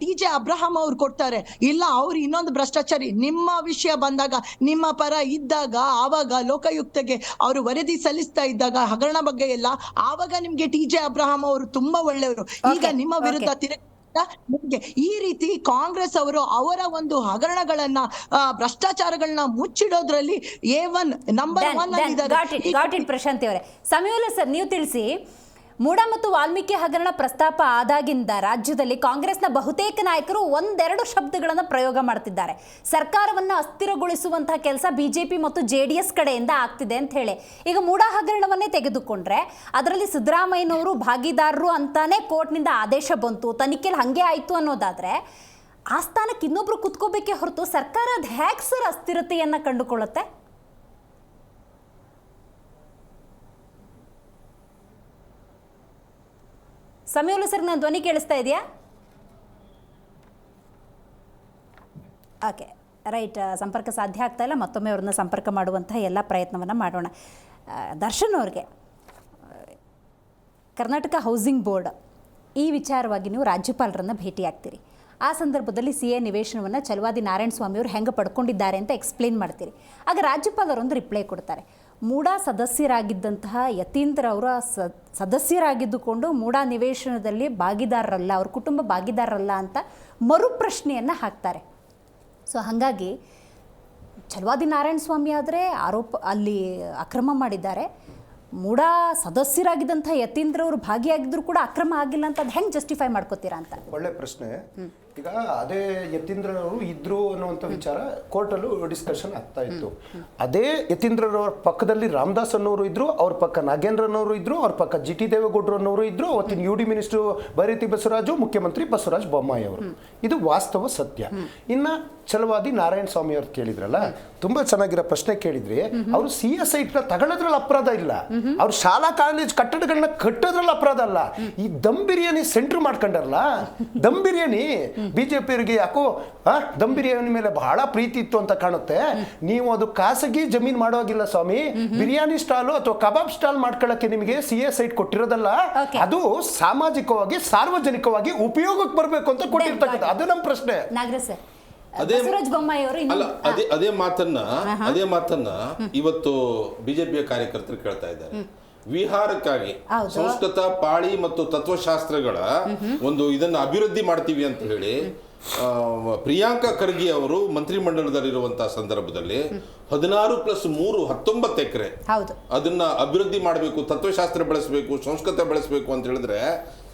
TJ ಅಬ್ರಹಾಂ ಅವ್ರು ಕೊಡ್ತಾರೆ, ಇಲ್ಲ ಅವ್ರು ಇನ್ನೊಂದು ಭ್ರಷ್ಟಾಚಾರಿ. ನಿಮ್ಮ ವಿಷಯ ಬಂದಾಗ, ನಿಮ್ಮ ಪರ ಇದ್ದಾಗ, ಆವಾಗ ಲೋಕಾಯುಕ್ತಗೆ ಅವರು ವರದಿ ಸಲ್ಲಿಸ್ತಾ ಇದ್ದಾಗ ಹಗರಣ ಬಗ್ಗೆ ಎಲ್ಲ, ಆವಾಗ ನಿಮ್ಗೆ TJ ಅಬ್ರಹಾಂ ಅವರು ತುಂಬಾ ಒಳ್ಳೆಯವರು. ಈಗ ನಿಮ್ಮ ವಿರುದ್ಧ ನಿಮ್ಗೆ ಈ ರೀತಿ ಕಾಂಗ್ರೆಸ್ ಅವರು ಅವರ ಒಂದು ಹಗರಣಗಳನ್ನ, ಭ್ರಷ್ಟಾಚಾರಗಳನ್ನ ಮುಚ್ಚಿಡೋದ್ರಲ್ಲಿ A1 ನಂಬರ್ 1 ಆಗಿದ್ದಾರೆ. ಪ್ರಶಾಂತಿ ಅವರೇ, ಸಮಯಲ್ಲ ಸರ್, ನೀವು ತಿಳಿಸಿ, ಮೂಡ ಮತ್ತು ವಾಲ್ಮೀಕಿ ಹಗರಣ ಪ್ರಸ್ತಾಪ ಆದಾಗಿಂದ ರಾಜ್ಯದಲ್ಲಿ ಕಾಂಗ್ರೆಸ್ನ ಬಹುತೇಕ ನಾಯಕರು 1-2 ಶಬ್ದಗಳನ್ನು ಪ್ರಯೋಗ ಮಾಡ್ತಿದ್ದಾರೆ. ಸರ್ಕಾರವನ್ನು ಅಸ್ಥಿರಗೊಳಿಸುವಂತಹ ಕೆಲಸ ಬಿಜೆಪಿ ಮತ್ತು JDS ಕಡೆಯಿಂದ ಆಗ್ತಿದೆ ಅಂತ ಹೇಳಿ. ಈಗ ಮೂಡ ಹಗರಣವನ್ನೇ ತೆಗೆದುಕೊಂಡ್ರೆ ಅದರಲ್ಲಿ ಸಿದ್ದರಾಮಯ್ಯನವರು ಭಾಗಿದಾರರು ಅಂತಾನೆ ಕೋರ್ಟ್ನಿಂದ ಆದೇಶ ಬಂತು, ತನಿಖೆಯಲ್ಲಿ ಹಂಗೆ ಆಯಿತು ಅನ್ನೋದಾದ್ರೆ, ಆ ಸ್ಥಾನಕ್ಕೆ ಇನ್ನೊಬ್ರು ಕುತ್ಕೋಬೇಕೇ ಹೊರತು ಸರ್ಕಾರ ಅದು ಹ್ಯಾಕ್ ಸರ್ ಅಸ್ಥಿರತೆಯನ್ನು ಕಂಡುಕೊಳ್ಳುತ್ತೆ? ಸಮಯಲ್ಲ ಸರ್, ನಾನು ಧ್ವನಿ ಕೇಳಿಸ್ತಾ ಇದೆಯಾ? Okay, right. ಸಂಪರ್ಕ ಸಾಧ್ಯ ಆಗ್ತಾ ಇಲ್ಲ, ಮತ್ತೊಮ್ಮೆ ಅವ್ರನ್ನ ಸಂಪರ್ಕ ಮಾಡುವಂತಹ ಎಲ್ಲ ಪ್ರಯತ್ನವನ್ನು ಮಾಡೋಣ. ದರ್ಶನ್ ಅವ್ರಿಗೆ, ಕರ್ನಾಟಕ ಹೌಸಿಂಗ್ ಬೋರ್ಡ್ ಈ ವಿಚಾರವಾಗಿ ನೀವು ರಾಜ್ಯಪಾಲರನ್ನು ಭೇಟಿಯಾಗ್ತೀರಿ. ಆ ಸಂದರ್ಭದಲ್ಲಿ CA ನಿವೇಶನವನ್ನು ಛಲವಾದಿ ನಾರಾಯಣ ಸ್ವಾಮಿ ಅವರು ಹೆಂಗೆ ಪಡ್ಕೊಂಡಿದ್ದಾರೆ ಅಂತ ಎಕ್ಸ್ಪ್ಲೇನ್ ಮಾಡ್ತೀರಿ. ಆಗ ರಾಜ್ಯಪಾಲರೊಂದು ರಿಪ್ಲೈ ಕೊಡ್ತಾರೆ. ಮೂಡ ಸದಸ್ಯರಾಗಿದ್ದಂತಹ ಯತೀಂದ್ರ ಅವರ ಸದಸ್ಯರಾಗಿದ್ದುಕೊಂಡು ಮೂಡ ನಿವೇಶನದಲ್ಲಿ ಭಾಗಿದಾರರಲ್ಲ, ಅವ್ರ ಕುಟುಂಬ ಭಾಗಿದಾರರಲ್ಲ ಅಂತ ಮರುಪ್ರಶ್ನೆಯನ್ನು ಹಾಕ್ತಾರೆ. ಸೊ ಹಾಗಾಗಿ ಛಲವಾದಿ ನಾರಾಯಣ ಸ್ವಾಮಿ ಆದರೆ ಅಲ್ಲಿ ಅಕ್ರಮ ಮಾಡಿದ್ದಾರೆ, ಮೂಡ ಸದಸ್ಯರಾಗಿದ್ದಂಥ ಯತೀಂದ್ರ ಅವರು ಭಾಗಿಯಾಗಿದ್ರು ಕೂಡ ಅಕ್ರಮ ಆಗಿಲ್ಲ ಅಂತ, ಅದು ಹೆಂಗೆ ಜಸ್ಟಿಫೈ ಮಾಡ್ಕೋತೀರಾ ಅಂತ? ಒಳ್ಳೆ ಪ್ರಶ್ನೆ. ಈಗ ಅದೇ ಯತೀಂದ್ರರವರು ಇದ್ರು ಅನ್ನುವಂಥ ವಿಚಾರ ಕೋರ್ಟಲ್ಲೂ ಡಿಸ್ಕಷನ್ ಆಗ್ತಾ ಇತ್ತು. ಅದೇ ಯತೀಂದ್ರರವರ ಪಕ್ಕದಲ್ಲಿ ರಾಮದಾಸ್ ಅನ್ನೋರು ಇದ್ರು, ಅವ್ರ ಪಕ್ಕ ನಾಗೇಂದ್ರನವರು ಇದ್ರು, ಅವ್ರ ಪಕ್ಕ GT ದೇವೇಗೌಡರು ಅನ್ನೋರು ಇದ್ರು, ಅವತ್ತಿನ UD ಮಿನಿಸ್ಟರ್ ಬೈರತಿ ಬಸವರಾಜು, ಮುಖ್ಯಮಂತ್ರಿ ಬಸವರಾಜ ಬೊಮ್ಮಾಯಿ ಅವರು. ಇದು ವಾಸ್ತವ ಸತ್ಯ. ಇನ್ನ ಛಲವಾದಿ ನಾರಾಯಣ ಸ್ವಾಮಿ ಅವ್ರು ಕೇಳಿದ್ರಲ್ಲ, ತುಂಬಾ ಚೆನ್ನಾಗಿರೋ ಪ್ರಶ್ನೆ ಕೇಳಿದ್ರಿ. ಅವರು CS ಸೈಟ್ನ ತಗೊಳ್ಳೋದ್ರಲ್ಲಿ ಅಪರಾಧ ಇಲ್ಲ, ಅವ್ರು ಶಾಲಾ ಕಾಲೇಜ್ ಕಟ್ಟಡಗಳನ್ನ ಕಟ್ಟೋದ್ರಲ್ಲಿ ಅಪರಾಧ ಅಲ್ಲ. ಈ ದಮ್ ಬಿರಿಯಾನಿ ಸೆಂಟರ್ ಮಾಡ್ಕೊಂಡಾರಲ್ಲ, ದಮ್ ಬಿರಿಯಾನಿ ಬಿಜೆಪಿಯವರಿಗೆ ಯಾಕೋ ದಮ್ ಬಿರಿಯಾನಿ ಮೇಲೆ ಬಹಳ ಪ್ರೀತಿ ಇತ್ತು ಅಂತ ಕಾಣುತ್ತೆ. ನೀವು ಅದು ಖಾಸಗಿ ಜಮೀನ್ ಮಾಡೋಗಿಲ್ಲ ಸ್ವಾಮಿ, ಬಿರಿಯಾನಿ ಸ್ಟಾಲು ಅಥವಾ ಕಬಾಬ್ ಸ್ಟಾಲ್ ಮಾಡ್ಕೊಳ್ಳಕ್ಕೆ ನಿಮಗೆ CS ಸೈಟ್ ಕೊಟ್ಟಿರೋದಲ್ಲ, ಅದು ಸಾಮಾಜಿಕವಾಗಿ ಸಾರ್ವಜನಿಕವಾಗಿ ಉಪಯೋಗಕ್ಕೆ ಬರಬೇಕು ಅಂತ ಕೊಟ್ಟಿರ್ತಕ್ಕಂಥ. ಅದು ನಮ್ಮ ಪ್ರಶ್ನೆ. ಅದೇ ಮಾತನ್ನ ಇವತ್ತು ಬಿಜೆಪಿಯ ಕಾರ್ಯಕರ್ತರು ಕೇಳ್ತಾ ಇದ್ದಾರೆ. ವಿಹಾರಕ್ಕಾಗಿ ಸಂಸ್ಕೃತ, ಪಾಳಿ ಮತ್ತು ತತ್ವಶಾಸ್ತ್ರಗಳ ಒಂದು ಇದನ್ನು ಅಭಿವೃದ್ಧಿ ಮಾಡ್ತೀವಿ ಅಂತ ಹೇಳಿ ಪ್ರಿಯಾಂಕಾ ಖರ್ಗೆ ಅವರು ಮಂತ್ರಿಮಂಡಲದಲ್ಲಿರುವಂತಹ ಸಂದರ್ಭದಲ್ಲಿ 16+3 19 ಎಕರೆ ಹೌದು. ಅದನ್ನ ಅಭಿವೃದ್ಧಿ ಮಾಡಬೇಕು, ತತ್ವಶಾಸ್ತ್ರ ಬೆಳೆಸಬೇಕು, ಸಂಸ್ಕೃತ ಬೆಳೆಸಬೇಕು ಅಂತ ಹೇಳಿದ್ರೆ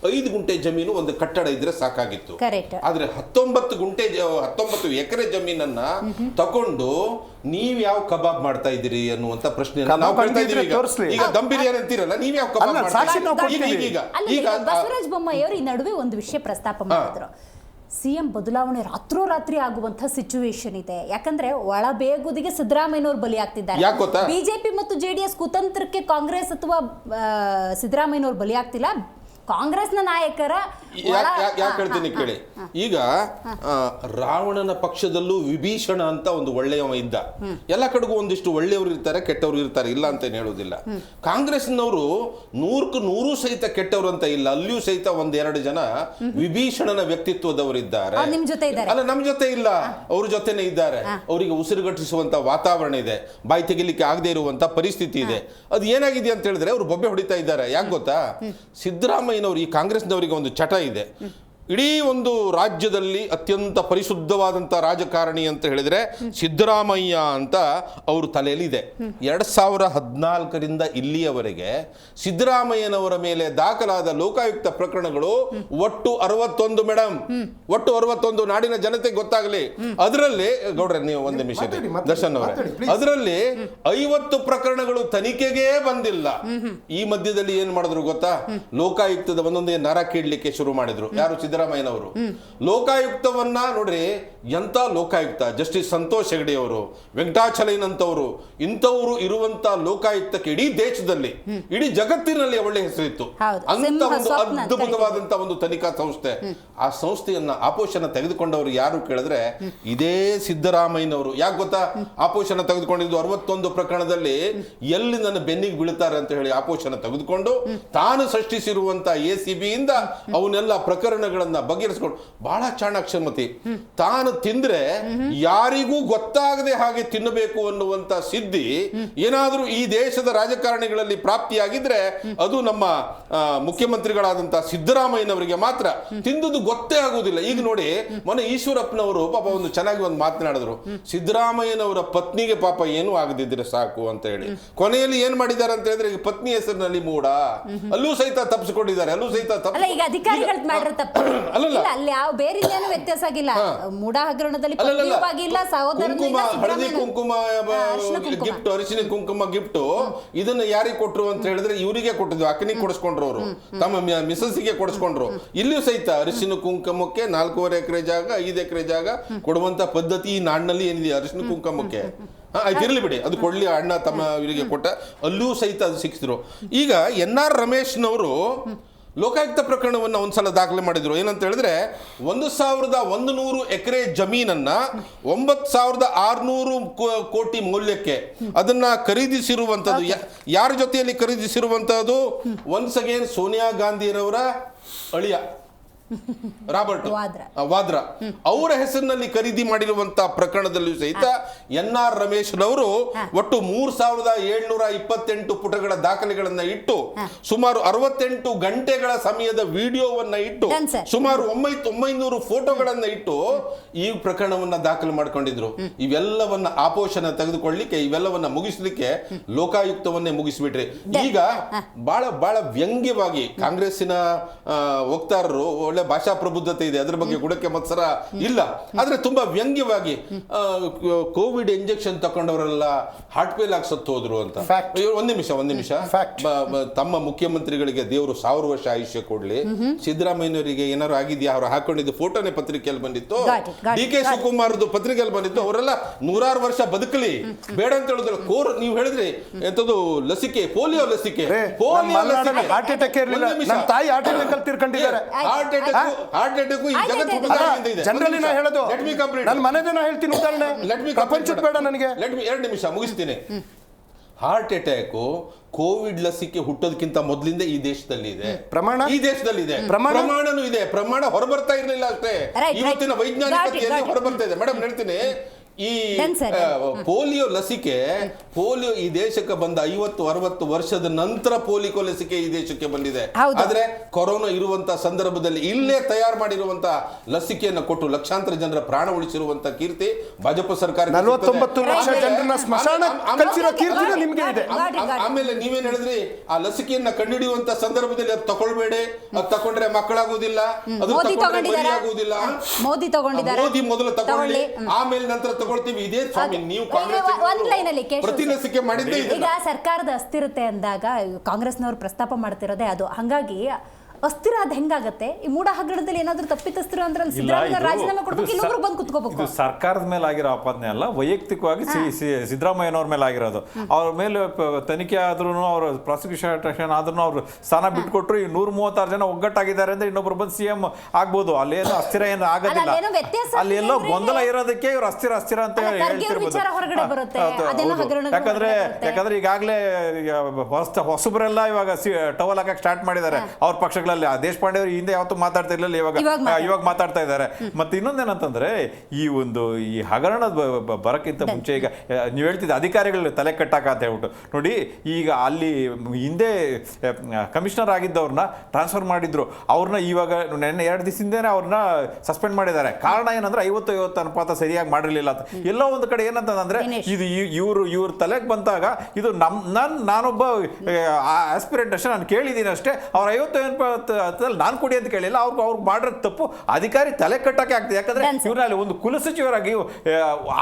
5 ಗುಂಟೆ ಜಮೀನು ಒಂದು ಕಟ್ಟಡ ಇದ್ರೆ ಸಾಕಾಗಿತ್ತು. Correct. ಆದ್ರೆ 19 ಎಕರೆ ಜಮೀನನ್ನ ತಕೊಂಡು ನೀವ್ ಯಾವ ಕಬಾಬ್ ಮಾಡ್ತಾ ಇದ್ದೀರಿ ಅನ್ನುವಂತ ಪ್ರಶ್ನೆ ನಾವು ಕೇಳ್ತಾ ಇದೀವಿ. ಈಗ ದಮ್ ಬಿರಿಯಾನಿ ಅಂತೀರಲ್ಲ, ನೀವ್ ಯಾವ ಕಬಾಬ್ ಮಾಡ್ತಾ ಇದ್ದೀರಿ? ಈಗ ಬಸವರಾಜ ಬೊಮ್ಮಾಯಿ ಅವರು ಈ ನಡುವೆ ಒಂದು ವಿಷಯ ಪ್ರಸ್ತಾಪ ಮಾಡಿದ್ರು. ಸಿಎಂ ಬದಲಾವಣೆ ರಾತ್ರೋರಾತ್ರಿ ಆಗುವಂತಹ ಸಿಚುವೇಶನ್ ಇದೆ. ಯಾಕಂದ್ರೆ ಒಳಬೇಗುದಿಗೆ ಸಿದ್ದರಾಮಯ್ಯನವರು ಬಲಿಯಾಗ್ತಿದ್ದಾರೆ. ಯಾಕ್ ಗೊತ್ತಾ? ಬಿಜೆಪಿ ಮತ್ತು ಜೆಡಿಎಸ್ ಕುತಂತ್ರಕ್ಕೆ ಕಾಂಗ್ರೆಸ್ ಅಥವಾ ಸಿದ್ದರಾಮಯ್ಯನವರು ಬಲಿಯಾಗ್ತಿಲ್ಲ, ಕಾಂಗ್ರೆಸ್ನ ನಾಯಕರ ಯಾಕೆ ಹೇಳ್ತೀನಿ ಕೇಳಿ. ಈಗ ರಾವಣನ ಪಕ್ಷದಲ್ಲೂ ವಿಭೀಷಣ ಅಂತ ಒಂದು ಒಳ್ಳೆಯವ ಇದ್ದ. ಎಲ್ಲ ಕಡೆಗೂ ಒಂದಿಷ್ಟು ಒಳ್ಳೆಯವರು ಇರ್ತಾರೆ, ಕೆಟ್ಟವರು ಇರ್ತಾರೆ, ಇಲ್ಲ ಅಂತ ಹೇಳೋದಿಲ್ಲ. ಕಾಂಗ್ರೆಸ್ನವರು 100% ಸಹಿತ ಕೆಟ್ಟವರು ಅಂತ ಇಲ್ಲ, ಅಲ್ಲಿಯೂ ಸಹಿತ 1-2 ಜನ ವಿಭೀಷಣನ ವ್ಯಕ್ತಿತ್ವದವರಿದ್ದಾರೆ. ನಿಮ್ ಜೊತೆ ಇದ್ದಾರೆ? ಅಲ್ಲ, ನಮ್ಮ ಜೊತೆ ಇಲ್ಲ, ಅವ್ರ ಜೊತೆನೆ ಇದ್ದಾರೆ. ಅವರಿಗೆ ಉಸಿರುಗಟ್ಟಿಸುವಂತ ವಾತಾವರಣ ಇದೆ, ಬಾಯಿ ತೆಗಿಲಿಕ್ಕೆ ಆಗದೆ ಇರುವಂತ ಪರಿಸ್ಥಿತಿ ಇದೆ. ಅದು ಏನಾಗಿದೆ ಅಂತ ಹೇಳಿದ್ರೆ ಅವರು ಬೊಬ್ಬೆ ಹೊಡಿತಾ ಇದ್ದಾರೆ. ಯಾಕೆ ಗೊತ್ತಾ? ಸಿದ್ದರಾಮಯ್ಯನವರು, ಈ ಕಾಂಗ್ರೆಸ್ನವರಿಗೆ ಒಂದು ಚಟ ಇದೆ. ಇಡೀ ಒಂದು ರಾಜ್ಯದಲ್ಲಿ ಅತ್ಯಂತ ಪರಿಶುದ್ಧವಾದಂಥ ರಾಜಕಾರಣಿ ಅಂತ ಹೇಳಿದ್ರೆ ಸಿದ್ದರಾಮಯ್ಯ ಅಂತ ಅವ್ರ ತಲೆಯಲ್ಲಿ ಇದೆ. 2014ರಿಂದ ಇಲ್ಲಿಯವರೆಗೆ ಸಿದ್ದರಾಮಯ್ಯನವರ ಮೇಲೆ ದಾಖಲಾದ ಲೋಕಾಯುಕ್ತ ಪ್ರಕರಣಗಳು ಒಟ್ಟು 61 ಮೇಡಮ್, ಒಟ್ಟು 61. ನಾಡಿನ ಜನತೆಗೆ ಗೊತ್ತಾಗಲಿ. ಅದರಲ್ಲಿ ಗೌಡ್ರೆ ನೀವು ಒಂದು ನಿಮಿಷ ದರ್ಶನ್ ಅವರೇ, ಅದರಲ್ಲಿ 50 ಪ್ರಕರಣಗಳು ತನಿಖೆಗೆ ಬಂದಿಲ್ಲ. ಈ ಮಧ್ಯದಲ್ಲಿ ಏನ್ ಮಾಡಿದ್ರು ಗೊತ್ತಾ? ಲೋಕಾಯುಕ್ತದ ಒಂದೊಂದೇ ನರ ಕೀಡ್ಲಿಕ್ಕೆ ಶುರು ಮಾಡಿದ್ರು. ಯಾರು? ಸಿದ್ದರಾಮಯ್ಯನವರು. ಲೋಕಾಯುಕ್ತವನ್ನ ನೋಡ್ರಿ, ಎಂತ ಲೋಕಾಯುಕ್ತ, ಜಸ್ಟಿಸ್ ಸಂತೋಷ್ ಹೆಗಡೆ ಅವರು, ವೆಂಕಟಾಚಲಯ್ಯನಂತವರು, ಇಂಥವರು ಇರುವಂತ ಲೋಕಾಯುಕ್ತಕ್ಕೆ ಇಡೀ ದೇಶದಲ್ಲಿ, ಇಡೀ ಜಗತ್ತಿನಲ್ಲಿ ಒಳ್ಳೆ ಹೆಸರಿತ್ತು. ಅಂತ ಒಂದು ಅದ್ಭುತವಾದಂತ ಒಂದು ತನಿಖಾ ಸಂಸ್ಥೆ. ಆ ಸಂಸ್ಥೆಯನ್ನ ಆಪೋಷಣ ತೆಗೆದುಕೊಂಡವರು ಯಾರು ಕೇಳಿದ್ರೆ ಇದೇ ಸಿದ್ದರಾಮಯ್ಯನವರು. ಯಾಕೆ ಗೊತ್ತಾ? ಆಪೋಷಣ ತೆಗೆದುಕೊಂಡಿದ್ದು 61 ಪ್ರಕರಣದಲ್ಲಿ ಎಲ್ಲಿ ನನ್ನ ಬೆನ್ನಿಗೆ ಬೀಳ್ತಾರೆ ಅಂತ ಹೇಳಿ ಆಪೋಷಣ ತೆಗೆದುಕೊಂಡು ತಾನು ಸೃಷ್ಟಿಸಿರುವಂತ ACB ಇಂದ ಅವನ್ನೆಲ್ಲ ಪ್ರಕರಣಗಳನ್ನ ಬಗೆಹರಿಸಿಕೊಂಡು, ಬಹಳ ಚಾಣಾಕ್ಷಮತಿ. ತಾನು ತಿಂದ್ರೆ ಯಾರಿಗೂ ಗೊತ್ತಾಗದೆ ಹಾಗೆ ತಿನ್ನಬೇಕು ಅನ್ನುವಂತ ಸಿದ್ಧಿ ಏನಾದರೂ ಈ ದೇಶದ ರಾಜಕಾರಣಿಗಳಲ್ಲಿ ಪ್ರಾಪ್ತಿಯಾಗಿದ್ರೆ ಅದು ನಮ್ಮ ಮುಖ್ಯಮಂತ್ರಿಗಳಾದಂತ ಸಿದ್ದರಾಮಯ್ಯನವರಿಗೆ ಮಾತ್ರ. ತಿಂದುದು ಗೊತ್ತೇ ಆಗುವುದಿಲ್ಲ. ಈಗ ನೋಡಿ, ಮೊನ್ನೆ ಈಶ್ವರಪ್ಪನವರು ಪಾಪ ಒಂದು ಚೆನ್ನಾಗಿ ಒಂದು ಮಾತನಾಡಿದ್ರು. ಸಿದ್ದರಾಮಯ್ಯನವರ ಪತ್ನಿಗೆ ಪಾಪ ಏನೂ ಆಗದಿದ್ರೆ ಸಾಕು ಅಂತ ಹೇಳಿ, ಕೊನೆಯಲ್ಲಿ ಏನ್ ಮಾಡಿದ್ದಾರೆ ಅಂತ ಹೇಳಿದ್ರೆ ಈಗ ಪತ್ನಿ ಹೆಸರಿನಲ್ಲಿ ಮೂಡ, ಅಲ್ಲೂ ಸಹಿತ ತಪ್ಪಿಸಿಕೊಂಡಿದ್ದಾರೆ. ಅಲ್ಲೂ ಸಹಿತ ಈಗ ಅಧಿಕಾರಿಗಳು ಮಾಡಿರೋ ತಪ್ಪು ಅಲ್ಲಲ್ಲ, ಅಲ್ಲಿ ಯಾವ ಬೇರೆ ವ್ಯತ್ಯಾಸ ಆಗಿಲ್ಲ. ಮೂಡ ಹಗರಣದಲ್ಲಿ ಹಳದಿ ಕುಂಕುಮ ಗಿಫ್ಟ್, ಅರಿಶಿನ ಕುಂಕುಮ ಗಿಫ್ಟ್ ಇದನ್ನ ಯಾರಿಗೆ ಕೊಟ್ರು ಅಂತ ಹೇಳಿದ್ರೆ ಇವರಿಗೆ ಕೊಟ್ಟಿದ್ರು, ಅಕ್ಕನಿಗೆ ಕೊಡಿಸ್ಕೊಂಡ್ರು, ಅವರು ತಮ್ಮ ಮಿಸಸ್ಸಿಗೆ ಕೊಡಿಸ್ಕೊಂಡ್ರು. ಇಲ್ಲಿಯೂ ಸಹಿತ ಅರಿಶಿನ ಕುಂಕುಮಕ್ಕೆ 4.5 ಎಕರೆ ಜಾಗ, 5 ಎಕರೆ ಜಾಗ ಕೊಡುವಂತ ಪದ್ಧತಿ ಈ ನಾಡಿನಲ್ಲಿ ಏನಿದೆ. ಅರಿಶಿನ ಕುಂಕುಮಕ್ಕೆ ಆಯ್ತಿರ್ಲಿ ಬಿಡಿ, ಅದು ಕೊಡ್ಲಿ, ಅಣ್ಣ ತಮ್ಮ ಇವರಿಗೆ ಕೊಟ್ಟ, ಅಲ್ಲೂ ಸಹಿತ ಅದು ಸಿಕ್ಕಿದ್ರು. ಈಗ NR ರಮೇಶ್ನವರು ಲೋಕಾಯುಕ್ತ ಪ್ರಕರಣವನ್ನು ಒಂದ್ಸಲ ದಾಖಲೆ ಮಾಡಿದ್ರು. ಏನಂತ ಹೇಳಿದ್ರೆ 1100 ಎಕರೆ ಜಮೀನನ್ನ 9600 ಕೋಟಿ ಮೌಲ್ಯಕ್ಕೆ ಅದನ್ನ ಖರೀದಿಸಿರುವಂತದ್ದು. ಯಾರ ಜೊತೆಯಲ್ಲಿ ಖರೀದಿಸಿರುವಂತದ್ದು? ಒನ್ಸ್ ಅಗೇನ್ ಸೋನಿಯಾ ಗಾಂಧಿರವರ ಅಳಿಯ ರಾಬರ್ಟ್ ವಾದ್ರಾ ಅವರ ಹೆಸರಿನಲ್ಲಿ ಖರೀದಿ ಮಾಡಿರುವಂತಹ ಪ್ರಕರಣದಲ್ಲೂ ಸಹಿತ NR ರಮೇಶ್ನವರು ಒಟ್ಟು 3728 ಪುಟಗಳ ದಾಖಲೆಗಳನ್ನ ಇಟ್ಟು, ಸುಮಾರು 68 ಗಂಟೆಗಳ ಸಮಯದ ವಿಡಿಯೋವನ್ನ ಇಟ್ಟು, ಸುಮಾರು 900 ಫೋಟೋಗಳನ್ನ ಇಟ್ಟು ಈ ಪ್ರಕರಣವನ್ನ ದಾಖಲೆ ಮಾಡ್ಕೊಂಡಿದ್ರು. ಇವೆಲ್ಲವನ್ನ ಆಪೋಷಣ ತೆಗೆದುಕೊಳ್ಳಿಕ್ಕೆ, ಇವೆಲ್ಲವನ್ನ ಮುಗಿಸ್ಲಿಕ್ಕೆ ಲೋಕಾಯುಕ್ತವನ್ನೇ ಮುಗಿಸ್ಬಿಟ್ರಿ. ಈಗ ಬಹಳ ಬಹಳ ವ್ಯಂಗ್ಯವಾಗಿ ಕಾಂಗ್ರೆಸ್ಸಿನ ವಕ್ತಾರರು, ಒಳ್ಳೆ ಭಾಷಾ ಪ್ರಬುದ್ಧತೆ ಇದೆ, ಅದರ ಬಗ್ಗೆ ಗುಡಕ್ಕೆ ಮತ್ಸರ ಇಲ್ಲ, ಆದ್ರೆ ತುಂಬಾ ವ್ಯಂಗ್ಯವಾಗಿ ಕೋವಿಡ್ ಇಂಜೆಕ್ಷನ್ ತಕೊಂಡವರೆಲ್ಲ ಹಾರ್ಟ್ ಫೇಲ್ ಆಗಿ ಸತ್ತು ಹೋದ್ರು ಅಂತ. ಒಂದ್ ನಿಮಿಷ ತಮ್ಮ ಮುಖ್ಯಮಂತ್ರಿಗಳಿಗೆ ದೇವರು 1000 ವರ್ಷ ಆಯುಷ್ಯ ಕೊಡ್ಲಿ. ಸಿದ್ದರಾಮಯ್ಯನವರಿಗೆ ಏನಾರು ಆಗಿದ್ಯಾ? ಅವ್ರು ಹಾಕೊಂಡಿದ್ದು ಫೋಟೋನೇ ಪತ್ರಿಕೆಯಲ್ಲಿ ಬಂದಿತ್ತು, DK ಶಿವಕುಮಾರ್ದು ಪತ್ರಿಕೆಯಲ್ಲಿ ಬಂದಿತ್ತು. ಅವರೆಲ್ಲ 100 ವರ್ಷ ಬದುಕಲಿ, ಬೇಡ ಅಂತ ಹೇಳಿದ್ರು. ನೀವು ಹೇಳಿದ್ರಿ ಎಂತದ್ದು ಲಸಿಕೆ, ಪೋಲಿಯೋ ಲಸಿಕೆ, ಹಾರ್ಟ್ ಅಟ್ಯಾಕ್ ಇರಲಿಲ್ಲ, ನಮ್ಮ ತಾಯಿ ಹಾರ್ಟ್ ಅಟ್ಯಾಕ್ ಅಲ್ಲಿ ತೀರ್ಕೊಂಡಿದ್ದಾರೆ. ಹಾರ್ಟ್ ಅಟ್ಯಾಕ್ ಈ ಜಗತ್ತು ಇದೆ. ಜನರಲಿ ನಾ ಹೇಳೋದು, ನನ್ನ ಮನೆದೇ ನಾ ಹೇಳ್ತೀನಿ ಉದಾಹರಣೆ, ಪ್ರಪಂಚದ ಬೇಡ ನನಗೆ. 2 ನಿಮಿಷ ಮುಗಿಸ್ತೀನಿ. ಹಾರ್ಟ್ ಅಟ್ಯಾಕ್ ಕೋವಿಡ್ ಲಸಿಕೆ ಹುಟ್ಟೋದಕ್ಕಿಂತ ಮೊದಲಿಂದ ಈ ದೇಶದಲ್ಲಿ ಇದೆ, ಈ ದೇಶದಲ್ಲಿ ಇದೆ, ಪ್ರಮಾಣನೂ ಇದೆ. ಪ್ರಮಾಣ ಹೊರಬರ್ತಾ ಇರಲಿಲ್ಲ ಅಷ್ಟೇ, ಇವತ್ತಿನ ವೈಜ್ಞಾನಿಕತೆಯಲ್ಲಿ ಹೊರಬರ್ತಾ ಇದೆ. ಮೇಡಮ್ ಹೇಳ್ತೀನಿ, ಈ Done, sir. ಪೋಲಿಯೋ ಲಸಿಕೆ ಈ ದೇಶಕ್ಕೆ ಬಂದ 50-60 ವರ್ಷದ ನಂತರ ಪೋಲಿಯೋ ಲಸಿಕೆ ಈ ದೇಶಕ್ಕೆ ಬಂದಿದೆ. ಹೌದು. ಆದ್ರೆ ಕೊರೋನಾ ಇರುವಂತ ಸಂದರ್ಭದಲ್ಲಿ ಇಲ್ಲೇ ತಯಾರು ಮಾಡಿರುವಂತ ಲಸಿಕೆಯನ್ನು ಕೊಟ್ಟು ಲಕ್ಷಾಂತರ ಜನರ ಪ್ರಾಣ ಉಳಿಸಿರುವಂತ ಕೀರ್ತಿ ಭಾಜಪ ಸರ್ಕಾರ 49 ಲಕ್ಷ ಜನರನ್ನ ಸ್ಮಶಾನ ಕಳಿಸಿರೋ ಕೀರ್ತಿನೂ ನಿಮ್ಗೆ ಇದೆ. ಆಮೇಲೆ ನೀವೇನ್ ಹೇಳಿದ್ರಿ, ಆ ಲಸಿಕೆಯನ್ನ ಕಂಡುಹಿಡಿಯುವಂತ ಸಂದರ್ಭದಲ್ಲಿ ಅದು ತಗೊಳ್ಬೇಡಿ, ಅದು ತಗೊಂಡ್ರೆ ಮಕ್ಕಳಾಗುವುದಿಲ್ಲ, ಅದು ಮೋದಿ ತಗೊಂಡ್ರೆ ತಗೊಂಡಿದ್ದಾರೆ. ಬಲಿಯಾಗುವುದಿಲ್ಲ. ಮೋದಿ ತಗೊಂಡಿದ್ದಾರೆ. ಮೋದಿ ಮೊದಲು ತಗೊಳ್ಳಿ, ತಗೊಳ್ಳಿ. ಆಮೇಲೆ ನಂತರ ತಗೊಳ್ತೀವಿ. ಇದೇ ಸ್ವಾಮಿ ನೀವು ಒಂದ್ ಲೈನಲ್ಲಿ ಪ್ರತಿ ಲಸಿಕೆ ಮಾಡಿದ್ದೆ ಈಗ ಸರ್ಕಾರದ ಅಸ್ಥಿರತೆ ಅಂದಾಗ ಕಾಂಗ್ರೆಸ್ನವರು ಪ್ರಸ್ತಾಪ ಮಾಡ್ತಿರೋದೇ ಅದು. ಹಂಗಾಗಿ ಅಸ್ಥಿರ ಅದು ಹೆಂಗಾಗತ್ತೆ? ಈ ಮೂಡ ಹಗರಣದಲ್ಲಿ ಏನಾದ್ರೂ ತಪ್ಪಿತಸ್ಥರ ಅಂದ್ರೆ ಸಿದ್ದರಾಮಯ್ಯ ರಾಜೀನಾಮೆ ಕೊಡ್ಬೇಕು, ಇನ್ನೊಬ್ರು ಬಂದು ಕುತ್ಕೋಬೇಕು. ಇದು ಸರ್ಕಾರದ ಮೇಲೆ ಆಗಿರೋ ಆಪಾದನೆ ಅಲ್ಲ, ವೈಯಕ್ತಿಕವಾಗಿ ಸಿದ್ದರಾಮಯ್ಯನವ್ರ ಮೇಲೆ ಆಗಿರೋದು. ಅವ್ರ ಮೇಲೆ ತನಿಖೆ ಆದ್ರೂ, ಅವ್ರ ಪ್ರಾಸಿಕ್ಯೂಷನ್ ಆದ್ರೂ ಅವ್ರು ಸ್ಥಾನ ಬಿಟ್ಕೊಟ್ರು. ಈ 136 ಜನ ಒಗ್ಗಟ್ಟಾಗಿದ್ದಾರೆ ಅಂದ್ರೆ ಇನ್ನೊಬ್ರು ಬಂದು CM ಆಗ್ಬೋದು. ಅಲ್ಲೇನೋ ಅಸ್ಥಿರ ಏನು ಆಗೋದಿಲ್ಲ. ಅಲ್ಲಿ ಎಲ್ಲೋ ಗೊಂದಲ ಇರೋದಕ್ಕೆ ಇವ್ರು ಅಸ್ಥಿರ ಅಂತ ಹೇಳ್ತಿರ್ಬೋದು. ಯಾಕಂದ್ರೆ ಈಗಾಗಲೇ ಹೊಸಬರೆಲ್ಲ ಇವಾಗ ಟವಲ್ ಹಾಕಕ್ ಸ್ಟಾರ್ಟ್ ಮಾಡಿದ್ದಾರೆ ಅವ್ರ ಪಕ್ಷಗಳ. ದೇಶಪಾಂಡೆ ಅವರು ಹಿಂದೆ ಯಾವತ್ತೂ ಮಾತಾಡ್ತಾ ಇರಲಿಲ್ಲ, ಇವಾಗ ಮಾತಾಡ್ತಾ ಇದ್ದಾರೆ. ಮತ್ತೆ ಇನ್ನೊಂದೇನಂತಂದ್ರೆ ಈ ಹಗರಣ ಬರಕ್ಕಿಂತ ಮುಂಚೆ ಈಗ ನೀವು ಹೇಳ್ತಿದ್ದ ಅಧಿಕಾರಿಗಳು ತಲೆ ಕಟ್ಟಾಕ ಅಂತ ಹೇಳ್ಬಿಟ್ಟು ನೋಡಿ, ಈಗ ಅಲ್ಲಿ ಹಿಂದೆ ಕಮಿಷನರ್ ಆಗಿದ್ದವ್ರನ್ನ ಟ್ರಾನ್ಸ್ಫರ್ ಮಾಡಿದ್ರು. ಅವ್ರನ್ನ ಇವಾಗ ನೆನ್ನೆ 2 ದಿವಸದಿಂದನೇ ಅವ್ರನ್ನ ಸಸ್ಪೆಂಡ್ ಮಾಡಿದ್ದಾರೆ. ಕಾರಣ ಏನಂದ್ರೆ 50-50 ಅನುಪಾತ ಸರಿಯಾಗಿ ಮಾಡಿರಲಿಲ್ಲ ಅಂತ. ಎಲ್ಲೋ ಒಂದು ಕಡೆ ಏನಂತಂದ್ರೆ ಇದು ಇವ್ರ ತಲೆಗೆ ಬಂದಾಗ ಇದು ನಾನೊಬ್ಬ ಆಸ್ಪಿರೆಂಟ್ ಅಷ್ಟೇ, ನಾನು ಕೇಳಿದ್ದೀನಿ ಅಷ್ಟೇ. ಅವ್ರ 50 ನಾನು ಕೊಡಿ ಅಂತ ಕೇಳಿಲ್ಲ. ಅವ್ರಿಗೆ ಮಾಡಿರೋ ತಪ್ಪು ಅಧಿಕಾರಿ ತಲೆ ಕಟ್ಟಕ್ಕೆ ಆಗ್ತದೆ. ಯಾಕಂದ್ರೆ ಇವ್ರಲ್ಲಿ ಒಂದು ಕುಲಸಚಿವರಾಗಿ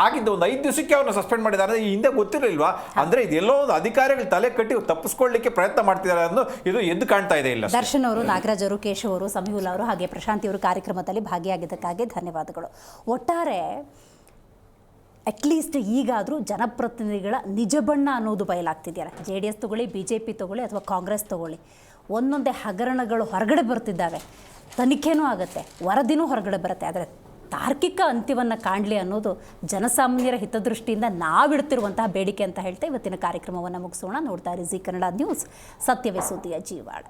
ಆಗಿದ್ದ ಒಂದು 5 ದಿವಸಕ್ಕೆ ಅವ್ರನ್ನ ಸಸ್ಪೆಂಡ್ ಮಾಡಿದ್ದಾರೆ. ಈ ಹಿಂದೆ ಗೊತ್ತಿರಲಿಲ್ವಾ? ಅಂದ್ರೆ ಇದೆಲ್ಲೋ ಒಂದು ಅಧಿಕಾರಿಗಳು ತಲೆ ಕಟ್ಟಿ ತಪ್ಪಿಸ್ಕೊಳ್ಳಿಕ್ಕೆ ಪ್ರಯತ್ನ ಮಾಡ್ತಿದ್ದಾರೆ ಅನ್ನೋ ಇದು ಎದ್ದು ಕಾಣ್ತಾ ಇದೆ. ಇಲ್ಲ, ದರ್ಶನ್ ಅವರು, ನಾಗರಾಜ್ ಅವರು, ಕೇಶವ್ ಅವರು, ಸಮೀವುಲ್ಲಾ ಅವರು ಹಾಗೆ ಪ್ರಶಾಂತಿ ಅವರು ಕಾರ್ಯಕ್ರಮದಲ್ಲಿ ಭಾಗಿಯಾಗಿದ್ದಕ್ಕಾಗಿ ಧನ್ಯವಾದಗಳು. ಒಟ್ಟಾರೆ ಅಟ್ಲೀಸ್ಟ್ ಈಗಾದರೂ ಜನಪ್ರತಿನಿಧಿಗಳ ನಿಜ ಬಣ್ಣ ಅನ್ನೋದು ಬಯಲಾಗ್ತಿದೆಯಲ್ಲ. JDS ತಗೊಳ್ಳಿ, BJP ತಗೊಳ್ಳಿ ಅಥವಾ ಕಾಂಗ್ರೆಸ್ ತಗೊಳ್ಳಿ, ಒಂದೊಂದೇ ಹಗರಣಗಳು ಹೊರಗಡೆ ಬರ್ತಿದ್ದಾವೆ. ತನಿಖೆನೂ ಆಗುತ್ತೆ, ವರದಿನೂ ಹೊರಗಡೆ ಬರುತ್ತೆ. ಆದರೆ ತಾರ್ಕಿಕ ಅಂತ್ಯವನ್ನು ಕಾಣಲಿ ಅನ್ನೋದು ಜನಸಾಮಾನ್ಯರ ಹಿತದೃಷ್ಟಿಯಿಂದ ನಾವಿಡ್ತಿರುವಂತಹ ಬೇಡಿಕೆ ಅಂತ ಹೇಳ್ತಾ ಇವತ್ತಿನ ಕಾರ್ಯಕ್ರಮವನ್ನು ಮುಗಿಸೋಣ. ನೋಡ್ತಾ ಇರಿ ಜೀ ಕನ್ನಡ ನ್ಯೂಸ್, ಸತ್ಯವೇ ಸುದ್ದಿಯ ಜೀವಾಳ.